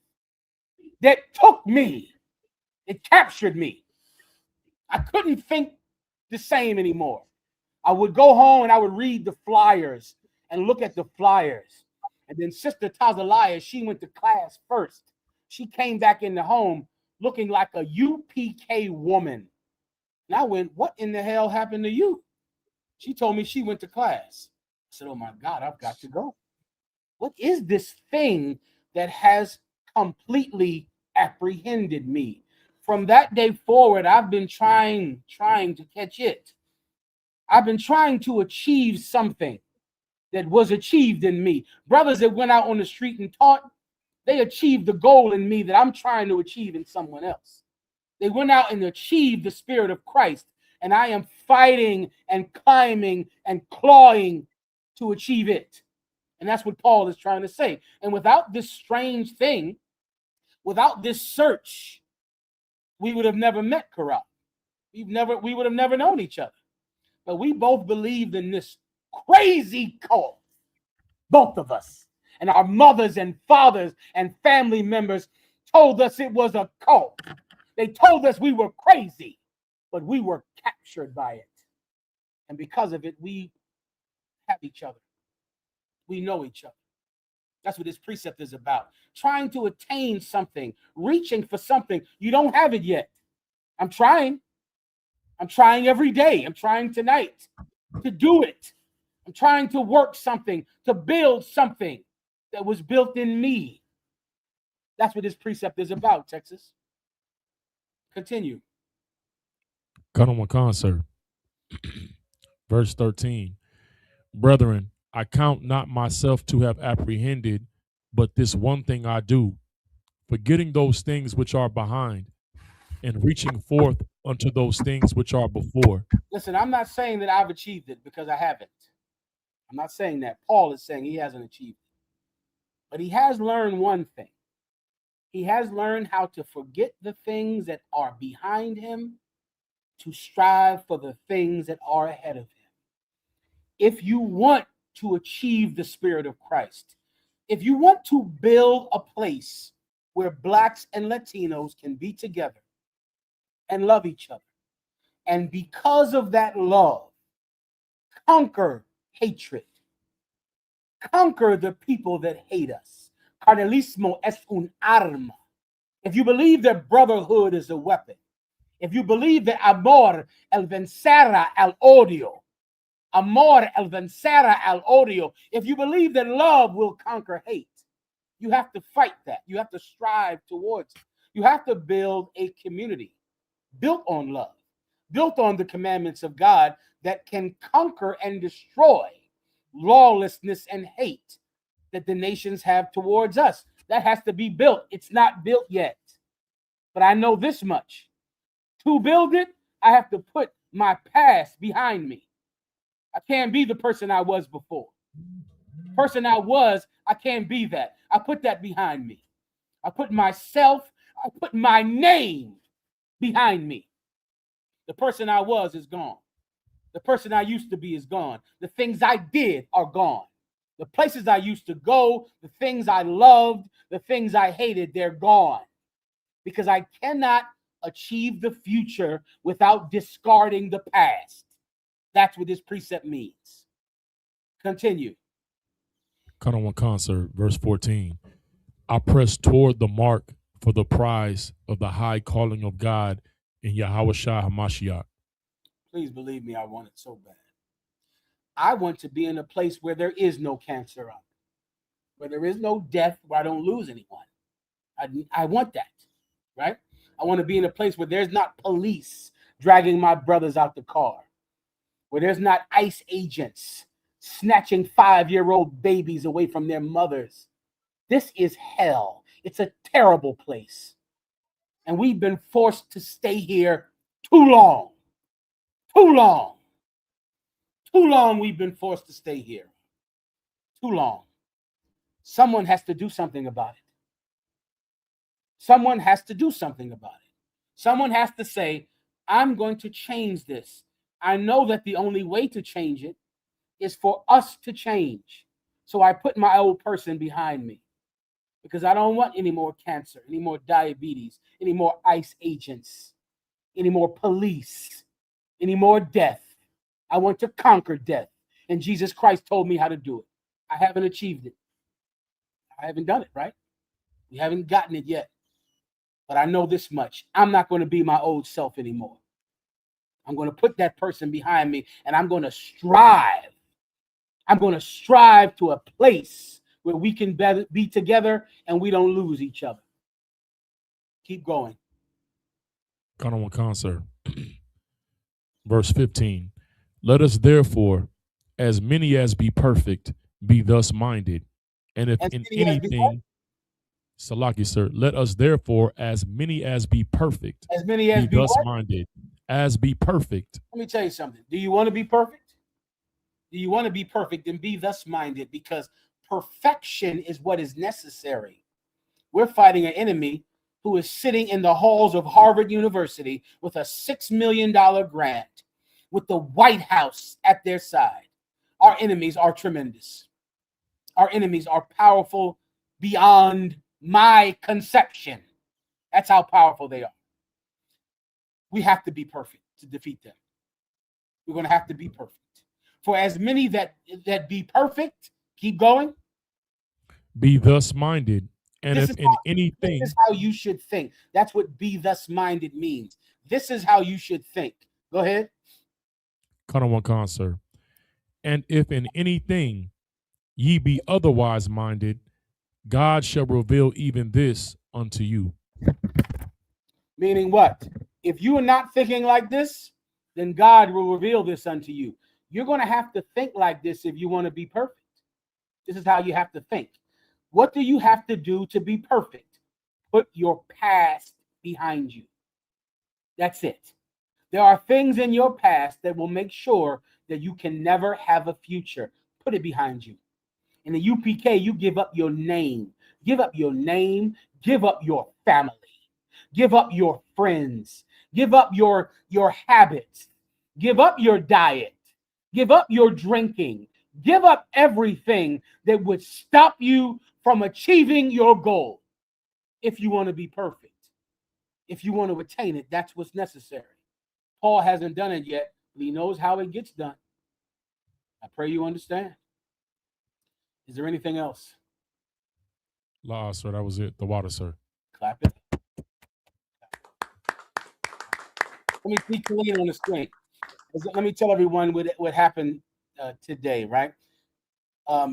that took me. It captured me. I couldn't think the same anymore. I would go home and I would read the flyers and look at the flyers. And then Sister Tazaliah, she went to class first. She came back in the home looking like a UPK woman. And I went, what in the hell happened to you? She told me she went to class. I said, oh my God, I've got to go. What is this thing that has completely apprehended me? From that day forward, I've been trying to catch it. I've been trying to achieve something that was achieved in me. Brothers that went out on the street and taught, they achieved the goal in me that I'm trying to achieve in someone else. They went out and achieved the spirit of Christ, and I am fighting and climbing and clawing to achieve it. And that's what Paul is trying to say. And without this strange thing, without this search, we would have never met Chaarab. We would have never known each other. But we both believed in this crazy cult, both of us. And our mothers and fathers and family members told us it was a cult. They told us we were crazy, but we were captured by it. And because of it, we have each other. We know each other. That's what this precept is about. Trying to attain something, reaching for something. You don't have it yet. I'm trying. I'm trying every day. I'm trying tonight to do it. I'm trying to work something, to build something that was built in me. That's what this precept is about, Texas. Continue. Cut on one concert. Verse 13. Brethren, I count not myself to have apprehended, but this one thing I do, forgetting those things which are behind, and reaching forth unto those things which are before. Listen, I'm not saying that I've achieved it, because I haven't. I'm not saying that. Paul is saying he hasn't achieved it. But he has learned one thing. He has learned how to forget the things that are behind him, to strive for the things that are ahead of him. If you want to achieve the Spirit of Christ, if you want to build a place where Blacks and Latinos can be together and love each other, and because of that love, conquer hatred, conquer the people that hate us. Carnelismo es un arma. If you believe that brotherhood is a weapon, if you believe that amor el vencerá al odio, amor el vencerá al odio, if you believe that love will conquer hate, you have to fight that. You have to strive towards it. You have to build a community built on love, built on the commandments of God that can conquer and destroy lawlessness and hate that the nations have towards us. That has to be built. It's not built yet. But I know this much. To build it, I have to put my past behind me. I can't be the person I was before. The person I was, I can't be that. I put that behind me. I put myself, I put my name behind me. The person I was is gone. The person I used to be is gone. The things I did are gone. The places I used to go, the things I loved, the things I hated, they're gone. Because I cannot achieve the future without discarding the past. That's what this precept means. Continue. Cut on one concert. Verse 14. I press toward the mark for the prize of the high calling of God in Yahawadah HaMashiach. Please believe me, I want it so bad. I want to be in a place where there is no cancer up, where there is no death, where I don't lose anyone. I want that, right? I want to be in a place where there's not police dragging my brothers out the car, where there's not ICE agents snatching 5-year-old babies away from their mothers. This is hell. It's a terrible place. And we've been forced to stay here too long. Too long. Too long we've been forced to stay here. Too long. Someone has to do something about it. Someone has to do something about it. Someone has to say, I'm going to change this. I know that the only way to change it is for us to change. So I put my old person behind me because I don't want any more cancer, any more diabetes, any more ICE agents, any more police, any more death. I want to conquer death. And Jesus Christ told me how to do it. I haven't achieved it. I haven't done it, right? We haven't gotten it yet. But I know this much. I'm not going to be my old self anymore. I'm going to put that person behind me and I'm going to strive. I'm going to strive to a place where we can be together and we don't lose each other. Keep going. Cut on one concert. Verse 15. Let us therefore, as many as be perfect, be thus minded. And if in anything, Salaki, sir, let us therefore, as many as be perfect, as many as be thus what? minded, as be perfect. Let me tell you something. Do you want to be perfect? Do you want to be perfect and be thus minded? Because perfection is what is necessary. We're fighting an enemy who is sitting in the halls of Harvard University with a $6 million grant, with the White House at their side. Our enemies are tremendous. Our enemies are powerful beyond my conception. That's how powerful they are. We have to be perfect to defeat them. We're going to have to be perfect. For as many that be perfect, keep going. Be thus minded. And This if is in anything, this is how you should think. That's what be thus minded means. This is how you should think. Go ahead. cut on one concert. And if in anything ye be otherwise minded, God shall reveal even this unto you. Meaning what? If you are not thinking like this, then God will reveal this unto you. You're going to have to think like this if you want to be perfect. This is how you have to think. What do you have to do to be perfect? Put your past behind you. That's it. There are things in your past that will make sure that you can never have a future. Put it behind you. In the UPK, you give up your name. Give up your name. Give up your family. Give up your friends. Give up your habits. Give up your diet. Give up your drinking. Give up everything that would stop you from achieving your goal. If you want to be perfect, if you want to attain it, that's what's necessary. Paul hasn't done it yet, but he knows how it gets done. I pray you understand. Is there anything else? La, sir, that was it. The water, sir. Clap it. Let me see Colleen on the screen. Let me tell everyone what happened today, right?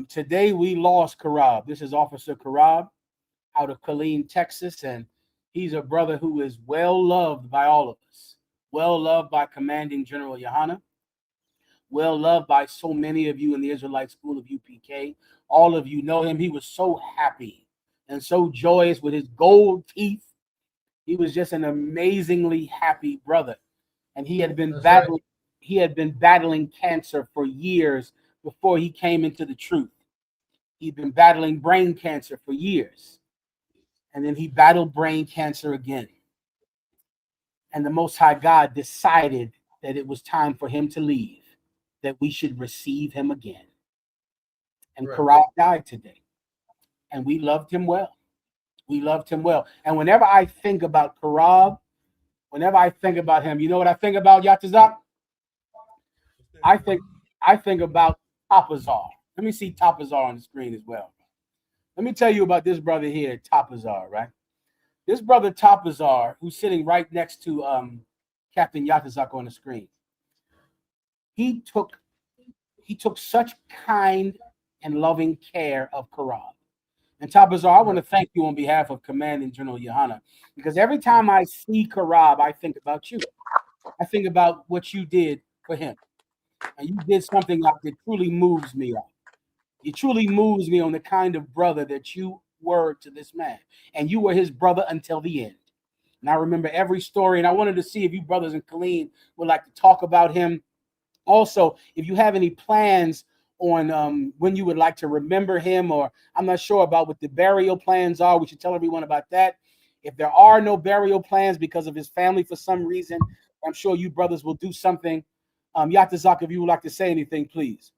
Today we lost Chaarab. This is Officer Chaarab out of Killeen, Texas, and he's a brother who is well loved by all of us. Well loved by Commanding General Yahawadah. Well loved by so many of you in the Israelite School of UPK. All of you know him. He was so happy and so joyous with his gold teeth. He was just an amazingly happy brother. And he had been battling cancer for years before he came into the truth. He'd been battling brain cancer for years. And then he battled brain cancer again. And the Most High God decided that it was time for him to leave, that we should receive him again. And Chaarab died today. And we loved him well. We loved him well. And whenever I think about Chaarab, whenever I think about him, you know what I think about, Yatazak? I think about Tapazar. Let me see Tapazar on the screen as well. Let me tell you about this brother here, Tapazar, right? This brother Tapazar, who's sitting right next to Captain Yatazak on the screen. He took such kind and loving care of Chaarab. And Tapazar, I want to thank you on behalf of Commanding General Yahawadah, because every time I see Chaarab, I think about you. I think about what you did for him. And you did something like that truly moves me up. It truly moves me on the kind of brother that you were to this man. And you were his brother until the end. And I remember every story. And I wanted to see if you brothers in Killeen would like to talk about him. Also, if you have any plans on when you would like to remember him, or I'm not sure about what the burial plans are, we should tell everyone about that. If there are no burial plans because of his family for some reason, I'm sure you brothers will do something. Yatazak, if you would like to say anything, please.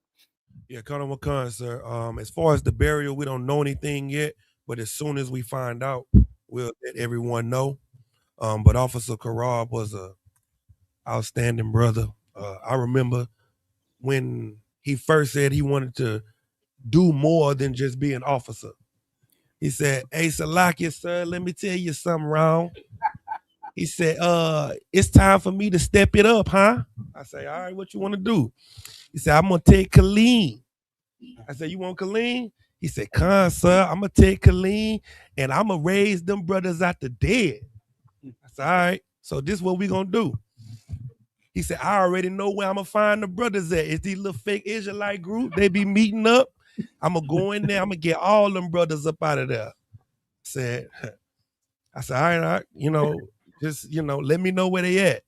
Yeah, Colonel McCunn, sir. As far as the burial, we don't know anything yet, but as soon as we find out, we'll let everyone know. But Officer Chaarab was a outstanding brother. I remember when he first said he wanted to do more than just be an officer. He said, "Hey, Salakia, sir, let me tell you something wrong." He said, "It's time for me to step it up, huh?" I say, "All right, what you want to do?" He said, "I'm going to take Killeen." I said, "You want Killeen?" He said, "Con, sir, I'm going to take Killeen and I'm going to raise them brothers out the dead." I said, "All right, so this is what we going to do." He said, "I already know where I'm going to find the brothers at. It's these little fake Israelite group. They be meeting up. I'm going to go in there. I'm going to get all them brothers up out of there." I said, all right, just, let me know where they at.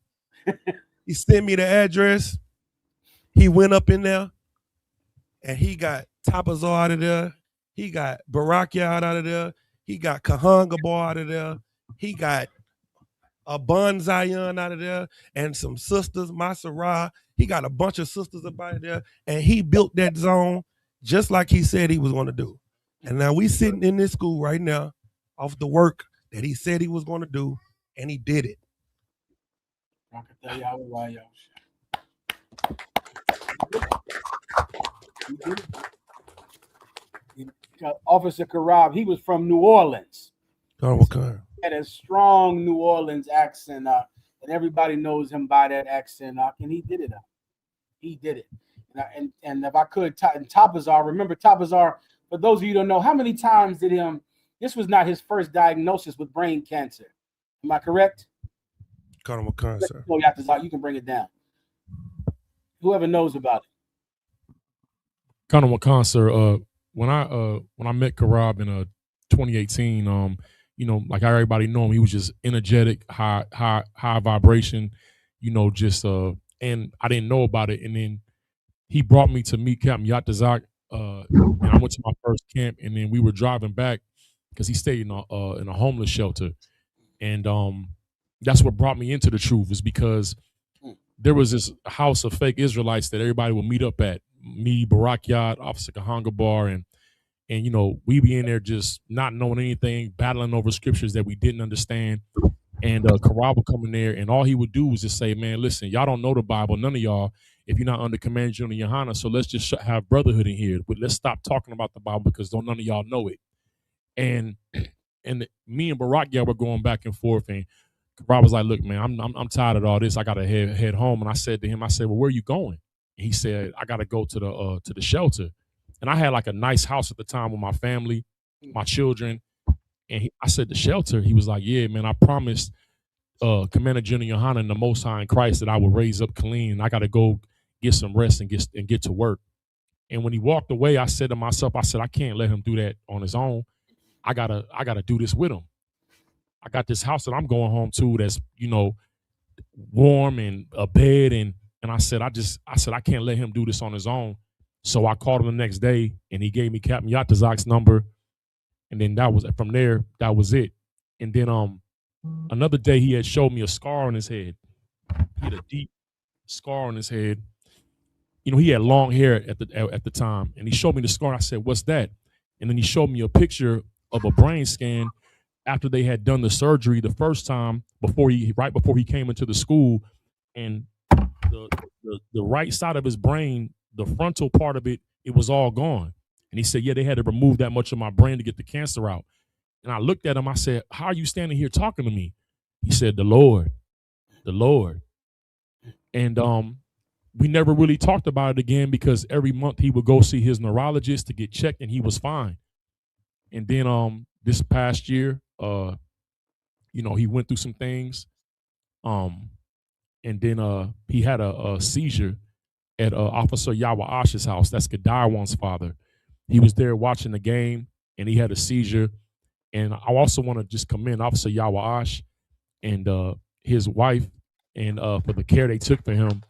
He sent me the address. He went up in there and he got Tapazar out of there. He got Barakia out of there. He got Kahangabor out of there. He got a Bonzayan out of there and some sisters, Masarah. He got a bunch of sisters up out of there. And he built that zone just like he said he was going to do. And now we sitting in this school right now off the work that he said he was going to do, and he did it. Officer Chaarab, he was from New Orleans. Okay. Had a strong New Orleans accent, and everybody knows him by that accent, and he did it. He did it. And if I could, Tabazar, remember Tabazar, for those of you who don't know, how many times did this was not his first diagnosis with brain cancer. Am I correct? Colonel McCunn, sir. You can bring it down. Whoever knows about it. Colonel McCunn, sir, when I met Chaarab in 2018, you know, like how everybody know him, he was just energetic, high vibration, you know, just and I didn't know about it. And then he brought me to meet Captain Yahawadah, and I went to my first camp, and then we were driving back because he stayed in a homeless shelter. And that's what brought me into the truth, is because there was this house of fake Israelites that everybody would meet up at. Me, Barak Yad, Officer Kahanga Bar, and you know, we be in there just not knowing anything, battling over scriptures that we didn't understand. And Chaarab would come in there, and all he would do was just say, man, listen, y'all don't know the Bible, none of y'all, if you're not under Command General Yohana, so let's just have brotherhood in here. But let's stop talking about the Bible because none of y'all know it. And me and Barak Yad were going back and forth, and Chaarab was like, look, man, I'm tired of all this. I gotta head home. And I said to him, I said, well, where are you going? And he said, I gotta go to the shelter. And I had like a nice house at the time with my family, my children. And I said, the shelter? He was like, yeah, man, I promised Commander General Yohana and the Most High in Christ that I would raise up clean. And I got to go get some rest and get to work. And when he walked away, I said to myself, I said, I can't let him do that on his own. I gotta do this with him. I got this house that I'm going home to that's, you know, warm and a bed. And I said, I can't let him do this on his own. So I called him the next day, and he gave me Captain Yahtazak's number. And then that was from there. That was it. And then another day he had showed me a scar on his head. He had a deep scar on his head. You know, he had long hair at the time, and he showed me the scar. I said, "What's that?" And then he showed me a picture of a brain scan after they had done the surgery the first time right before he came into the school, and the right side of his brain, the frontal part of it, it was all gone. And he said, yeah, they had to remove that much of my brain to get the cancer out. And I looked at him, I said, how are you standing here talking to me? He said, the Lord. And we never really talked about it again, because every month he would go see his neurologist to get checked, and he was fine. And then this past year, you know, he went through some things. And then he had a seizure at Officer Yahawash's house. That's Gadawan's father. He was there watching the game, and he had a seizure. And I also want to just commend Officer Yahawash and his wife, and for the care they took for him.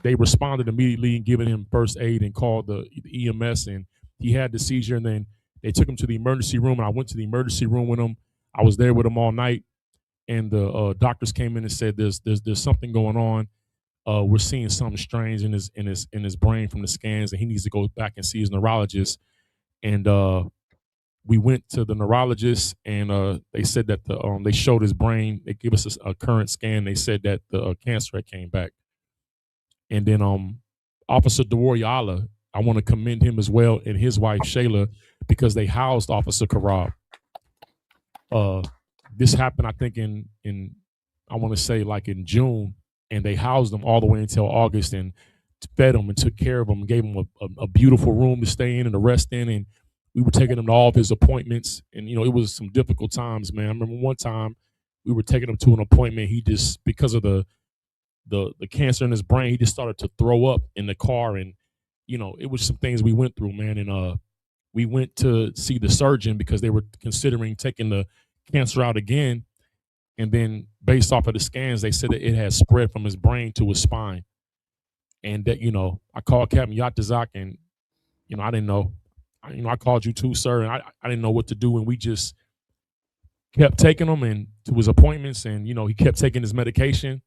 They responded immediately and giving him first aid and called the EMS, and he had the seizure. And then they took him to the emergency room, and I went to the emergency room with him. I was there with him all night, and the doctors came in and said, "There's something going on. We're seeing something strange in his brain from the scans, and he needs to go back and see his neurologist." And we went to the neurologist, and they said that they showed his brain. They gave us a current scan. They said that the cancer had came back. And then Officer Dewari, I want to commend him as well, and his wife Shayla, because they housed Officer Chaarab. This happened, I think, in I want to say like in June, and they housed him all the way until August, and fed him and took care of him and gave him a beautiful room to stay in and to rest in. And we were taking him to all of his appointments, and you know, it was some difficult times, man. I remember one time we were taking him to an appointment. He just, because of the cancer in his brain, he just started to throw up in the car, and you know, it was some things we went through, man. And we went to see the surgeon because they were considering taking the cancer out again. And then based off of the scans, they said that it had spread from his brain to his spine. And that, you know, I called Captain Yahawadah, and, you know, I didn't know. I called you too, sir, and I didn't know what to do. And we just kept taking him and to his appointments, and, you know, he kept taking his medication.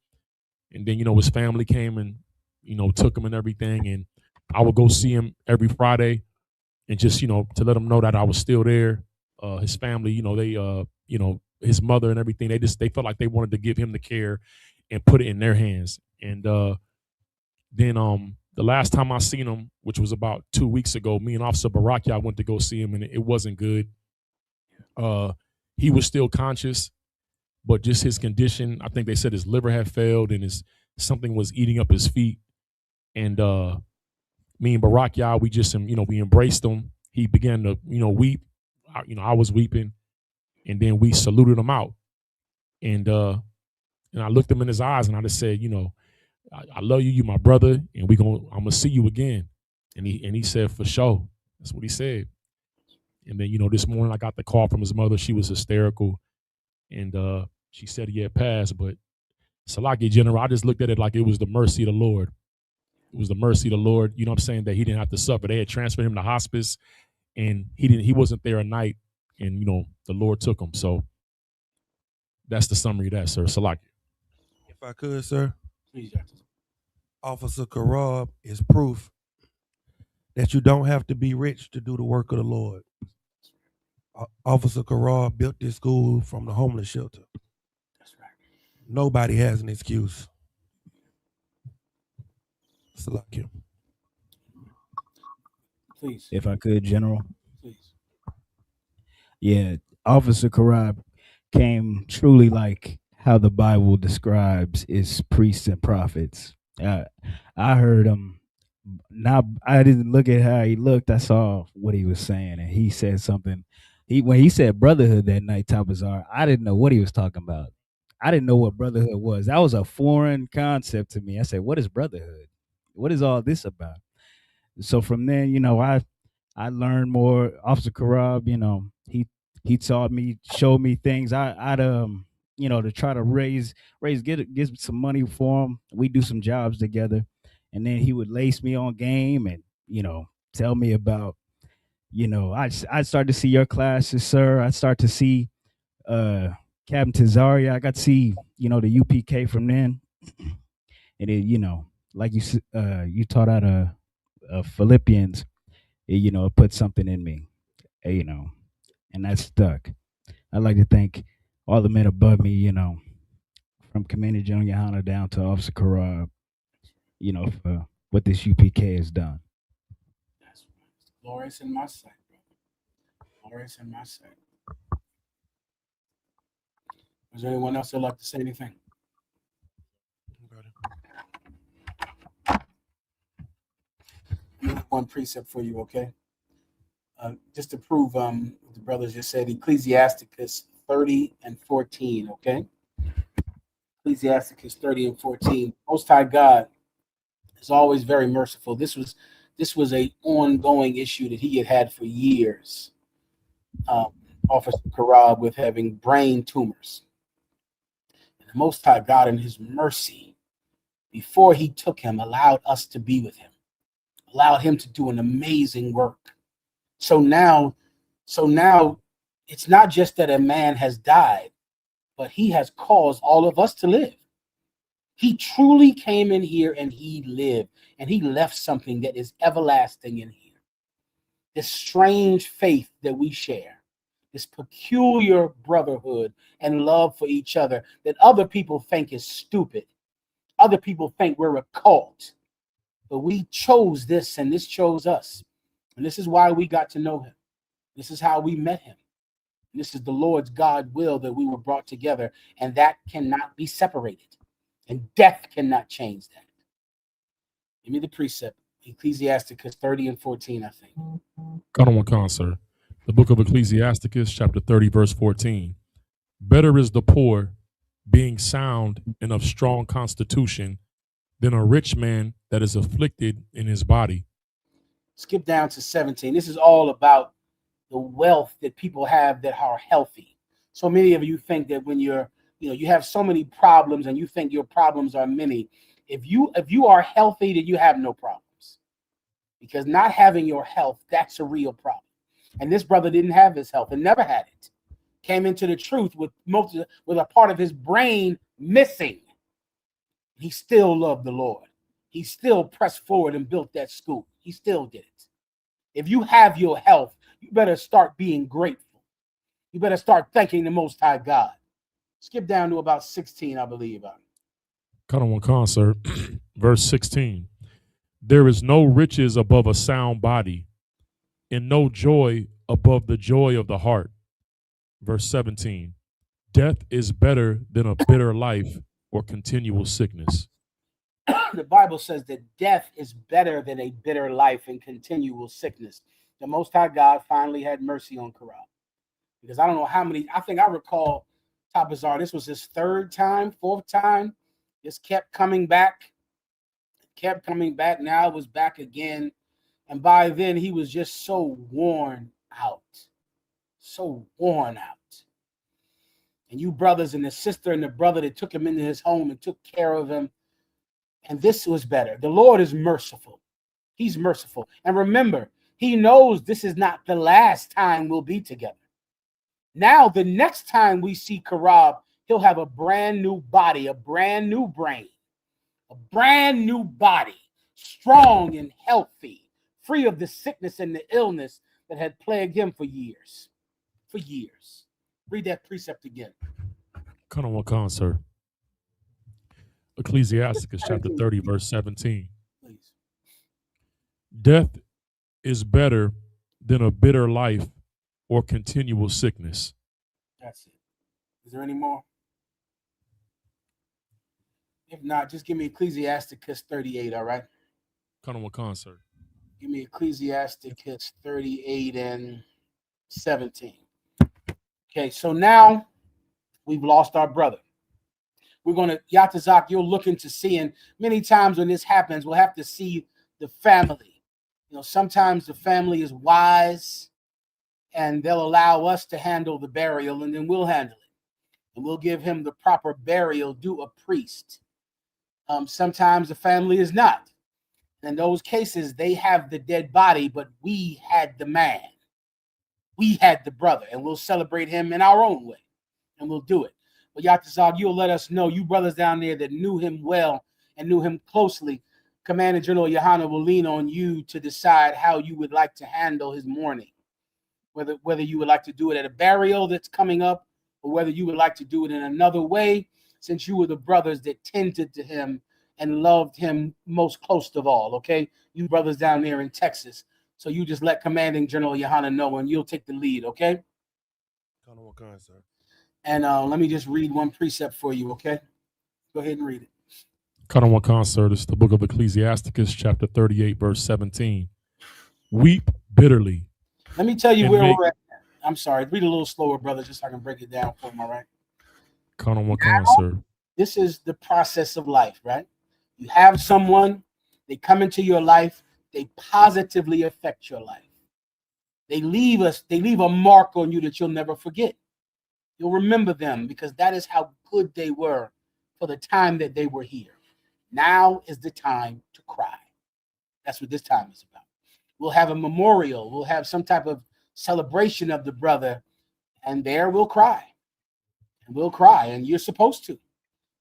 And then, you know, his family came and, you know, took him and everything. And I would go see him every Friday and just, you know, to let him know that I was still there. His family, you know, they, you know, his mother and everything, they felt like they wanted to give him the care and put it in their hands. And then the last time I seen him, which was about 2 weeks ago, me and Officer Barakia went to go see him, and it wasn't good. He was still conscious, but just his condition, I think they said his liver had failed, and something was eating up his feet. And me and Barack, y'all, we just, we embraced him. He began to, weep. I was weeping. And then we saluted him out. And I looked him in his eyes and I just said, I love you, you my brother, and I'm gonna see you again. And he said, for sure. That's what he said. And then, this morning I got the call from his mother. She was hysterical. And she said he had passed. But Salaki General, I just looked at it like it was the mercy of the Lord. It was the mercy of the Lord, you know what I'm saying, that he didn't have to suffer. They had transferred him to hospice and he wasn't there at night, and the Lord took him. So that's the summary of that, sir. Salaki. If I could, sir. Please, Officer Chaarab is proof that you don't have to be rich to do the work of the Lord. Officer Chaarab built this school from the homeless shelter. That's right. Nobody has an excuse. Salakia. Please. If I could, General. Please. Yeah, Officer Chaarab came truly like how the Bible describes its priests and prophets. I heard him. Now I didn't look at how he looked. I saw what he was saying, and he said something. When he said brotherhood that night, Tabazar, I didn't know what he was talking about. I didn't know what brotherhood was. That was a foreign concept to me. I said, "What is brotherhood? What is all this about?" So from then, I learned more. Officer Chaarab, he taught me, showed me things. I'd to try to get some money for him. We do some jobs together, and then he would lace me on game and tell me about I'd start to see your classes, sir. I'd start to see Captain Tazaria. I got to see the UPK from then, and it like you taught out of Philippians, it put something in me, and that stuck. I'd like to thank all the men above me, from Commander General Yahawadah down to Officer Chaarab, for what this UPK has done. That's glorious in my sight, brother. Glorious in my sight. Is there anyone else that'd like to say anything? One precept for you, okay? Just to prove what the brothers just said, Ecclesiasticus 30:14, okay? Ecclesiasticus 30:14. Most High God is always very merciful. This was a ongoing issue that he had for years. Officer Chaarab with having brain tumors. And the Most High God in his mercy, before he took him, allowed us to be with him, allowed him to do an amazing work. So now it's not just that a man has died, but he has caused all of us to live. He truly came in here and he lived, and he left something that is everlasting in here. This strange faith that we share, this peculiar brotherhood and love for each other that other people think is stupid. Other people think we're a cult, but we chose this and this chose us. And this is why we got to know him. This is how we met him. And this is the Lord's God will that we were brought together, and that cannot be separated. And death cannot change that. Give me the precept. Ecclesiasticus 30:14, I think. Got on one con, sir. The book of Ecclesiasticus, chapter 30, verse 14. Better is the poor being sound and of strong constitution than a rich man that is afflicted in his body. Skip down to 17. This is all about the wealth that people have that are healthy. So many of you think that when you have so many problems and you think your problems are many. If you are healthy, then you have no problems. Because not having your health, that's a real problem. And this brother didn't have his health and never had it. Came into the truth with a part of his brain missing. He still loved the Lord. He still pressed forward and built that school. He still did it. If you have your health, you better start being grateful. You better start thanking the Most High God. Skip down to about 16, I believe. Cut on one con, sir. Verse 16. There is no riches above a sound body, and no joy above the joy of the heart. Verse 17. Death is better than a bitter life or continual sickness. the Bible says that death is better than a bitter life and continual sickness. The Most High God finally had mercy on Chaarab, because I don't know how many. I think I recall Tabazar. This was his third time, fourth time. Just kept coming back, Now it was back again, and by then he was just so worn out. And you brothers and the sister and the brother that took him into his home and took care of him. And this was better. The Lord is merciful. He's merciful. And remember, he knows this is not the last time we'll be together. Now, the next time we see Chaarab, he'll have a brand new body, a brand new brain, a brand new body, strong and healthy, free of the sickness and the illness that had plagued him for years. Read that precept again. Come on, sir. Ecclesiasticus chapter 30, verse 17. Please. Death is better than a bitter life or continual sickness. That's it. Is there any more? If not, just give me Ecclesiasticus 38, all right? Come on, sir. Give me Ecclesiasticus 38 and 17. Okay, so now we've lost our brother. We're going to, Yatazak, you'll look into seeing, many times when this happens, we'll have to see the family. You know, sometimes the family is wise and they'll allow us to handle the burial, and then we'll handle it. And we'll give him the proper burial due a priest. Sometimes the family is not. In those cases, they have the dead body, but we had the man. We had the brother, and we'll celebrate him in our own way, and we'll do it. But Yatazak, you'll let us know, you brothers down there that knew him well and knew him closely, Commander General Yohana will lean on you to decide how you would like to handle his mourning. Whether you would like to do it at a burial that's coming up, or whether you would like to do it in another way, since you were the brothers that tended to him and loved him most close of all, okay? You brothers down there in Texas. So you just let Commanding General Yohana know, and you'll take the lead, okay? Sir. And let me just read one precept for you, okay? Go ahead and read it. Come on, sir. This is the book of Ecclesiasticus, chapter 38, verse 17. Weep bitterly. Let me tell you where we're at. I'm sorry. Read a little slower, brother, just so I can break it down for him, all right? Come on, sir. This is the process of life, right? You have someone, they come into your life, they positively affect your life. They leave a mark on you that you'll never forget. You'll remember them because that is how good they were for the time that they were here. Now is the time to cry. That's what this time is about. We'll have a memorial. We'll have some type of celebration of the brother, and there we'll cry. And we'll cry, and you're supposed to,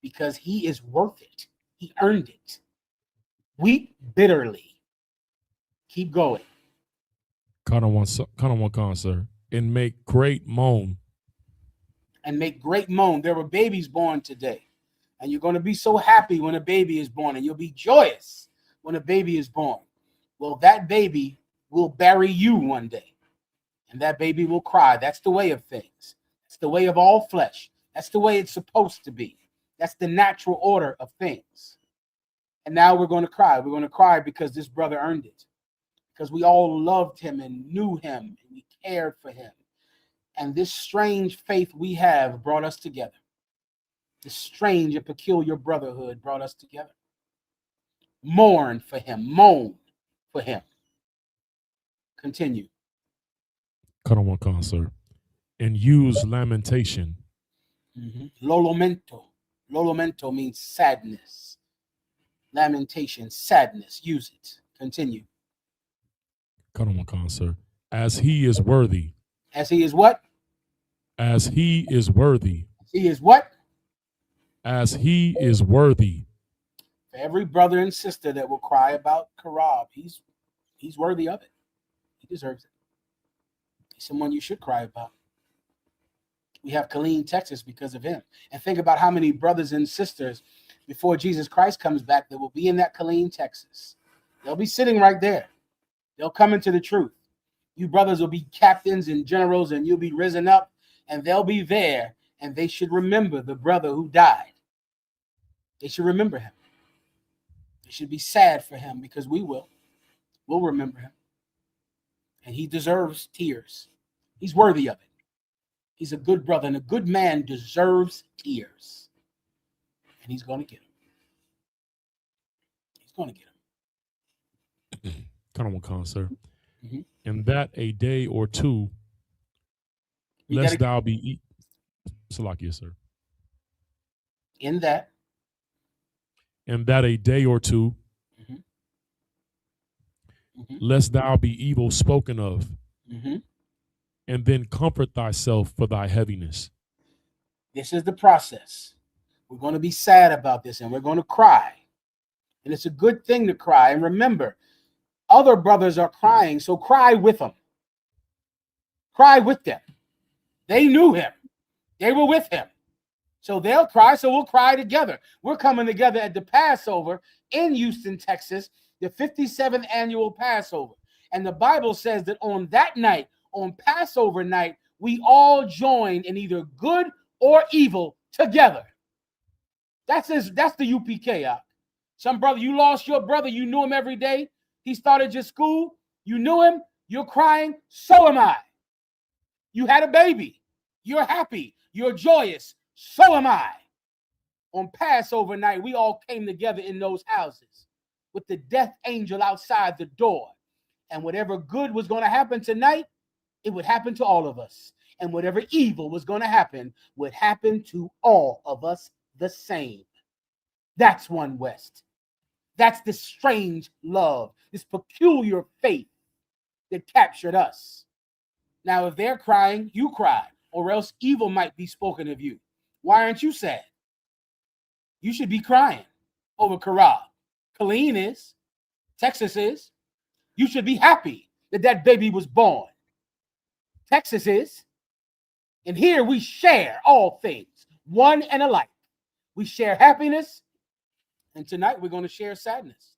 because he is worth it. He earned it. Weep bitterly. Keep going. Come on, sir. And make great moan. And make great moan. There were babies born today. And you're going to be so happy when a baby is born. And you'll be joyous when a baby is born. Well, that baby will bury you one day. And that baby will cry. That's the way of things. It's the way of all flesh. That's the way it's supposed to be. That's the natural order of things. And now we're going to cry. We're going to cry because this brother earned it. Because we all loved him and knew him and we cared for him. And this strange faith we have brought us together. This strange and peculiar brotherhood brought us together. Mourn for him. Moan for him. Continue. Come on, sir. And use lamentation. Lo lamento. Lo lamento means sadness. Lamentation, sadness. Use it. Continue. Come on, sir. As he is worthy. As he is what? As he is worthy. He is what? As he is worthy. For every brother and sister that will cry about Chaarab, he's worthy of it. He deserves it. He's someone you should cry about. We have Killeen, Texas because of him. And think about how many brothers and sisters before Jesus Christ comes back that will be in that Killeen, Texas. They'll be sitting right there. They'll come into the truth. You brothers will be captains and generals, and you'll be risen up, and they'll be there, and they should remember the brother who died. They should remember him. It should be sad for him because we'll remember him. And he deserves tears. He's worthy of it. He's a good brother, and a good man deserves tears. And he's going to get them. He's going to get them. Kind of one concert. Mm-hmm. And that a day or two, lest thou be Salakia, sir. In that. And that a day or two, lest thou be evil spoken of, and then comfort thyself for thy heaviness. This is the process. We're going to be sad about this, and we're going to cry. And it's a good thing to cry. And remember, other brothers are crying, so cry with them. Cry with them. They knew him. They were with him. So they'll cry, so we'll cry together. We're coming together at the Passover in Houston, Texas, the 57th annual Passover. And the Bible says that on that night, on Passover night, we all join in either good or evil together. That's the UPK. Some brother, you lost your brother, you knew him every day. He started your school, you knew him, you're crying, so am I. You had a baby, you're happy, you're joyous, so am I. On Passover night, we all came together in those houses with the death angel outside the door. And whatever good was going to happen tonight, it would happen to all of us. And whatever evil was going to happen would happen to all of us the same. That's One West. That's this strange love, this peculiar faith that captured us. Now, if they're crying, you cry, or else evil might be spoken of you. Why aren't you sad? You should be crying over Chaarab. Colleen is. Texas is. You should be happy that that baby was born. Texas is. And here we share all things, one and alike. We share happiness. And tonight we're going to share sadness.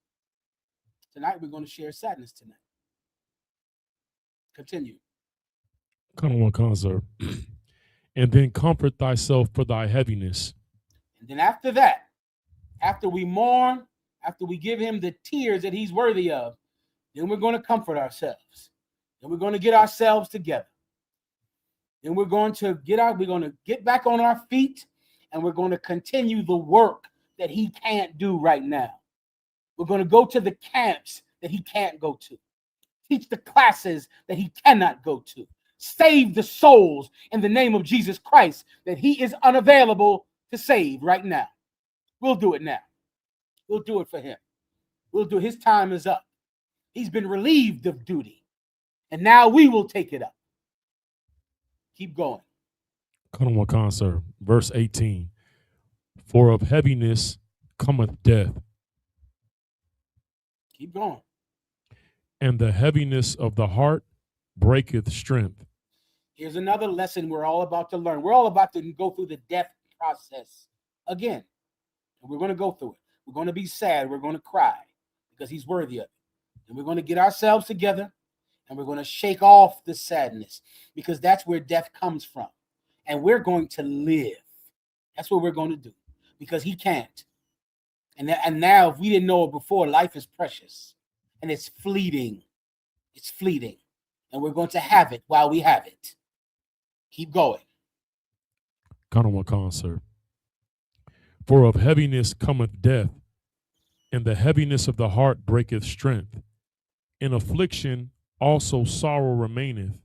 Tonight we're going to share sadness tonight. Continue. Kind of one concert. And then comfort thyself for thy heaviness. And then after that, after we mourn, after we give him the tears that he's worthy of, then we're going to comfort ourselves. Then we're going to get ourselves together. Then we're going to get back on our feet, and we're going to continue the work that he can't do right now. We're going to go to the camps that he can't go to. Teach the classes that he cannot go to. Save the souls in the name of Jesus Christ that he is unavailable to save right now. We'll do it now. We'll do it for him. We'll do. His time is up. He's been relieved of duty. And now we will take it up. Keep going. Come on, one concert. Verse 18. For of heaviness cometh death. Keep going. And the heaviness of the heart breaketh strength. Here's another lesson we're all about to learn. We're all about to go through the death process again. And we're going to go through it. We're going to be sad. We're going to cry because he's worthy of it. And we're going to get ourselves together and we're going to shake off the sadness because that's where death comes from. And we're going to live. That's what we're going to do because he can't. And now, if we didn't know it before, life is precious and it's fleeting. It's fleeting. And we're going to have it while we have it. Keep going. Kind of one concert. For of heaviness cometh death, and the heaviness of the heart breaketh strength. In affliction also sorrow remaineth,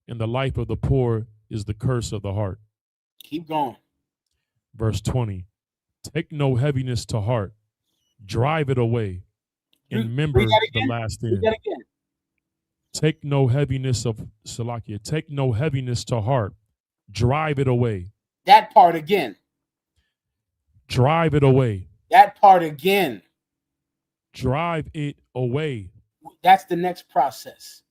and the life of the poor is the curse of the heart. Keep going. Verse 20. Take no heaviness to heart, drive it away, and remember the last end. Take no heaviness of Salakia. Take no heaviness to heart, drive it away. That part again. Drive it away. That part again. Drive it away. That's the next process.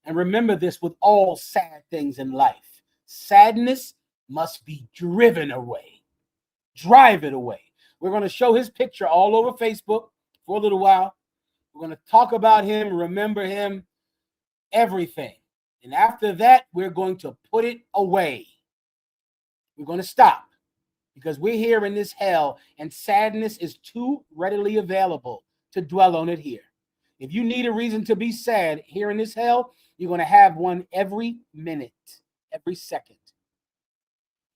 And remember this with all sad things in life. Sadness must be driven away. Drive it away. We're going to show his picture all over Facebook for a little while. We're going to talk about him, remember him, everything. And after that, we're going to put it away. We're going to stop. because we're here in this hell, and sadness is too readily available to dwell on it here. If you need a reason to be sad here in this hell, you're going to have one every minute, every second.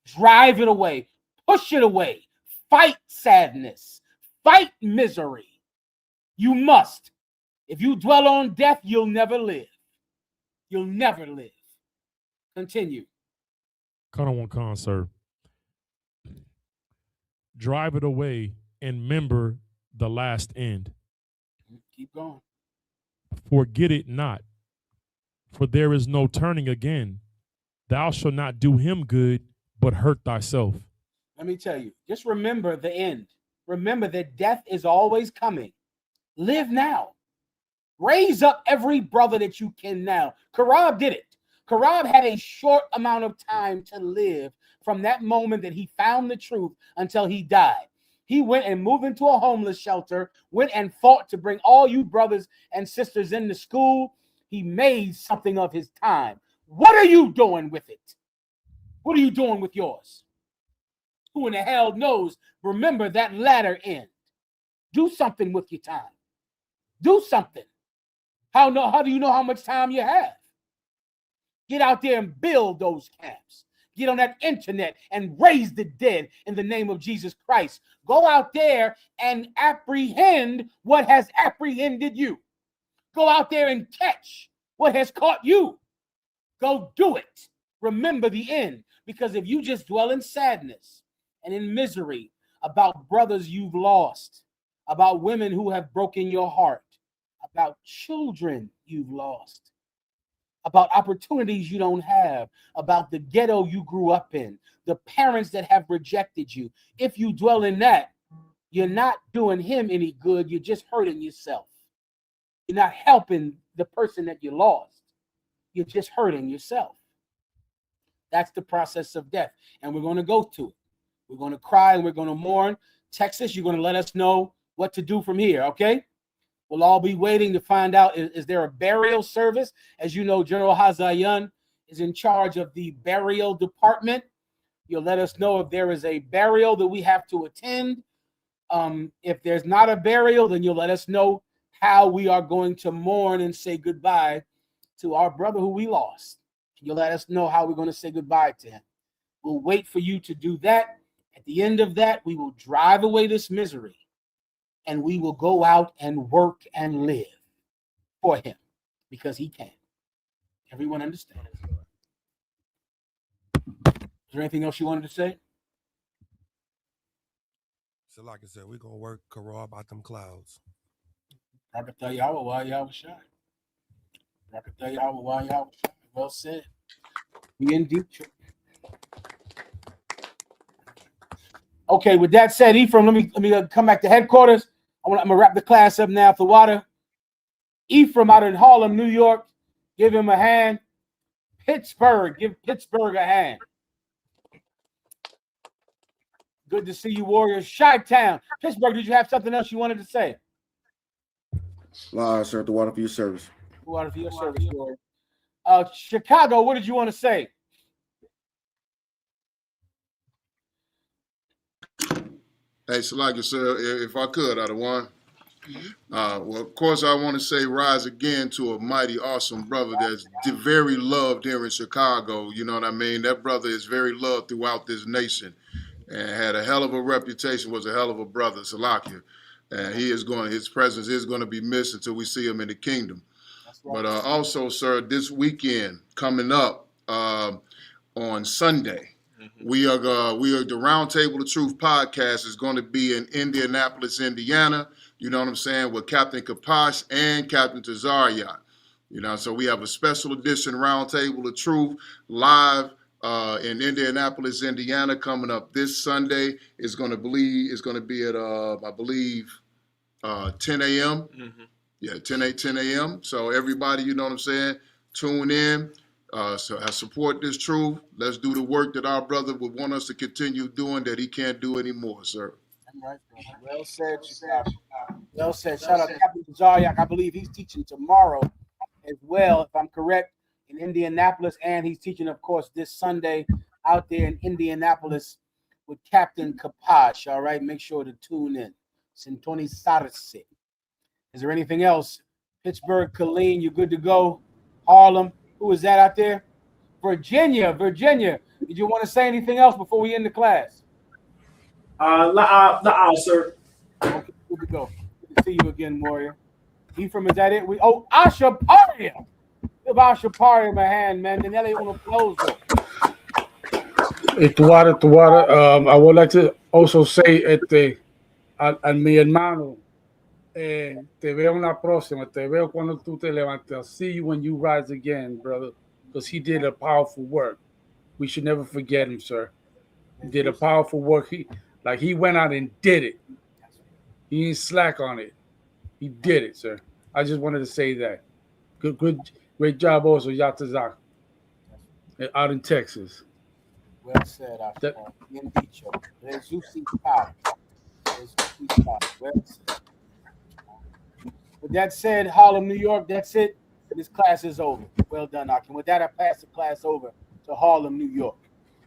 Drive it away, push it away, fight sadness, fight misery. You must. If you dwell on death, you'll never live. You'll never live. Continue. Con, sir. Drive it away and remember the last end. Keep going. Forget it not, for there is no turning again. Thou shalt not do him good, but hurt thyself. Let me tell you, just remember the end. Remember that death is always coming. Live now. Raise up every brother that you can now. Chaarab did it. Chaarab had a short amount of time to live from that moment that he found the truth until he died. He went and moved into a homeless shelter, went and fought to bring all you brothers and sisters into school. He made something of his time. What are you doing with it? What are you doing with yours? Who in the hell knows? Remember that latter end. Do something with your time. Do something. How do you know how much time you have? Get out there and build those camps. Get on that internet and raise the dead in the name of Jesus Christ. Go out there and apprehend what has apprehended you. Go out there and catch what has caught you. Go do it. Remember the end. Because if you just dwell in sadness and in misery about brothers you've lost, about women who have broken your heart, about children you've lost, about opportunities you don't have, about the ghetto you grew up in, the parents that have rejected you. If you dwell in that, you're not doing him any good. You're just hurting yourself. You're not helping the person that you lost. You're just hurting yourself. That's the process of death. And we're going to go to it. We're going to cry and we're going to mourn. Texas, you're going to let us know what to do from here, okay? We'll all be waiting to find out, is there a burial service? As you know, General Hazayan is in charge of the burial department. You'll let us know if there is a burial that we have to attend. If there's not a burial, then you'll let us know how we are going to mourn and say goodbye to our brother who we lost. You'll let us know how we're going to say goodbye to him. We'll wait for you to do that. At the end of that, we will drive away this misery. And we will go out and work and live for him because he can. Everyone understands. Is there anything else you wanted to say? So like I said, we're going to work Chaarab out them clouds. Well said. We in deep. Okay, with that said, Ephraim, let me come back to headquarters. I'm gonna wrap the class up now for water. Ephraim out in Harlem, New York. Give him a hand. Pittsburgh, give Pittsburgh a hand. Good to see you, Warriors. Chi-Town. Pittsburgh, did you have something else you wanted to say? Sir, the water for your service. Water for your service, Warrior. Chicago, what did you want to say? Hey, Salaki, sir, if I could, out of one. Well, of course, I want to say rise again to a mighty, awesome brother that's very loved here in Chicago. You know what I mean? That brother is very loved throughout this nation and had a hell of a reputation, was a hell of a brother, Salaki. And his presence is going to be missed until we see him in the kingdom. Right. But also, sir, this weekend coming up on Sunday, we are the Roundtable of Truth podcast is going to be in Indianapolis, Indiana. You know what I'm saying, with Captain Kapash and Captain Tazariot. You know, so we have a special edition Roundtable of Truth live in Indianapolis, Indiana, coming up this Sunday. It's going to be at I believe 10 a.m. Mm-hmm. Yeah, 10 a.m. So everybody, you know what I'm saying, tune in. So I support this truth. Let's do the work that our brother would want us to continue doing that he can't do anymore, sir. Right, well said, Chicago. Well said. Shout out to Captain Zaryak. I believe he's teaching tomorrow as well, if I'm correct, in Indianapolis. And he's teaching, of course, this Sunday out there in Indianapolis with Captain Kapash. All right, make sure to tune in. Sintonizarse. Is there anything else? Pittsburgh, Colleen, you good to go? Harlem, who is that out there? Virginia. Did you want to say anything else before we end the class? Sir. Okay, good to go. Good to see you again, Warrior. Ephraim, is that it? Asha Paria. Give Asha Paria my hand, man. Denelli on the close. I would like to also say a mi hermano, te veo en la próxima, te veo cuando tú te levantes. I'll see you when you rise again, brother, because he did a powerful work. We should never forget him, sir. He did a powerful work. He went out and did it. He didn't slack on it. He did it, sir. I just wanted to say that. Great job also, Yatazak, out in Texas. Well said, Asha. Bien dicho. Well said. With that said, Harlem, New York, that's it. This class is over. Well done, Akim. With that, I pass the class over to Harlem, New York.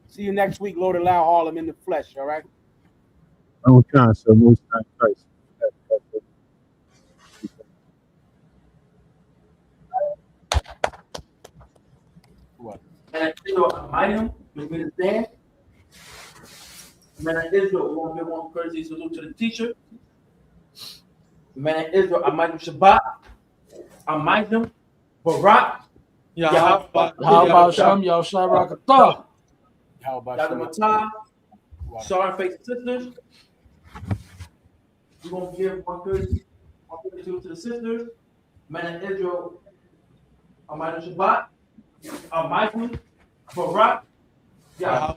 See you next week, Lord allow, Harlem in the flesh, all right? Oh, kind, sir. Most High Christ. What? And Israel, Mahayaman, with me to stand. Man of Israel, we want to give one courtesy salute to the teacher. Man of Israel, Mahayaman Shabbat, Mahayaman Barak, Yahawadah Shem Yahushua Rakatah. Yadamatah, Sorry, Faith Sisters. We're going to give one courtesy to the sisters. Man of Israel, Mahayaman Shabbat, Mahayaman Barak, Yahawadah.